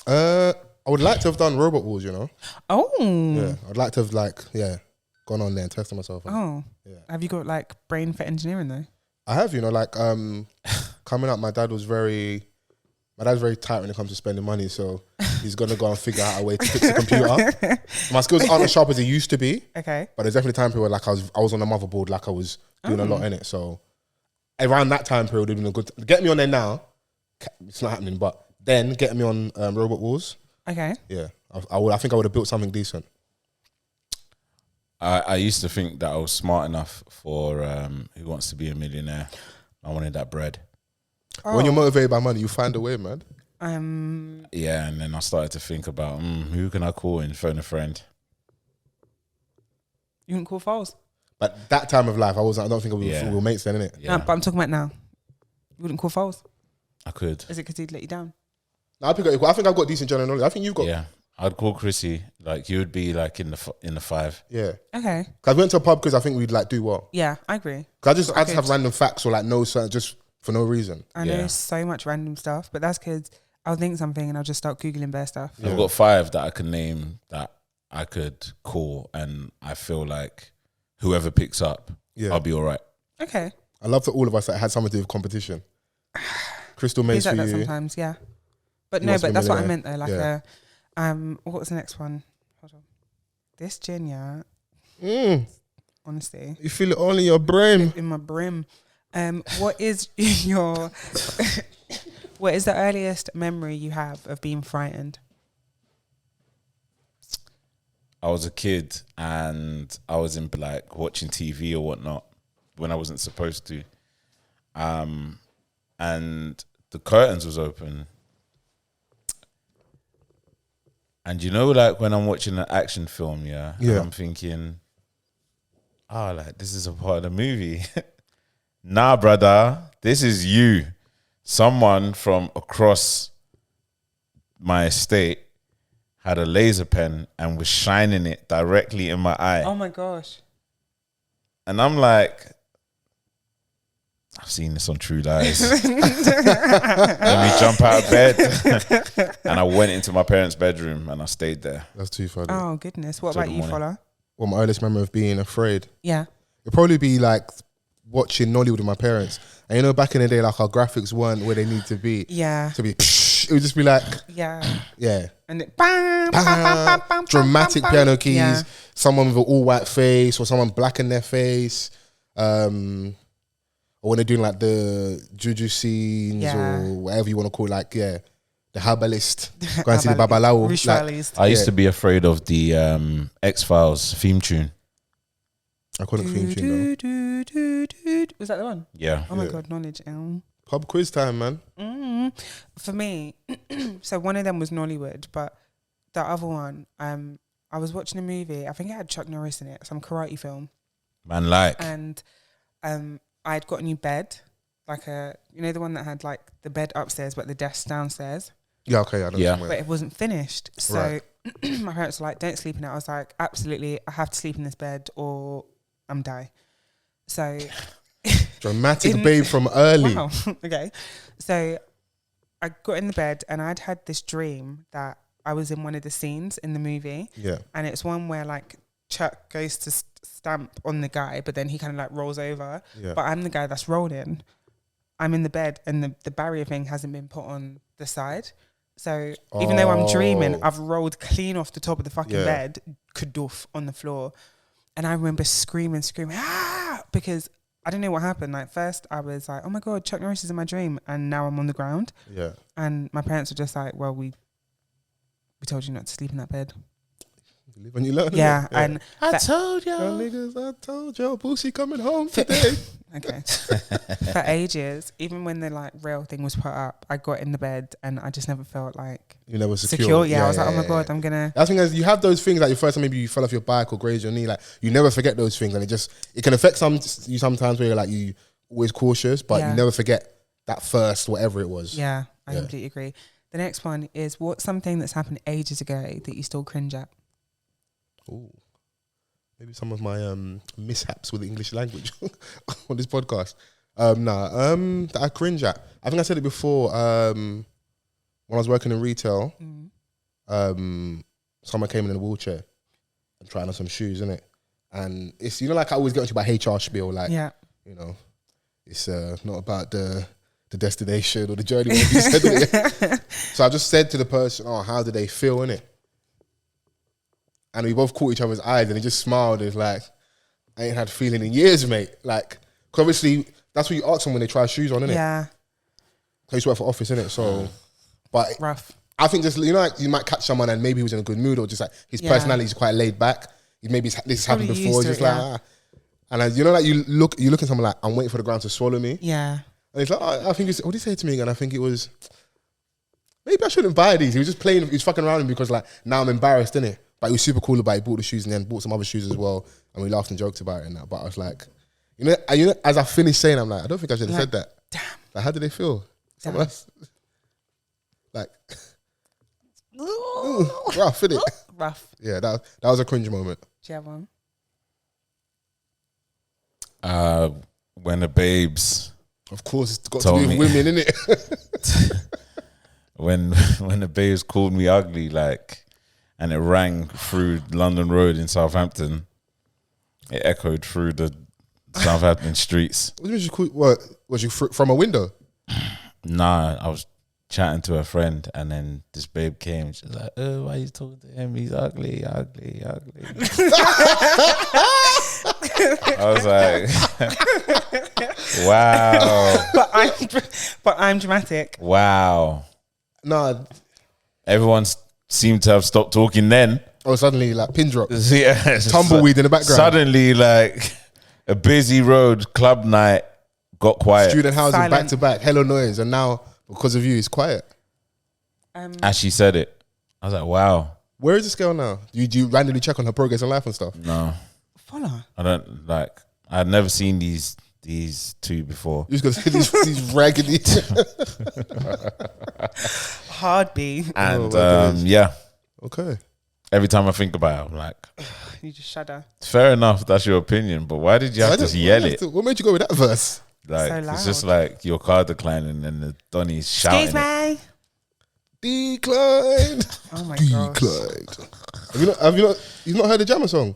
C: I would like to have done Robot Wars, you know?
B: Oh.
C: Yeah. I'd like to have, like, gone on there and tested myself.
B: Oh.
C: Yeah.
B: Have you got, like, brain for engineering, though?
C: I have, you know, like, coming up, my dad's very tight when it comes to spending money, so he's going to go and figure out a way to fix the computer. My skills aren't as sharp as they used to be.
B: Okay.
C: But there's definitely a time period where, like, I was on the motherboard, like, I was doing a lot in it. So around that time period, it would have been a good... Get me on there now. It's not happening, but then get me on Robot Wars.
B: Okay.
C: Yeah. I think I would have built something decent.
A: I used to think that I was smart enough for Who Wants to Be a Millionaire. I wanted that bread.
B: Oh.
C: When you're motivated by money, you find a way, man.
A: Yeah, and then I started to think about who can I call and phone a friend.
B: You wouldn't call Fols?
C: But that time of life, I don't think we were mates then, innit?
A: Yeah.
B: No, but I'm talking about now. You wouldn't call Fols?
A: I could.
B: Is it because he'd let you down?
C: No, I think I've got decent general knowledge. I think you've got...
A: Yeah. I'd call Chrissy. Like, you would be like in the 5.
C: Yeah.
B: Okay.
C: Cause I went to a pub because I think we'd like do well.
B: Yeah, I agree.
C: Cause I just have random facts or like know certain just for no reason.
B: I know so much random stuff, but that's because I'll think something and I'll just start Googling bare stuff.
A: I've got 5 that I can name that I could call, and I feel like whoever picks up, I'll be all right.
B: Okay.
C: I love that all of us that had something to do with competition. Crystal Maze
B: He's like
C: for
B: that
C: you.
B: sometimes, yeah. But
C: He
B: no,
C: Wants to
B: but
C: Be
B: that's what I
C: Millionaire.
B: meant though. Like what was the next one? Hold on. This gin, yeah. Honestly.
C: You feel it all in your brain.
B: In my brim. What is your what is the earliest memory you have of being frightened?
A: I was a kid and I was in like watching TV or whatnot when I wasn't supposed to. And the curtains was open. And you know, like when I'm watching an action film, and I'm thinking, like this is a part of the movie. Nah, brother, this is you. Someone from across my estate had a laser pen and was shining it directly in my eye.
B: Oh my gosh.
A: And I'm like, I've seen this on True Lies. Let me jump out of bed. And I went into my parents' bedroom and I stayed there.
C: That's too funny.
B: Oh goodness. What
A: Till
B: about
A: the
B: you,
A: morning.
B: Fola?
C: Well, my earliest memory of being afraid.
B: Yeah.
C: It'd probably be like watching Nollywood with my parents. And you know, back in the day, like our graphics weren't where they need to be.
B: Yeah.
C: To be, it would just be like,
B: Yeah.
C: yeah.
B: And it bam, bam, bam, bam, bam,
C: Dramatic
B: bam, bam.
C: piano keys,
B: Yeah.
C: someone with an all white face or someone black in their face. Or when they're doing like the juju scenes or whatever you want to call it, like, the herbalist. Go and see the babalawo. Like,
B: Ritualist.
A: I used to be afraid of the X-Files theme tune.
C: I call it theme tune though.
B: Was that the one?
A: Yeah.
B: Oh my god, knowledge.
C: Pub quiz time, man.
B: For me, so one of them was Nollywood, but the other one, I was watching a movie. I think it had Chuck Norris in it, some karate film,
A: Man, like.
B: and I'd got a new bed, like the one that had like the bed upstairs but the desk downstairs.
C: Yeah, okay, I know.
A: Yeah.
B: But it wasn't finished. So
C: Right.
B: my parents were like, don't sleep in it. I was like, absolutely, I have to sleep in this bed or I'm die. So
C: Dramatic babe from early.
B: wow. Okay. So I got in the bed and I'd had this dream that I was in one of the scenes in the movie.
C: Yeah.
B: And it's one where like Chuck goes to stamp on the guy, but then he kind of like rolls over.
C: Yeah.
B: But I'm the guy that's rolling. I'm in the bed and the barrier thing hasn't been put on the side. So even though I'm dreaming, I've rolled clean off the top of the fucking bed, kadoof on the floor. And I remember screaming, because I don't know what happened. Like first I was like, oh my God, Chuck Norris is in my dream. And now I'm on the ground.
C: Yeah.
B: And my parents were just like, well, we told you not to sleep in that bed.
C: You live and you learn.
B: Yeah.
C: innit?
B: And
A: I told you.
C: Yo, niggas, I told you, Boosie coming home today.
B: okay. For ages, even when the like rail thing was put up, I got in the bed and I just never felt like
C: You never
B: secure. Yeah, I was like, oh my God, I'm gonna.
C: I think you have those things like your first time maybe you fell off your bike or grazed your knee, like you never forget those things, and it can affect you sometimes where you're like you always cautious, but you never forget that first whatever it was.
B: Yeah, I completely agree. The next one is, what's something that's happened ages ago that you still cringe at?
C: Ooh. Maybe some of my mishaps with the English language on this podcast. That I cringe at. I think I said it before. When I was working in retail, someone came in a wheelchair and trying on some shoes, innit? And it's, you know, like I always get into my HR spiel, like, you know, it's not about the destination or the journey. You said it. So I just said to the person, "Oh, how do they feel, innit?" And we both caught each other's eyes, and he just smiled. It's like, I ain't had a feeling in years, mate. Like, 'cause obviously that's what you ask them when they try shoes on, innit?
B: Yeah.
C: I used to work for office, innit? So, but
B: Rough.
C: I think just, you know, like you might catch someone and maybe he was in a good mood, or just like his personality is quite laid back. Maybe this happened before, just like, and you know, like you look at someone like, I'm waiting for the ground to swallow me.
B: Yeah.
C: And it's like, oh, I think it's, what did he say to me again? I think it was, maybe I shouldn't buy these. He was just playing, he was fucking around with me because like, now I'm embarrassed, innit? But he was super cool about it. He bought the shoes and then bought some other shoes as well. And we laughed and joked about it and that. But I was like, you know, as I finished saying, I'm like, I don't think I should have said that.
B: Damn.
C: Like, how did they feel? Someone else, like, rough, innit?
B: Rough.
C: Yeah, that was a cringe moment.
B: Do you have one?
A: When the babes,
C: Of course, it's got to
A: Told
C: do
A: me.
C: with women, innit?
A: when the babes called me ugly, like, and it rang through London Road in Southampton. It echoed through the Southampton streets.
C: What was you from a window?
A: Nah, I was chatting to a friend, and then this babe came. She's like, "Oh, why you talking to him? He's ugly, ugly, ugly." I was like, "Wow."
B: But I'm dramatic.
A: Wow.
C: Nah.
A: Everyone seemed to have stopped talking then.
C: Oh, suddenly like pin drop,
A: Yeah,
C: tumbleweed in the background.
A: Suddenly, like a busy road club night got quiet.
C: Student housing
B: Silent.
C: back to back, hello noise, and now because of you, it's quiet.
A: As she said it, I was like, "Wow."
C: Where is this girl now? Do you randomly check on her progress in life and stuff?
A: No,
B: Follow.
A: I don't like. I'd never seen these two before.
C: You just gonna see these raggedy.
B: Hard B.
A: And yeah,
C: Okay.
A: every time I think about it, I'm like,
B: You just shudder.
A: fair enough, that's your opinion, but why did you have to yell it?
C: What made you go with that verse?
A: Like,
B: So
A: it's just
B: loud.
A: like your car declining and the Donny's shouting.
B: Excuse
A: it.
B: me.
C: Declined.
B: Oh my gosh.
C: Declined. You've not heard the Jammer song?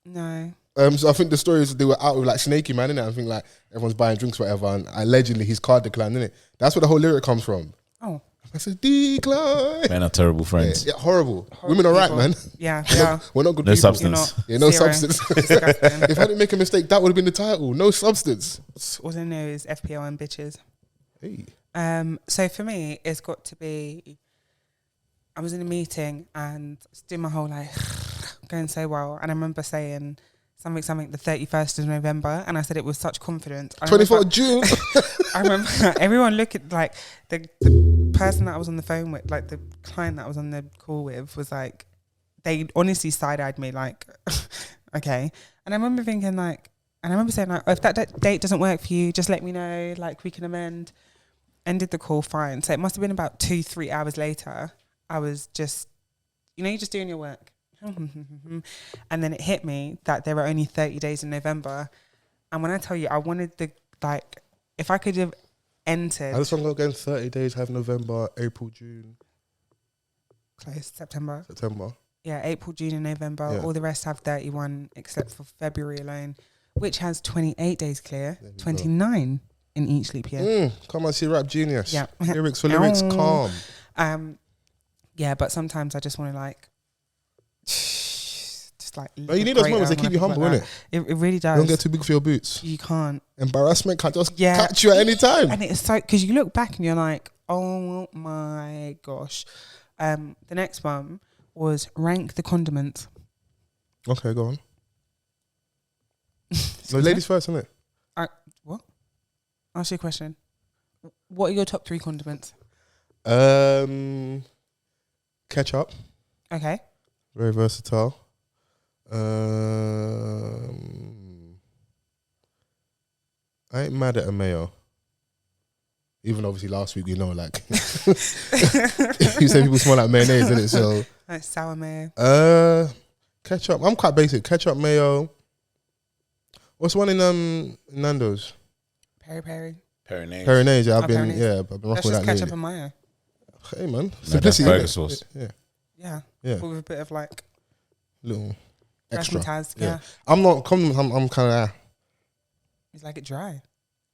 B: No.
C: So I think the story is they were out with like Snakey Man, innit? I think like everyone's buying drinks, whatever, and allegedly his car declined, innit? That's where the whole lyric comes from.
B: Oh.
C: I said decline.
A: Men are terrible friends.
C: Yeah, horrible. Women are right,
B: people.
C: man.
B: Yeah, yeah.
C: We're not good
A: No
C: people.
A: substance.
C: Yeah, no
B: Zero.
C: substance.
B: Disgusting.
C: If I didn't make a mistake, that would have been the title. No substance.
B: All I know is FPL and bitches.
C: Hey.
B: So for me, it's got to be, I was in a meeting and doing my whole like going so well, and I remember saying something the 31st of November, and I said it with such confidence.
C: 24th of June.
B: I remember everyone looking like the person that I was on the phone with, like the client that I was on the call with, was like, they honestly side-eyed me like, okay. And I remember thinking like, and I remember saying like, oh, if that date doesn't work for you, just let me know, like we can amend. Ended the call fine. So it must have been about 2-3 hours later. I was just, you're just doing your work. And then it hit me that there were only 30 days in November. And when I tell you, I wanted if I could have entered.
C: How does song go again? 30 days have November, April, June,
B: Close, September.
C: September.
B: Yeah, April, June and November.
C: Yeah.
B: All the rest have 31 except for February alone, which has 28 days clear, 29 in each leap year.
C: Come on, see Rap Genius.
B: Yeah.
C: Lyrics for lyrics, calm.
B: Yeah, but sometimes I just want to like, just like.
C: No, you need those moments. They keep you humble, innit?
B: It really does.
C: Don't get too big for your boots.
B: You can't.
C: Embarrassment can't just catch you at any time.
B: And it's so, because you look back and you're like, oh my gosh. The next one was rank the condiments.
C: Okay, go on. No, ladies first, isn't it?
B: What? Ask you a question. What are your top 3 condiments?
C: Ketchup.
B: Okay.
C: Very versatile. I ain't mad at a mayo. Even obviously last week, you know, like you said people smell like mayonnaise, innit? So
B: like sour mayo.
C: Ketchup. I'm quite basic. Ketchup, mayo. What's one in Nando's?
B: Peri.
C: Peronaise. Yeah, I've been
B: Peronaise.
C: yeah, I've been
B: That's
C: rocking
B: just
C: with that
B: ketchup
C: lately.
B: and mayo.
C: Hey man,
A: No, that's
C: simplicity.
A: burger
C: innit?
A: sauce.
C: Yeah,
B: Yeah. But with a bit of like
C: little extra.
B: razzmatazz. Yeah.
C: I'm not. I'm kind of.
B: It's like it dry.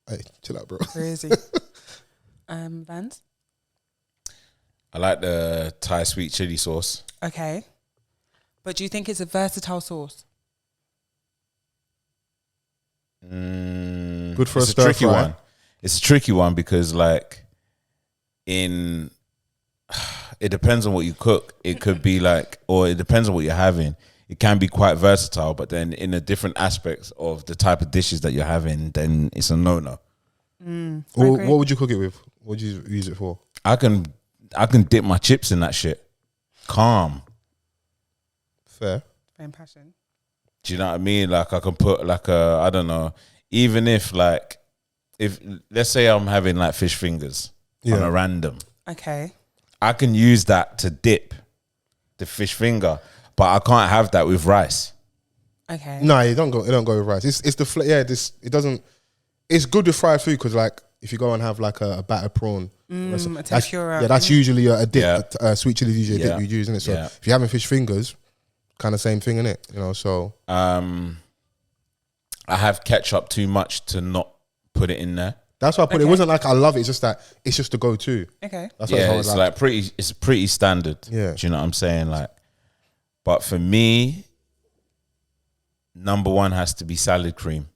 C: Hey, chill out, bro.
B: Crazy. Vans?
A: I like the Thai sweet chili sauce.
B: Okay. But do you think it's a versatile sauce?
C: Good for a
A: It's a
C: stir
A: tricky
C: fry.
A: one. It's a tricky one because like it depends on what you cook. It could be like, or it depends on what you're having. It can be quite versatile, but then in the different aspects of the type of dishes that you're having, then it's a no-no.
C: What would you cook it with? What would you use it for?
A: I can dip my chips in that shit. Calm.
C: Fair.
B: Fame passion.
A: Do you know what I mean? Like I can put like I don't know, even if let's say I'm having like fish fingers on a random,
B: Okay.
A: I can use that to dip the fish finger, but I can't have that with rice.
B: Okay.
C: No, it don't go with rice. It's the it doesn't. It's good with fried food because like if you go and have like a battered prawn,
B: a tempura.
C: that's usually a dip.
A: Yeah.
C: Sweet chili is usually a dip
A: Yeah.
C: you use, isn't it? So
A: Yeah.
C: if you're having fish fingers, kind of same thing, innit? You know, so
A: I have ketchup too much to not put it in there.
C: that's why I put it. It
B: Okay.
C: wasn't like I love it. It's just that it's just the go-to.
B: Okay.
C: That's what
A: Yeah,
C: it's
A: it's
C: like.
A: it's pretty standard.
C: Yeah.
A: Do you know what I'm saying? Like, but for me, number one has to be salad cream.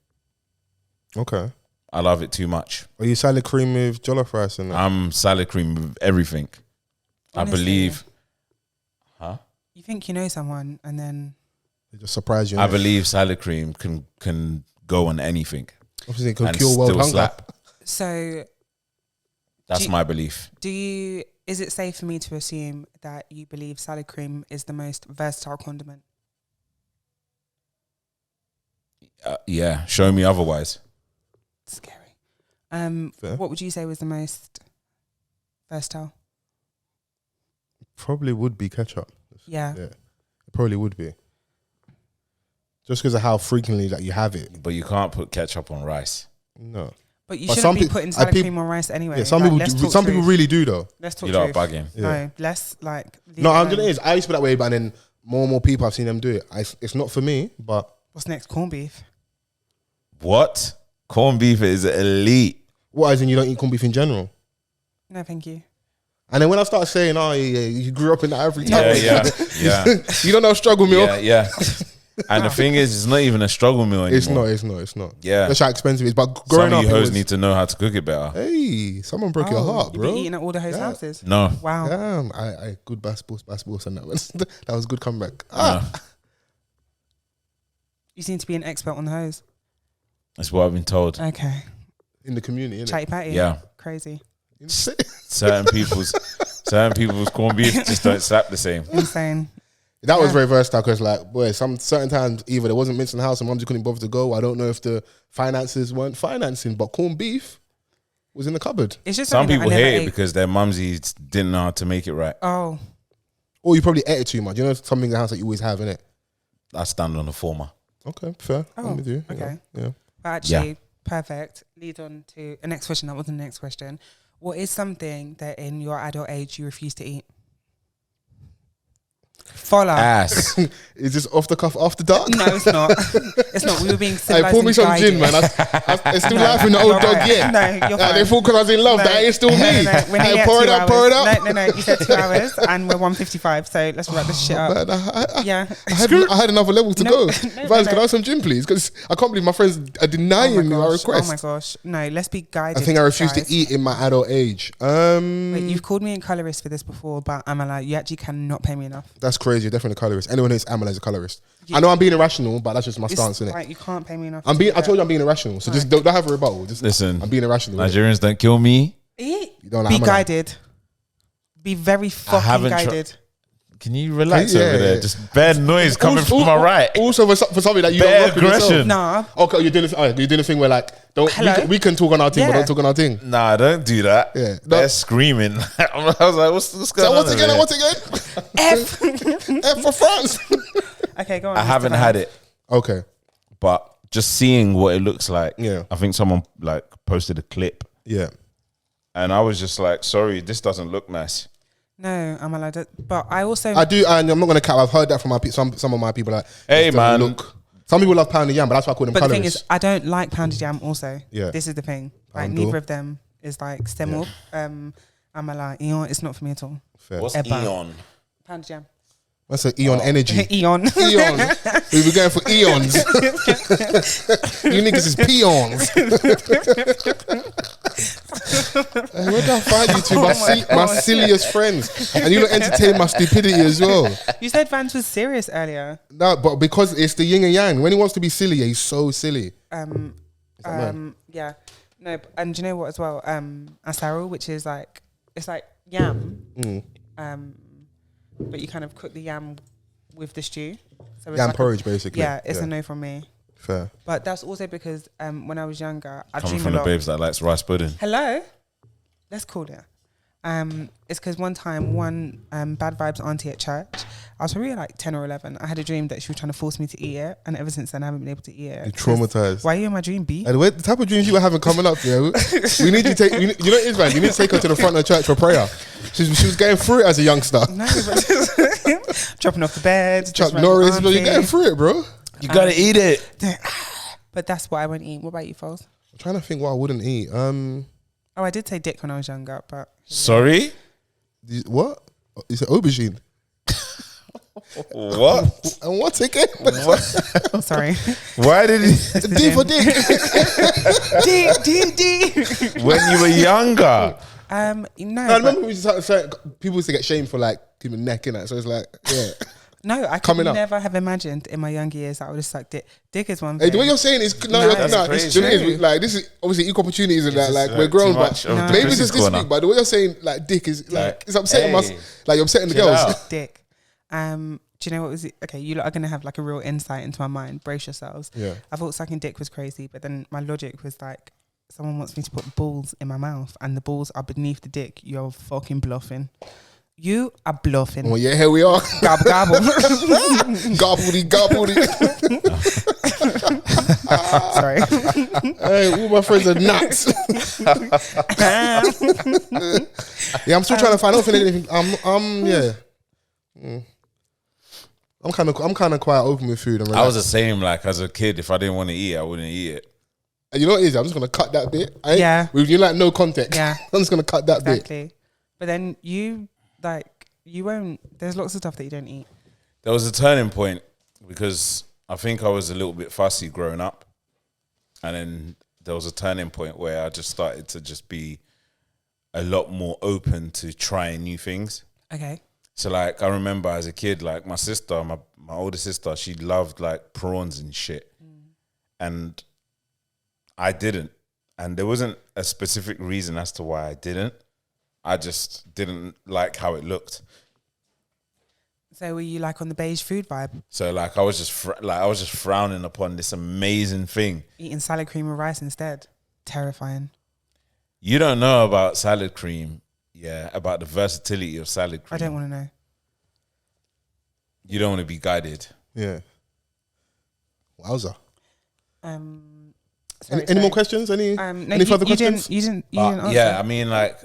C: Okay.
A: I love it too much.
C: Are you salad cream with jollof rice and that?
A: I'm salad cream with everything.
B: Honestly.
A: I believe.
B: You think you know someone and then
C: They just surprise you.
A: I
C: innit?
A: believe salad cream can go on anything
C: Obviously, it can
A: and
C: cure world
A: still
C: hunger.
A: slap.
B: so
A: That's my belief.
B: is it safe for me to assume that you believe salad cream is the most versatile condiment?
A: Yeah, show me otherwise.
B: Scary.
C: Fair.
B: What would you say was the most versatile?
C: Probably would be ketchup.
B: Yeah.
C: Yeah, it probably would be. Just because of how frequently that you have it.
A: But you can't put ketchup on rice.
C: No.
B: But you
C: But
B: shouldn't
C: some
B: be
C: peop-
B: putting
C: I
B: salad
C: peop-
B: cream on rice anyway.
C: Yeah, some
B: Like,
C: people
B: let's
C: do,
B: talk
C: some people
B: truth.
C: really do though.
B: Let's talk
A: You lot are
B: truth.
A: bugging.
C: Yeah.
B: No, let's like. leave
C: No,
B: it
C: I'm
B: alone.
C: just I used to be that way, but then more and more people I've seen them do it. It's not for me, but
B: What's next? Corned beef.
A: What? Corned beef is elite.
C: what as in you don't eat corned beef in general?
B: No, thank you.
C: And then when I started saying, "Oh, yeah, you grew up in the Ivory Tower,"
A: Yeah.
C: you don't know struggle meal.
A: Yeah. And the thing is, it's not even a struggle meal anymore.
C: It's not.
A: Yeah.
C: That's how expensive it is. But
A: Some
C: growing
A: of
C: up,
A: you
C: it
A: hoes
C: was,
A: need to know how to cook it better.
C: hey, someone broke your heart,
B: You
C: bro.
B: be eating at all the host
C: Yeah.
B: houses?
A: No.
B: Wow.
C: Damn, I good bass balls on that one. That was a good comeback.
A: No.
B: You seem to be an expert on the hose.
A: That's what I've been told.
B: Okay.
C: In the community, innit?
B: Chatty patty.
A: Yeah.
B: Crazy.
A: Certain people's corned beef just don't slap the same.
B: Insane.
C: That was very versatile because, like, boy, some certain times either there wasn't mince in the house and mum just couldn't bother to go. I don't know if the finances weren't financing, but corned beef was in the cupboard.
B: It's just
A: Some
B: something that
A: people
B: I never
A: hate it
B: ate.
A: because their mumsies didn't know how to make it right.
B: Oh,
C: Or you probably ate it too much. You know, something in the house that you always have, innit?
A: I stand on the former.
C: Okay, fair.
B: Oh,
C: I'm with you.
B: okay.
C: Yeah.
B: but actually, perfect. Lead on to a next question. That wasn't the next question. What is something that in your adult age you refuse to eat? Follow.
A: Ass.
C: Is this off the cuff after dark?
B: No, it's not. It's not. We were being
C: Hey,
B: civilized.
C: pour me
B: and
C: some
B: guided.
C: gin, man. It's still life in the old
B: You're
C: dog
B: right.
C: yet.
B: No, you're
C: They
B: fine.
C: thought because I was in love, that ain't still me.
B: No. We're
C: Hey,
B: nearly at
C: pour it
B: 2
C: up, pour it
B: hours.
C: up.
B: No. You said 2 hours and we're 1:55. So let's wrap this shit up.
C: Man, I
B: Yeah.
C: had another level to
B: No,
C: go.
B: no,
C: Vans,
B: no,
C: can I
B: no.
C: have some gin, please? Because I can't believe my friends are denying me my request.
B: Oh my gosh. No, let's be guided.
C: I think I refuse
B: guys.
C: to eat in my adult age.
B: Wait, you've called me a colorist for this before, but Amala, you actually cannot pay me enough.
C: That's crazy. You're definitely a colorist. Anyone who's Amala is a colorist. I know I'm being irrational, but that's just my stance, innit?
B: Like, you can't pay me enough.
C: I told you I'm being irrational, so just don't have a rebuttal. Just
A: Listen,
C: I'm being irrational. innit?
A: Nigerians don't kill me.
C: You don't like
B: Be
C: Amala.
B: guided. Be very fucking
A: haven't
B: guided.
A: Can you relax
C: Yeah,
A: over there?
C: yeah.
A: Just bad noise coming from my right.
C: Also for something that you
A: Bare
C: don't work with yourself.
A: aggression.
B: Nah.
C: Okay, you're doing the thing where like We can talk on our thing, but don't talk on our thing.
A: Nah, don't do that.
C: Yeah.
A: They're screaming. I was like, what's going on?
C: What's again?
B: F.
C: F for France.
B: Okay, go on.
A: I haven't had it,
C: Okay.
A: but just seeing what it looks like.
C: Yeah.
A: I think someone like posted a clip,
C: Yeah.
A: and I was just like, sorry, this doesn't look nice.
B: No, I'm allowed to. But I also
C: I do, and I'm not gonna cap. I've heard that from some of my people. Like,
A: Hey,
C: it doesn't
A: man.
C: Some people love pounded yam, but that's why I call them
B: But the
C: colorists.
B: thing is, I don't like pounded yam also.
C: Yeah.
B: This is the thing. Like,
C: Poundal.
B: neither of them is like stemul. I'm like, it's not for me at all.
C: Fair.
A: What's
B: Eba.
A: Eon?
B: Pounded yam.
C: That's an Eon energy.
B: Eon.
C: Eon. We were going for eons. You niggas is peons. Hey, where did I find you two? My silliest friends. And you don't entertain my stupidity as well.
B: You said Vans was serious earlier.
C: No, but because it's the yin and yang. When he wants to be silly, he's so silly.
B: Yeah. No, and do you know what as well? Asaru, which is like, it's like yam. But you kind of cook the yam with the stew. So it's
C: Yam
B: like
C: porridge, basically.
B: Yeah, it's a no from me.
C: Fair.
B: But that's also because when I was younger, I
A: Coming
B: dreamed
A: from
B: a
A: the
B: lot.
A: babes that likes rice pudding.
B: Hello? Let's call it. It's because one time, Bad Vibes auntie at church, I was probably like 10 or 11. I had a dream that she was trying to force me to eat it. And ever since then, I haven't been able to eat it.
C: You're traumatized.
B: Why are you in my dream, B?
C: And the type of dreams you were having coming up, yeah, we need you to take. You know what it is, man. You need to take her to the front of the church for prayer. She was going through it as a youngster.
B: No, but dropping off the bed.
C: Chuck Norris, you're getting through it, bro.
A: You gotta eat it.
B: But that's what I won't eat. What about you, Fols?
C: I'm trying to think what I wouldn't eat.
B: Oh, I did say dick when I was younger, but
A: Sorry?
C: What? You said aubergine.
A: What?
C: And what again?
A: What?
B: sorry.
A: Why did he?
C: D for dick.
B: D.
C: When
A: you were younger?
B: No,
C: I remember we used to say, people used to get shamed for like giving neck in it. So it's like, yeah.
B: No, I could
C: Coming up.
B: never have imagined in my younger years that I would have sucked dick. Dick is one
C: Hey,
B: thing.
C: the way you're saying is
B: No,
C: it's
A: crazy.
C: like this is obviously equal opportunities and that. Like
A: is,
C: we're grown,
A: too
C: but
A: much of
C: maybe
A: Chrissy's
C: it's this
A: corner.
C: week. But the way you're saying like dick is like it's upsetting
A: hey,
C: us. Like you're upsetting the
A: chill
C: girls.
A: out.
B: Dick. Do you know what was it? Okay, you lot are gonna have like a real insight into my mind. Brace yourselves.
C: Yeah.
B: I thought sucking dick was crazy, but then my logic was like, someone wants me to put balls in my mouth, and the balls are beneath the dick. You're fucking bluffing. You are bluffing.
C: Oh yeah, here we are.
B: Gobble gobble.
C: Gobbledy.
B: Sorry.
C: Hey, all my friends are nuts. Yeah, I'm still trying to find out anything. I'm kind of quite open with food. And
A: I was the same. Like as a kid, if I didn't want to eat it, I wouldn't eat it.
C: And you know what it is? I'm just gonna cut that bit.
B: Yeah.
C: With you like no context.
B: Yeah.
C: I'm just gonna cut that bit.
B: Exactly. But then you won't. There's lots of stuff that you don't eat.
A: There was a turning point because I think I was a little bit fussy growing up, and then there was a turning point where I just started to just be a lot more open to trying new things.
B: Okay.
A: So like I remember as a kid, like my sister, my older sister, she loved like prawns and shit, and I didn't, and there wasn't a specific reason as to why I didn't. I just didn't like how it looked.
B: So were you like on the beige food vibe,
A: So like I was just frowning upon this amazing thing.
B: eating salad cream and rice instead? Terrifying.
A: You don't know about salad cream, yeah, about the versatility of salad cream.
B: I don't want to know.
A: You don't want to be guided.
C: Yeah. Wowza.
B: Sorry,
C: Any more questions? Any further questions?
B: You didn't
A: But
B: answer.
A: yeah, I mean like,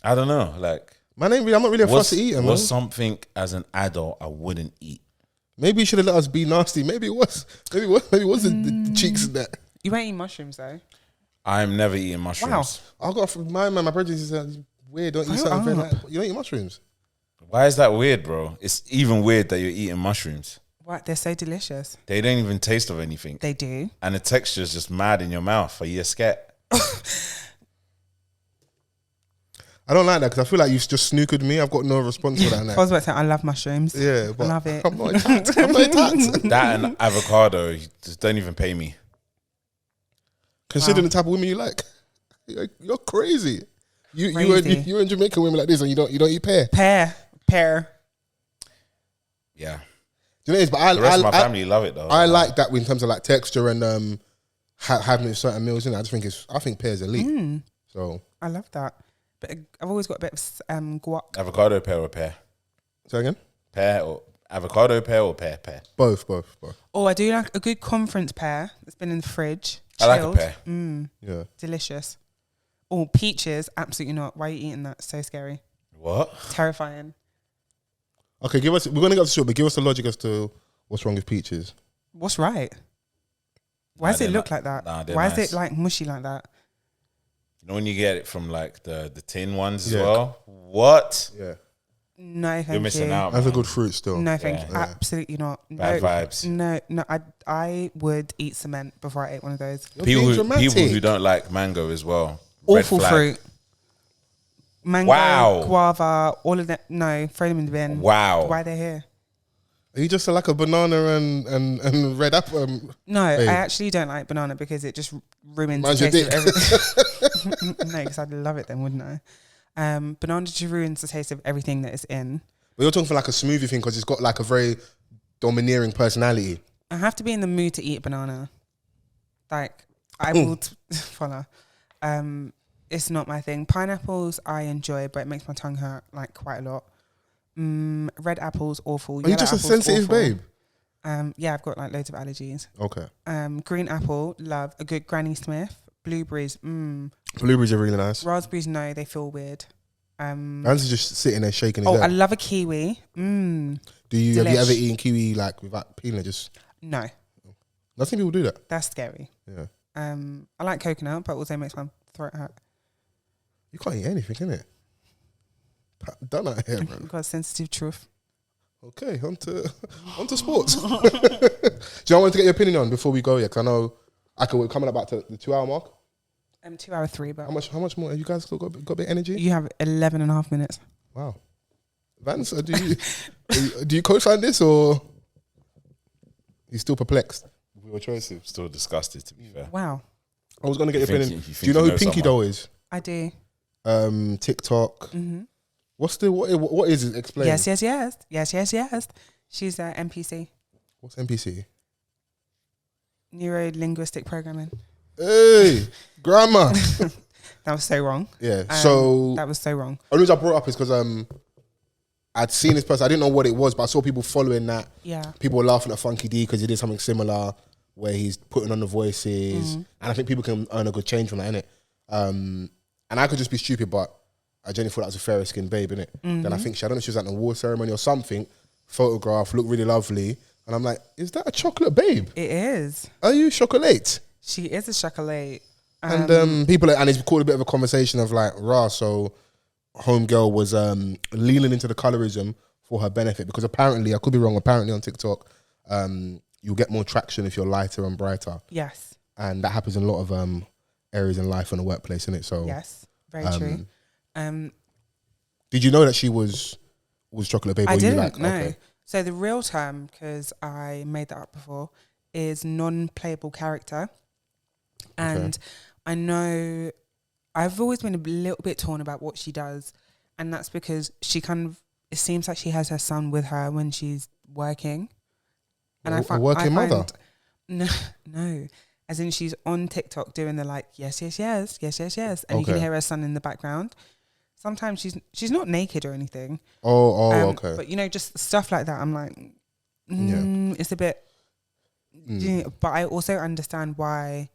A: I don't know, like.
C: I'm not really a fussy eater, man.
A: What's something as an adult I wouldn't eat?
C: Maybe you should have let us be nasty. Maybe it was the cheeks and that.
B: You won't eat mushrooms though.
A: I'm never eating mushrooms.
C: I got from my brother says weird. Don't eat something like that. You don't eat mushrooms.
A: Why is that weird, bro? It's even weird that you're eating mushrooms.
B: What? They're so delicious.
A: They don't even taste of anything.
B: They do.
A: And the texture is just mad in your mouth. Are you scared?
C: I don't like that because I feel like you've just snookered me. I've got no response for that.
B: I was about to say I love mushrooms.
C: Yeah,
B: I
C: but
B: love it.
C: I'm not attacked. I'm not attacked.
A: That and avocado, you just don't even pay me.
C: Considering the type of women you like, you're crazy.
B: Crazy.
C: You're in Jamaican women like this, and you don't eat pear.
B: Pear.
A: Yeah.
C: Do you know what it is? But
A: The rest of my family love it though.
C: I like that in terms of like texture and having certain meals in it. I think pear's elite. So
B: I love that. But I've always got a bit of guac.
A: Avocado pear or pear?
C: say again.
A: Pear or avocado pear or pear?
C: Both.
B: Oh, I do like a good conference pear that's been in the fridge.
A: I like
B: chilled.
A: a pear.
C: Yeah.
B: Delicious. Oh, peaches, absolutely not. Why are you eating that? So scary.
A: What?
B: Terrifying.
C: Okay, we're gonna go to short, but give us the logic as to what's wrong with peaches.
B: What's right? Why does it look like that? Why is it like mushy like that?
A: You know when you get it from like the tin ones as
C: Yeah.
A: well? What?
C: Yeah.
B: No, thank you.
A: You're missing out,
C: That's a
A: man.
C: good fruit still.
B: No, thank
A: Yeah.
B: you. Absolutely not.
A: Bad vibes.
B: No. I would eat cement before I ate one of those.
C: You're
A: People
C: being
A: who
C: dramatic.
A: don't like mango as well. Red
B: Awful
A: flag.
B: fruit. Mango,
A: Wow.
B: guava, all of that. No, throw them in the bin.
A: Wow.
B: Why are they here?
C: Are you just like a banana and red apple?
B: No,
C: Babe.
B: I actually don't like banana because it just ruins
C: Mine's
B: the
C: your
B: taste of everything. No, because I'd love it then, wouldn't I? Banana just ruins the taste of everything that it's in.
C: But you're talking for like a smoothie thing because it's got like a very domineering personality.
B: I have to be in the mood to eat banana. Like, I will follow. It's not my thing. Pineapples I enjoy, but it makes my tongue hurt like quite a lot. Red apples, awful.
C: Are you
B: Yellow
C: just a
B: apples,
C: sensitive
B: awful.
C: babe?
B: Yeah, I've got like loads of allergies.
C: Okay.
B: Green apple, love. A good Granny Smith. Blueberries,
C: Blueberries are really nice.
B: Raspberries, no, they feel weird.
C: Man's just sitting there shaking his
B: Oh, I
C: head.
B: love a kiwi.
C: Have you
B: delish.
C: ever eaten kiwi like without peeling it? Just
B: No,
C: I've seen people do that.
B: that's scary.
C: Yeah.
B: I like coconut, but also makes my throat hurt.
C: You can't eat anything, can it? Done out here, man.
B: I've got a sensitive truth.
C: Okay, on to sports. Do you know what I wanted to get your opinion on before we go? Yeah, because I know we're coming up back to the 2 hour mark.
B: 2 hour 3, but
C: How much more? Have you guys still got a bit of energy?
B: you have 11 and a half minutes.
C: Wow. Vans, do you co-sign this or you still perplexed with your choices?
A: Still disgusted, to be fair.
B: Wow,
C: I was going to get your
A: think
C: opinion.
A: you think
C: Do you know
A: you
C: who
A: know
C: Pinky
A: someone?
C: Doll is?
B: I do.
C: TikTok. What's what is it? Explain.
B: Yes. She's NPC,
C: What's NPC?
B: neuro linguistic programming.
C: Hey, grammar.
B: That was so wrong.
C: Yeah. So
B: That was so wrong.
C: the reason I brought it up is because I'd seen this person. I didn't know what it was, but I saw people following that.
B: Yeah.
C: People were laughing at Funky D because he did something similar where he's putting on the voices, and I think people can earn a good change from that, innit? And I could just be stupid, but I genuinely thought that was a fairer skinned babe, innit? Then I think I don't know if she was at an award ceremony or something, photograph, looked really lovely, and I'm like, is that a chocolate babe?
B: It is.
C: Are you chocolate?
B: She is a chocolate.
C: And people, and it's called a bit of a conversation of like, rah, so homegirl was leaning into the colorism for her benefit because apparently, I could be wrong, apparently on TikTok, you'll get more traction if you're lighter and brighter.
B: Yes.
C: And that happens in a lot of areas in life and the workplace, innit? So
B: Yes. Very true.
C: did you know that she was chocolate babe?
B: I
C: or you
B: didn't
C: like,
B: know.
C: okay.
B: So the real term, because I made that up before, is non-playable character. And I know I've always been a little bit torn about what she does. And that's because she it seems like she has her son with her when she's working. And
C: A working mother?
B: No. As in she's on TikTok doing the like, yes. And you can
C: Okay.
B: hear her son in the background. Sometimes she's not naked or anything.
C: Okay.
B: But, just stuff like that. I'm like, it's a bit... But I also understand why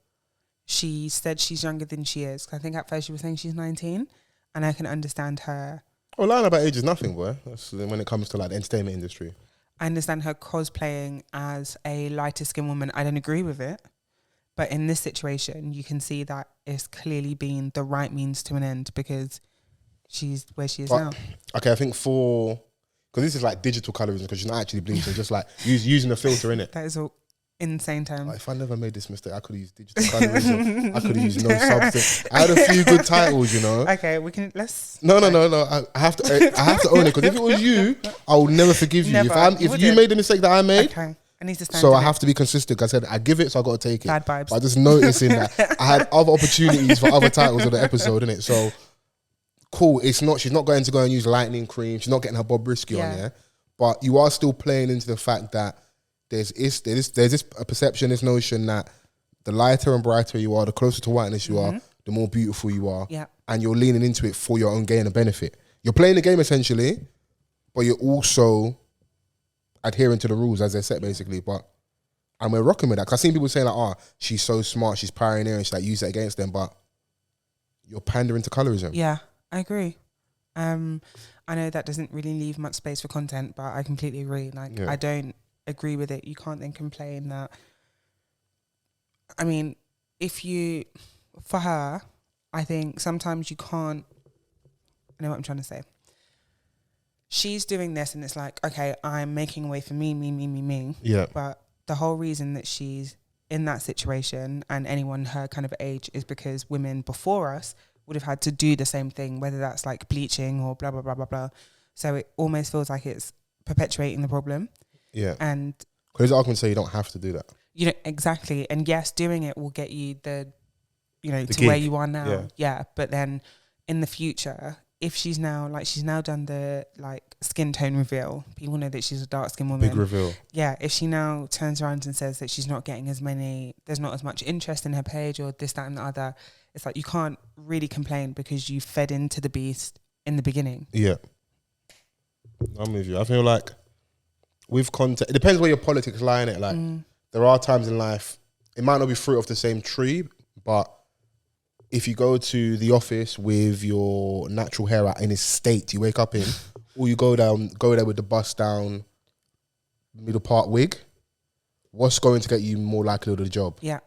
B: she said she's younger than she is. I think at first she was saying she's 19. And I can understand her.
C: Well, lying about age is nothing, boy. That's when it comes to like the entertainment industry.
B: I understand her cosplaying as a lighter skinned woman. I don't agree with it. But in this situation, you can see that it's clearly been the right means to an end because she's where she is now.
C: Okay, I think because this is like digital colorism because she's not actually bleaching, just like using a filter in it.
B: That is all insane term.
C: Like, if I never made this mistake, I could have used digital colorism. I could have used no substance. I had a few good titles,
B: Okay, let's...
C: No. I have to own it because if it was you, I will never forgive you.
B: Never.
C: If you made the mistake that I made,
B: Okay, I need to stand
C: so
B: in
C: I
B: it.
C: have to be consistent. I said I give it, so I got to take it.
B: Bad vibes.
C: But I just noticing that I had other opportunities for other titles of the episode, innit? So cool. She's not going to go and use lightning cream. She's not getting her Bob Risky on there. But you are still playing into the fact that there's this perception, this notion that the lighter and brighter you are, the closer to whiteness you are, the more beautiful you are.
B: Yeah.
C: And you're leaning into it for your own gain and benefit. You're playing the game essentially, but you're also adhering to the rules as they're set basically. And we're rocking with that. Because I've seen people saying like, oh, she's so smart, she's pioneering, she's like, use it against them, but you're pandering to colorism.
B: Yeah, I agree. I know that doesn't really leave much space for content, but I completely agree. Like, I don't agree with it. You can't then complain that, I mean, for her, I think sometimes you can't, I know what I'm trying to say. She's doing this and it's like, okay, I'm making a way for me.
C: Yeah.
B: But the whole reason that she's in that situation and anyone her kind of age is because women before us would have had to do the same thing, whether that's like bleaching or blah, blah, blah, blah, blah. So it almost feels like it's perpetuating the problem.
C: Yeah.
B: And
C: because arguments say you don't have to do that.
B: You know, exactly. And yes, doing it will get you the to
C: gig.
B: where you are now.
C: Yeah.
B: But then in the future, if she's now done the like skin tone reveal, people know that she's a dark skinned woman.
C: Big reveal.
B: Yeah. If she now turns around and says that she's not getting there's not as much interest in her page or this, that and the other, it's like you can't really complain because you fed into the beast in the beginning.
C: Yeah. I'm with you. I feel like with content, it depends where your politics lie in it. Like there are times in life, it might not be fruit of the same tree, but if you go to the office with your natural hair out in its state, you wake up in, or you go there with the bust down, middle part wig, what's going to get you more likely to do the job?
B: Yeah.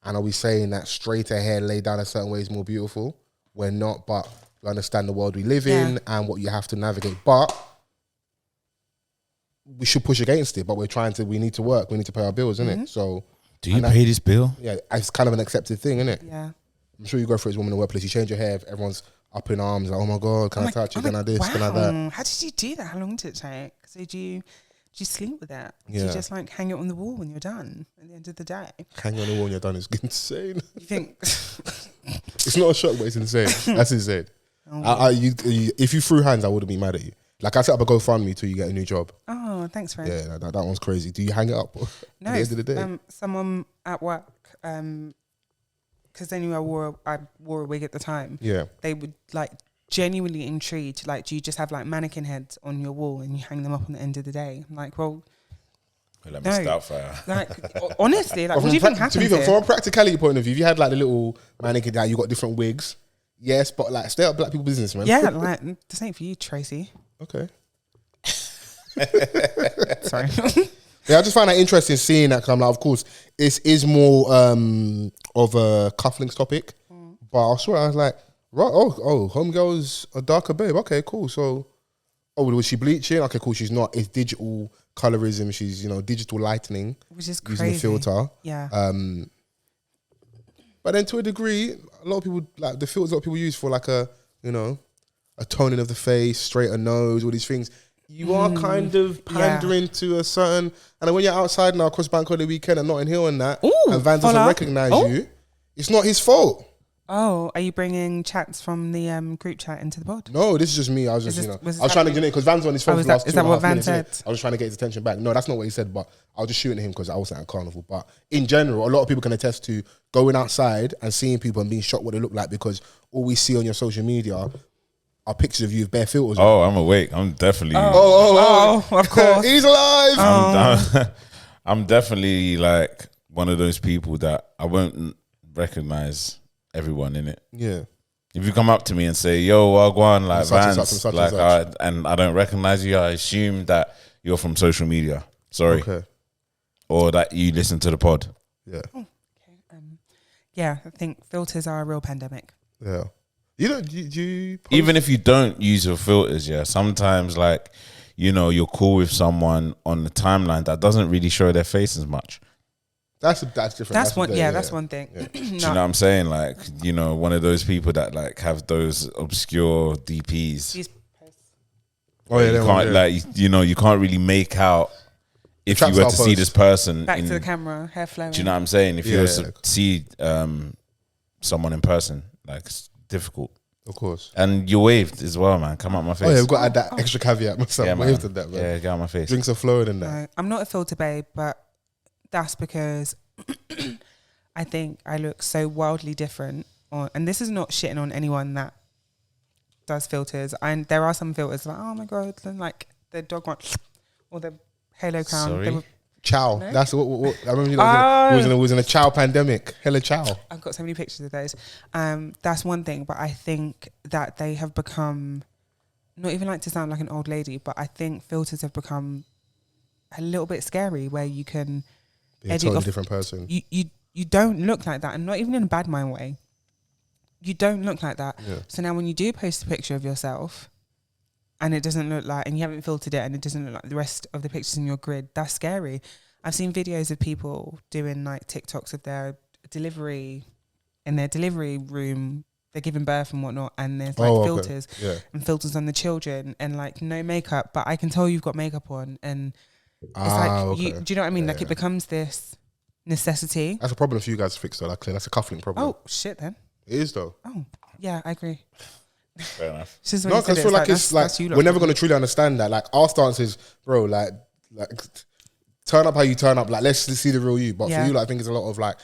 C: And are we saying that straighter hair laid down a certain way is more beautiful? We're not, but we understand the world we live in and what you have to navigate. But we should push against it, but we need to work, we need to pay our bills, isn't it? So
A: do you pay this bill?
C: Yeah, it's kind of an accepted thing, isn't it?
B: Yeah.
C: I'm sure you go for it as a woman in the workplace, you change your hair, everyone's up in arms, like, oh my God, can I touch it? Can I this? Can I that?
B: How did you do that? How long did it take? So do you sleep with it? Do
C: Yeah.
B: you just like hang it on the wall when you're done at the end of the day?
C: Hang on the wall when you're done is insane.
B: You think?
C: It's not a shock, but it's insane. That's insane. If you threw hands, I wouldn't be mad at you. Like I set up a GoFundMe till you get a new job.
B: Oh, thanks, friend.
C: Yeah, that one's crazy. Do you hang it up
B: No,
C: at the end of the day?
B: Someone at work, because they knew I wore a wig at the time.
C: Yeah.
B: They would like genuinely intrigued. Like, do you just have like mannequin heads on your wall and you hang them up on the end of the day? I'm like, well,
A: Let me start fire.
B: like honestly, like, what do you think happens
C: To be fair,
B: here?
C: from a practicality point of view, if you had like the little mannequin that you got different wigs, yes, but like stay up black people business, man.
B: Yeah, like this ain't for you, Tracy.
C: Okay.
B: Sorry.
C: Yeah, I just find that interesting seeing that. Cause I'm like, of course, it is more of a cufflinks topic, but I swear I was like, right, homegirl's a darker babe. Okay, cool. So, was she bleaching? Okay, cool. She's not. It's digital colorism. She's digital lightening,
B: Which is
C: using
B: crazy.
C: a filter.
B: Yeah.
C: But then to a degree, a lot of people like the filters. A lot of people use for like a toning of the face, straighter nose, all these things. You are kind of pandering to a certain, and then when you're outside now across Bank Holiday weekend and Notting Hill and that, and Vans doesn't recognise you, it's not his fault.
B: Oh, are you bringing chats from the group chat into the pod?
C: No, this is just me. I was just, I was trying to get it because Vans on his phone for the last 2.5 minutes.
B: Is that what Vans said?
C: I was trying to get his attention back. No, that's not what he said, but I was just shooting at him because I wasn't at Carnival. But in general, a lot of people can attest to going outside and seeing people and being shocked what they look like because all we see on your social media are pictures of you with bare filters.
A: Oh, I'm awake. I'm definitely.
B: Oh, of course.
C: He's alive.
A: I'm definitely like one of those people that I won't recognize everyone in it.
C: Yeah.
A: If you come up to me and say, "Yo, Wagwan," like
C: Such and
A: Vans,
C: such and
A: like,
C: such.
A: and I don't recognize you, I assume that you're from social media. Sorry,
C: Okay.
A: or that you listen to the pod.
C: Yeah.
B: Yeah, I think filters are a real pandemic.
C: Yeah. You don't. Do you post?
A: Even if you don't use your filters, yeah, sometimes like you're cool with someone on the timeline that doesn't really show their face as much.
C: That's different.
B: That's one. Yeah, that's one thing.
C: Yeah.
A: Do you know what I'm saying? Like, one of those people that like have those obscure DPs.
B: These posts.
C: Oh yeah,
A: You can't you can't really make out if you were to see this person
B: Back to the camera, hair flowing.
A: Do you know what I'm saying? If you were
C: Yeah.
A: to see someone in person, like it's difficult.
C: Of course.
A: And you waved as well, man. Come out my face.
C: Oh yeah, we've got to add that extra caveat. Myself,
A: Yeah,
C: I
A: man.
C: waved at that, man.
A: Yeah, get out my face.
C: Drinks are flowing in that.
B: No, I'm not a filter babe, but that's because I think I look so wildly different on, and this is not shitting on anyone that does filters. And there are some filters like, oh my God, like the dog one or the Halo crown.
A: Sorry?
C: Chow.
B: No?
C: That's what I remember. You was in a chow pandemic. Hella chow.
B: I've got so many pictures of those. That's one thing, but I think that they have become, not even like to sound like an old lady, but I think filters have become a little bit scary where you can
C: Be a totally different person.
B: You don't look like that, and not even in a bad mind way. You don't look like that.
C: Yeah.
B: So now when you do post a picture of yourself and it doesn't look like, and you haven't filtered it and it doesn't look like the rest of the pictures in your grid, that's scary. I've seen videos of people doing like TikToks of their delivery, in their delivery room, they're giving birth and whatnot, and there's like filters and filters on the children and like no makeup, but I can tell you've got makeup on, and it's like, do you know what I mean? Like it becomes this necessity.
C: That's a problem for you guys to fix though. Like, that's a cufflink problem.
B: Oh shit then.
C: It is though.
B: Oh yeah, I agree.
A: Fair enough.
C: No, because I feel like it's like we're never going to truly understand that. Like our stance is, bro, like turn up how you turn up. Like let's see the real you. But for you, like, I think it's a lot of like,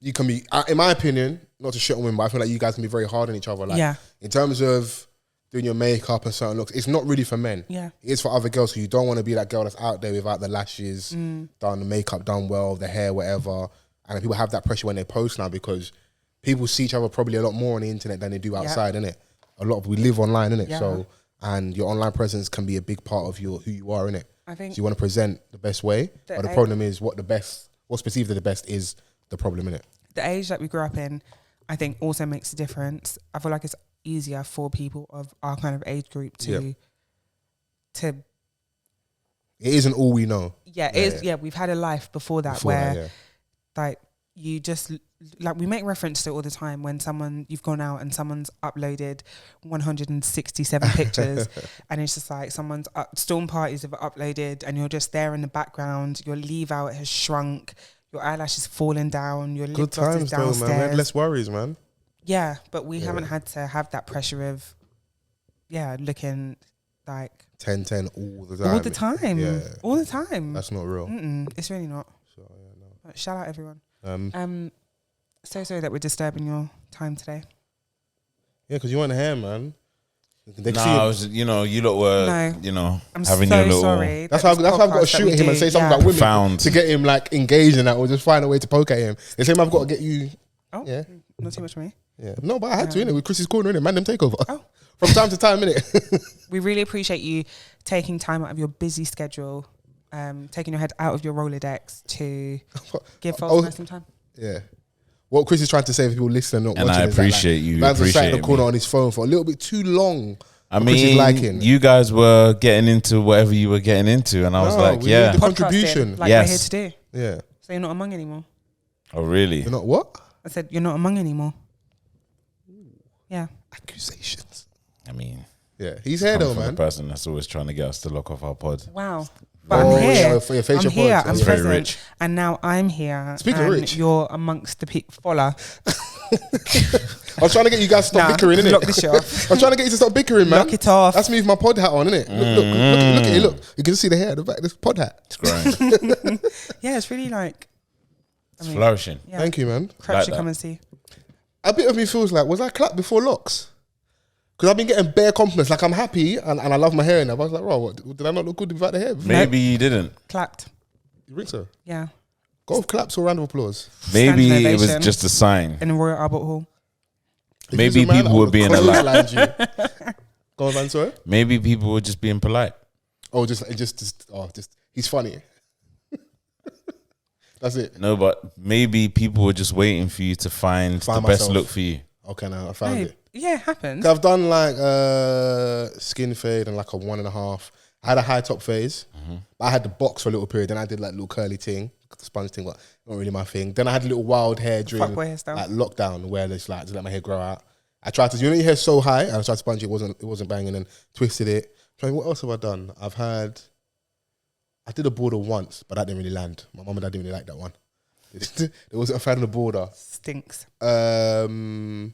C: you can be, in my opinion, not to shit on women, but I feel like you guys can be very hard on each other. Like in terms of doing your makeup and certain looks, it's not really for men.
B: Yeah,
C: it's for other girls. So you don't want to be that girl that's out there without the lashes, done the makeup done well, the hair, whatever. And people have that pressure when they post now because people see each other probably a lot more on the internet than they do outside, innit? We live online, innit? Yeah. So, and your online presence can be a big part of who you are, innit?
B: I think
C: so you want to present the best way, but the problem is what's perceived as the best is the problem, innit?
B: The age that we grew up in, I think, also makes a difference. I feel like it's easier for people of our kind of age group to. It
C: isn't all we know.
B: Yeah, it is. Yeah, we've had a life before that like you just like we make reference to it all the time when you've gone out and someone's uploaded 167 pictures and it's just like someone's storm parties have uploaded and you're just there in the background, your leave out has shrunk, your eyelashes falling down, your lip gloss is downstairs.
C: Though, man. We had less worries, man.
B: Yeah, but we haven't had to have that pressure of looking like
C: 10 all the time.
B: All the time.
C: Yeah.
B: All the time.
C: That's not real.
B: It's really not.
C: So no.
B: But shout out everyone. So sorry that we're disturbing your time today.
C: Yeah, because you weren't here, man.
A: I was, you lot were,
B: I'm
A: having
B: so
A: your little.
B: sorry.
C: That's how I've got to shoot at him and say something about women to get him like engaged in that, or just find a way to poke at him. The same I've got to get you.
B: Oh, yeah, not too much for me.
C: Yeah, no, but I had to, innit? With CHRISSY's Corner, innit? Man, them takeover. Oh. From time to time, innit?
B: We really appreciate you taking time out of your busy schedule, taking your head out of your Rolodex to give Fols some time.
C: Yeah. What Chris is trying to say for people listening, not
A: and
C: watching,
A: I appreciate you.
C: Man's sat in the corner on his phone for a little bit too long.
A: I mean, you guys were getting into whatever you were getting into, and I was like,
C: yeah, the contribution,
B: like we're here to do.
C: Yeah.
B: So you're not among anymore.
A: Oh, really?
C: You're not what?
B: I said you're not among anymore. Yeah.
C: Accusations.
A: I mean,
C: yeah, he's here though, man.
A: The person that's always trying to get us to lock off our pod.
B: Wow. But I'm here. I'm here. I'm
A: very
B: present.
A: rich.
B: And now I'm here.
C: Speaking of rich,
B: you're amongst the follow.
C: I was trying to get you guys to stop bickering, innit?
B: Lock this shit off.
C: I'm trying to get you to stop bickering, man.
B: Lock it off.
C: That's me with my pod hat on, innit? Look at it. Look, you can see the hair at the back. This pod hat.
A: It's growing.
B: Yeah, it's really like.
A: It's flourishing.
C: Yeah. Thank you, man.
B: Crap should come and see.
C: A bit of me feels like, was I clapped before locks? Because I've been getting bare compliments. Like, I'm happy and I love my hair and I was like, what, did I not look good without the hair?
A: Maybe you didn't.
B: Clapped.
C: You think so?
B: Yeah.
C: Golf claps or round of applause?
A: Maybe it was just a sign.
B: In the Royal Albert Hall.
A: Maybe people were being polite.
C: Go on, man, sorry?
A: Maybe people were just being polite.
C: Oh, just he's funny. That's it.
A: No, but maybe people were just waiting for you to find the best look for you.
C: Okay, now I found it.
B: Yeah, it happens.
C: I've done like skin fade and like a 1.5. I had a high top phase. But I had the box for a little period. Then I did like a little curly thing, the sponge thing, but not really my thing. Then I had a little wild hair during like lockdown where it's like to let my hair grow out. I tried to, your hair's so high, and I tried to sponge it, it wasn't banging, and twisted it. What else have I done? I did a border once, but that didn't really land. My mum and dad didn't really like that one. There wasn't a fan of the border.
B: Stinks.
C: And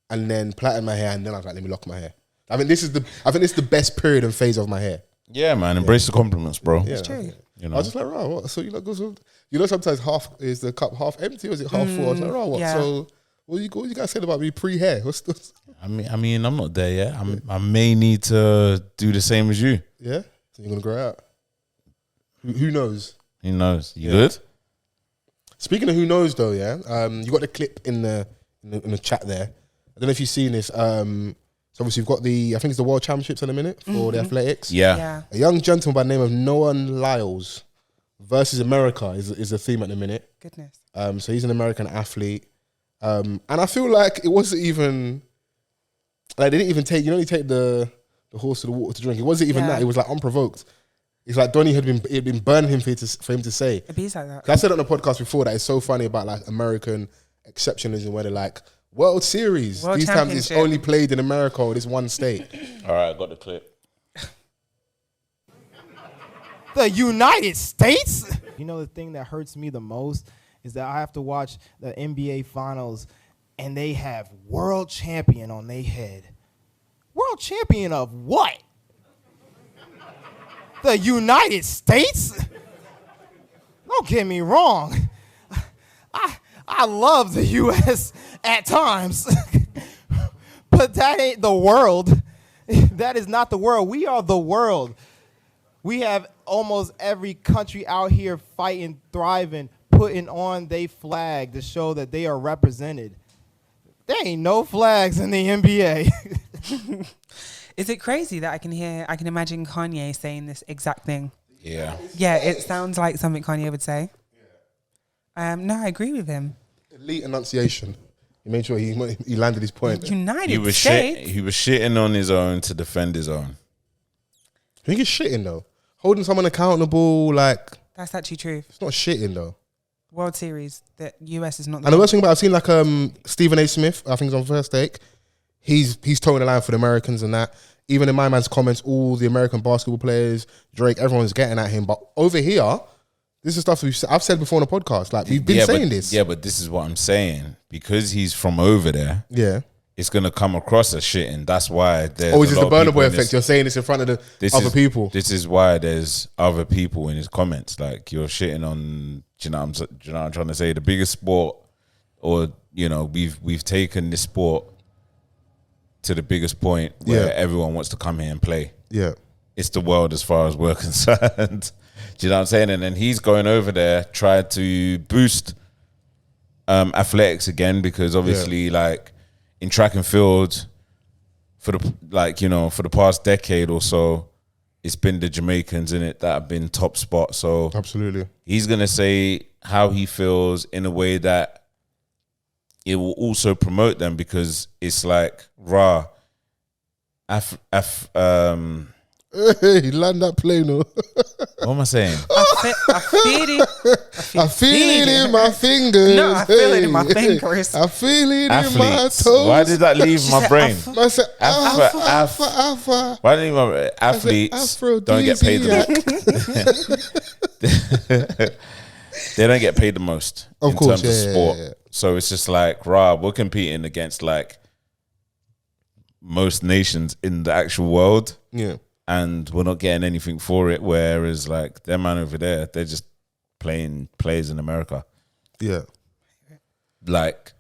C: then plaited my hair, and then I was like, let me lock my hair. I think this is the best period and phase of my hair.
A: Yeah, man. Embrace the compliments, bro.
B: It's true.
A: You know,
C: I was just like, right, what? So you know, sometimes is the cup half empty or is it half full? I was like, right, what?
B: Yeah.
C: So what you guys saying about me pre-hair?
A: I mean, I'm not there yet. I may need to do the same as you.
C: Yeah, so you're gonna grow out. Who knows?
A: Who knows? You good?
C: Speaking of who knows though, yeah, you got the clip in the chat there. I don't know if you've seen this. So obviously we've got I think it's the World Championships in a minute for the athletics.
A: Yeah.
C: A young gentleman by the name of Noah Lyles versus America is the theme at the minute.
B: Goodness.
C: So he's an American athlete. And I feel like it wasn't even like they didn't even take you take the horse to the water to drink. It wasn't even that. It was like unprovoked. It's like Donny had been burning him for him to say.
B: It be like that.
C: I said on the podcast before that it's so funny about like American exceptionalism where they're like World Series. These times it's only played in America or this one state.
A: All right, I got the clip.
G: The United States? You know, the thing that hurts me the most is that I have to watch the NBA Finals and they have world champion on their head. World champion of what? The United States? Don't get me wrong. I love the U.S. at times, but that ain't the world. That is not the world. We are the world. We have almost every country out here fighting, thriving, putting on their flag to show that they are represented. There ain't no flags in the NBA.
B: Is it crazy that I can imagine Kanye saying this exact thing?
A: Yeah.
B: Yeah, it sounds like something Kanye would say. No, I agree with him.
C: Elite enunciation. He made sure he landed his point.
B: United States.
A: He was shitting on his own to defend his own.
C: I think he's shitting though. Holding someone accountable, like
B: That's actually true.
C: it's not shitting though.
B: World Series, the US is not.
C: And the worst thing about I've seen like Stephen A. Smith, I think he's on First Take. He's towing the line for the Americans and that. Even in my man's comments, all the American basketball players, Drake, everyone's getting at him. But over here, this is stuff I've said before on the podcast. Like we've been saying this.
A: Yeah, but this is what I'm saying. Because he's from over there,
C: Yeah.
A: it's gonna come across as shitting. That's why there's.
C: Or is this the Burna Boy
A: in
C: effect?
A: this-
C: You're saying this in front of the other people.
A: This is why there's other people in his comments. Like you're shitting on. Do you know what I'm trying to say? The biggest sport, or we've taken this sport to the biggest point where everyone wants to come here and play.
C: Yeah.
A: It's the world as far as we're concerned. Do you know what I'm saying? And then he's going over there, tried to boost athletics again, because obviously, like in track and field, for the past decade or so, it's been the Jamaicans in it that have been top spot. So
C: Absolutely.
A: he's gonna say how he feels in a way that it will also promote them, because it's like raw.
C: Hey, land that plane. No.
A: What am I saying?
B: I feel it.
C: I feel it in my fingers.
B: No, I feel it in my fingers.
C: I feel it in my
A: Athletes.
C: toes.
A: Why did that leave my brain?
C: I said, alpha.
A: Why didn't my athletes don't get paid they don't get paid the most in terms of sport.
C: Yeah.
A: So it's just like, we're competing against like most nations in the actual world.
C: Yeah.
A: And we're not getting anything for it. Whereas like their man over there, they're just playing players in America.
C: Yeah.
A: Like,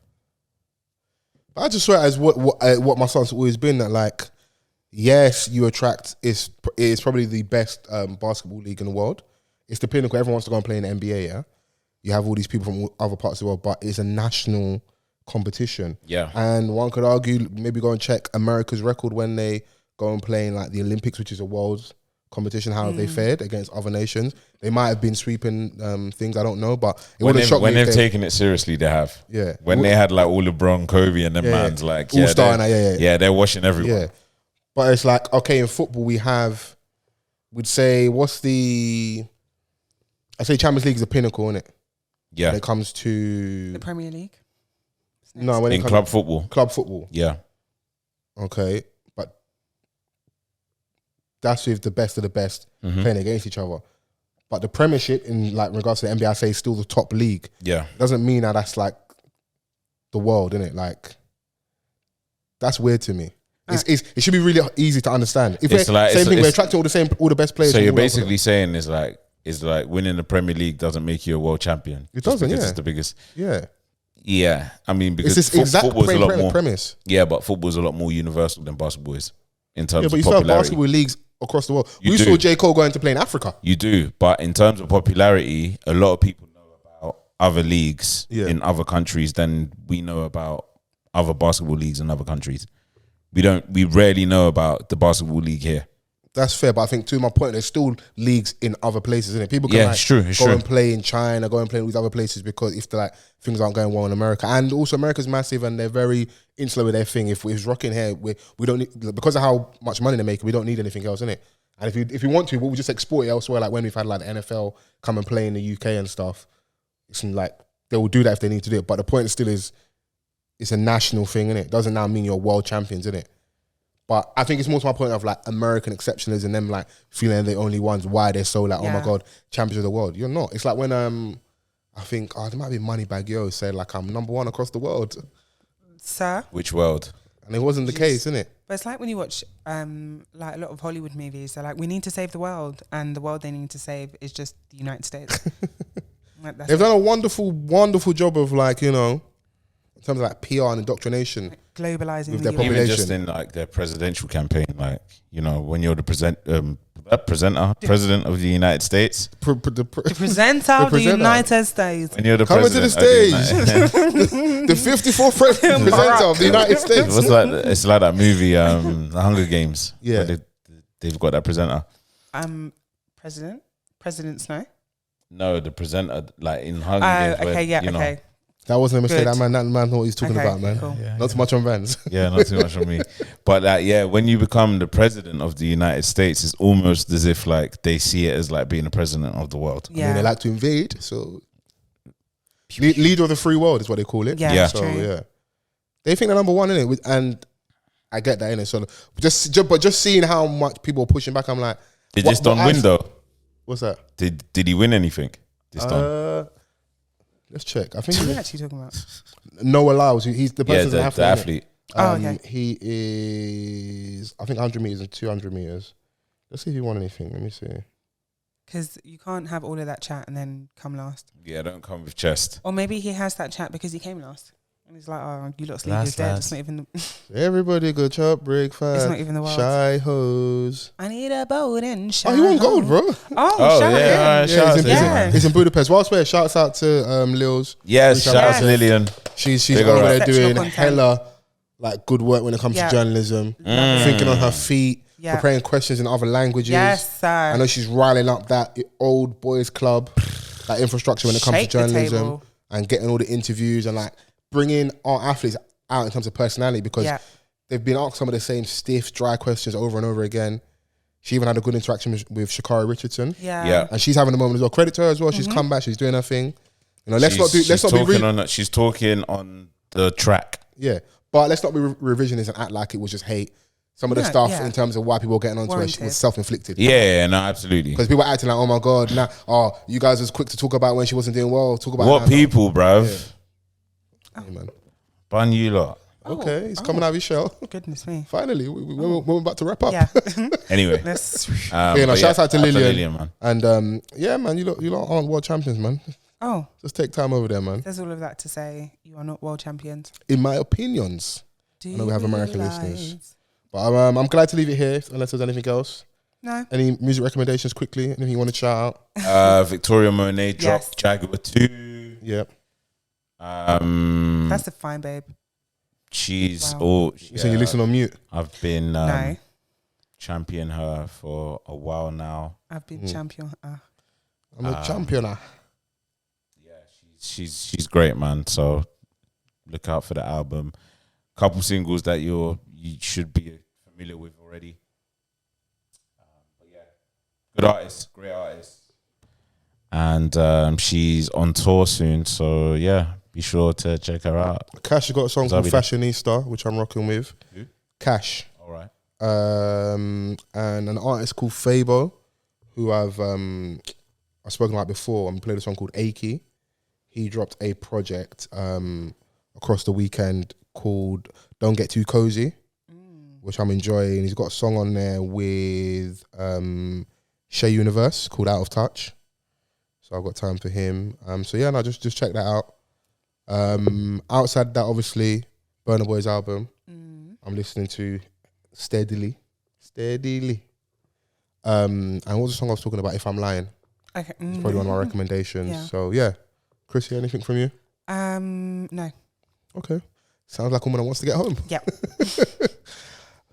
C: I just swear as what my stance has always been, that like, yes, you attract it's probably the best basketball league in the world. It's the pinnacle. Everyone wants to go and play in the NBA. Yeah, you have all these people from other parts of the world, but it's a national competition.
A: Yeah,
C: and one could argue maybe go and check America's record when they go and play in like the Olympics, which is a world's competition. How have they fared against other nations? They might have been sweeping things. I don't know, but it wouldn't shock me
A: when
C: if
A: they've taken it seriously. They have.
C: Yeah.
A: When they had like all LeBron, Kobe, and them man's like
C: All-star and that,
A: yeah, they're washing everyone.
C: Yeah, but it's like, okay, in football we'd say I say Champions League is the pinnacle, isn't it?
A: Yeah.
C: When it comes to
B: The Premier League.
C: no, when it
A: In
C: comes
A: club football.
C: club football.
A: Yeah.
C: Okay, but that's with the best of the best playing against each other. But the Premiership, in like regards to the NBA, I say is still the top league.
A: Yeah.
C: Doesn't mean that that's like the world, innit? Like that's weird to me. It should be really easy to understand. If
A: It's
C: we're
A: like-
C: same
A: it's-
C: thing, we're
A: it's-
C: attracting all the best players.
A: So
C: from
A: you're
C: all over.
A: basically saying is like is like winning the Premier League doesn't make you a world champion.
C: It
A: just
C: doesn't,
A: because
C: yeah.
A: it's the biggest.
C: Yeah.
A: Yeah, I mean, because
C: It's this exact
A: football's a lot more.
C: premise.
A: Yeah, but football's a lot more universal than basketball is in terms
C: Yeah, but
A: of
C: you still have
A: popularity.
C: basketball leagues across the world.
A: You
C: We
A: do.
C: saw J. Cole going to play in Africa.
A: You do, but in terms of popularity, a lot of people know about other leagues in other countries than we know about other basketball leagues in other countries. We rarely know about the basketball league here.
C: That's fair, but I think to my point, there's still leagues in other places, isn't it? People can
A: Yeah,
C: like,
A: it's true, it's
C: go
A: true.
C: and play in China, go and play in these other places because if like things aren't going well in America, and also America's massive and they're very insular with their thing. If it's rocking here, we don't need, because of how much money they're making, we don't need anything else in it. And if you want to, we'll just export it elsewhere. Like when we've had like the NFL come and play in the UK and stuff, it's like they will do that if they need to do it. But the point still is, it's a national thing, innit? It doesn't now mean you're world champions, innit? But I think it's more to my point of like American exceptionalism and them like feeling they're the only ones. Why they're so like, oh my God, champions of the world. You're not. It's like when I think there might be Moneybag Yo said like I'm number one across the world,
B: Sir.
A: Which world?
C: and it wasn't the case, innit?
B: But it's like when you watch like a lot of Hollywood movies. They're like, we need to save the world, and the world they need to save is just the United States. Like, that's
C: They've done a wonderful job of like, you know, in terms of like PR and indoctrination.
B: globalizing
C: with
B: the
C: their
B: US.
A: Even just
C: population.
A: in like their presidential campaign, like, you know, when you're the president of the United States,
B: The presenter of the United States.
A: when you're the
C: Coming to the
A: president of the
C: stage, the 54th presenter of the United States.
A: What's like? It's like that movie, The Hunger Games.
C: Yeah.
A: where they've got that presenter.
B: President Snow.
A: No, the presenter, like in Hunger Games.
B: Okay,
A: where,
B: yeah,
A: you know,
B: okay.
C: That wasn't a mistake.
B: Good.
C: That man know what he's talking
B: Okay,
C: about, man.
B: cool.
C: Not too much on Vans.
A: Yeah, not too much on me. But when you become the president of the United States, it's almost as if like they see it as like being the president of the world.
C: I mean,
B: Yeah.
C: they like to invade, so leader of the free world is what they call it.
B: Yeah,
A: Yeah.
C: So
B: true.
C: yeah, they think they're number one in it, and I get that in it. So just seeing how much people are pushing back, I'm like,
A: Did
C: what-
A: this Don
C: what
A: win
C: I-
A: though?
C: what's that?
A: Did he win anything? This Don?
C: Let's check. I think
B: What are you
C: he's
B: actually talking about?
C: Noah Lyles. He's the
A: Yeah,
C: person
A: the athlete.
B: Oh, okay.
C: He is, I think, 100 meters and 200 meters. Let's see if he won anything. Let me see.
B: Because you can't have all of that chat and then come last.
A: Yeah, don't come with chest.
B: Or maybe he has that chat because he came last. And he's like, oh, you lot's league
A: Last,
B: is dead.
A: last.
B: It's not even the
C: Everybody go chop, break, fast.
B: It's not even the world.
C: Shy hoes.
B: I need a boat and shine.
C: Oh, he won gold, bro.
B: Oh, shout
A: yeah,
B: out.
A: shout out
C: he's,
A: to
C: in,
A: him,
B: Yeah.
C: he's in Budapest. Whilst we're shouts out to LYLES.
A: Yes, shout out to
B: Yes.
A: Lillian.
C: She's
A: Big
C: over
A: up.
C: there
B: Exceptional
C: doing
B: content.
C: hella like good work when it comes
B: Yeah.
C: to journalism.
A: Mm.
C: Thinking on her feet,
B: Yeah.
C: preparing questions in other languages.
B: Yes, sir.
C: I know she's riling up that old boys club, that infrastructure when it comes
B: Shake
C: to
B: the
C: journalism
B: table.
C: and getting all the interviews and like bringing our athletes out in terms of personality because
B: Yeah.
C: they've been asked some of the same stiff, dry questions over and over again. She even had a good interaction with Shakari Richardson.
B: Yeah.
A: Yeah.
C: And she's having a moment as well. Credit to her as well. She's come back. She's doing her thing. You know, let's not be
A: She's talking on the track.
C: yeah. But let's not be revisionist and act like it was just hate. Some of the
B: No,
C: stuff
B: yeah.
C: in terms of why people were getting onto it
B: Warranted.
C: was self-inflicted.
A: Yeah, no, absolutely.
C: Because people were acting like, oh my God, now, you guys was quick to talk about when she wasn't doing well. Talk about
A: What
C: now.
A: people, bruv?
C: Yeah, man.
A: Bun you lot.
C: Okay, he's coming out of his shell.
B: Goodness me.
C: Finally, we're about to wrap up.
B: Yeah.
A: Anyway,
B: Let's.
C: Yeah, no,
A: but
C: shouts out to Lillian.
A: man.
C: And yeah, man, you lot aren't world champions, man.
B: Oh,
C: Just take time over there, man.
B: there's all of that to say. You are not world champions.
C: In my opinions.
B: Do
C: know we have
B: you
C: American
B: realise?
C: listeners. But I'm glad to leave it here, unless there's anything else.
B: No.
C: Any music recommendations quickly? Anything you want to shout out?
A: Victoria Monet dropped
B: Yes.
A: Jaguar 2.
C: Yeah.
B: That's a fine babe.
A: She's
B: Wow.
A: all.
C: You saying you listen on mute?
A: I've been
B: No.
A: championing her for a while now.
B: I've been champion.
C: I'm a champion now.
A: She's great, man. So look out for the album. Couple singles that you should be familiar with already. But yeah, good artist, great artist, and she's on tour soon. So yeah, be sure to check her out.
C: Cash has got a song called
A: Zabi there.
C: Fashionista, which I'm rocking with.
A: Who?
C: Cash.
A: All right.
C: And an artist called Fabo, who I've spoken about before and played a song called Achy. He dropped a project across the weekend called Don't Get Too Cozy, which I'm enjoying. He's got a song on there with Shay Universe called Out of Touch. So I've got time for him. So yeah, no, just check that out. Outside that, obviously, Burna Boy's album. I'm listening to steadily. And what was the song I was talking about? If I'm Lying.
B: Okay.
C: It's probably one of my recommendations.
B: Yeah.
C: So yeah, Chrissy, anything from you?
B: No.
C: Okay. Sounds like a woman that wants to get home.
B: Yep.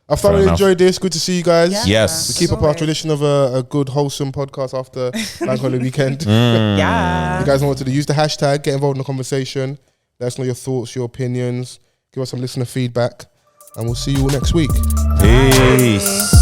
C: I thoroughly enjoyed this. Good to see you guys.
B: Yeah.
A: Yes.
C: We keep up our tradition of a good, wholesome podcast after Bank Holiday weekend.
B: Yeah.
C: You guys wanted to use the hashtag, get involved in the conversation. Let us know your thoughts, your opinions. Give us some listener feedback. And we'll see you all next week.
A: Peace.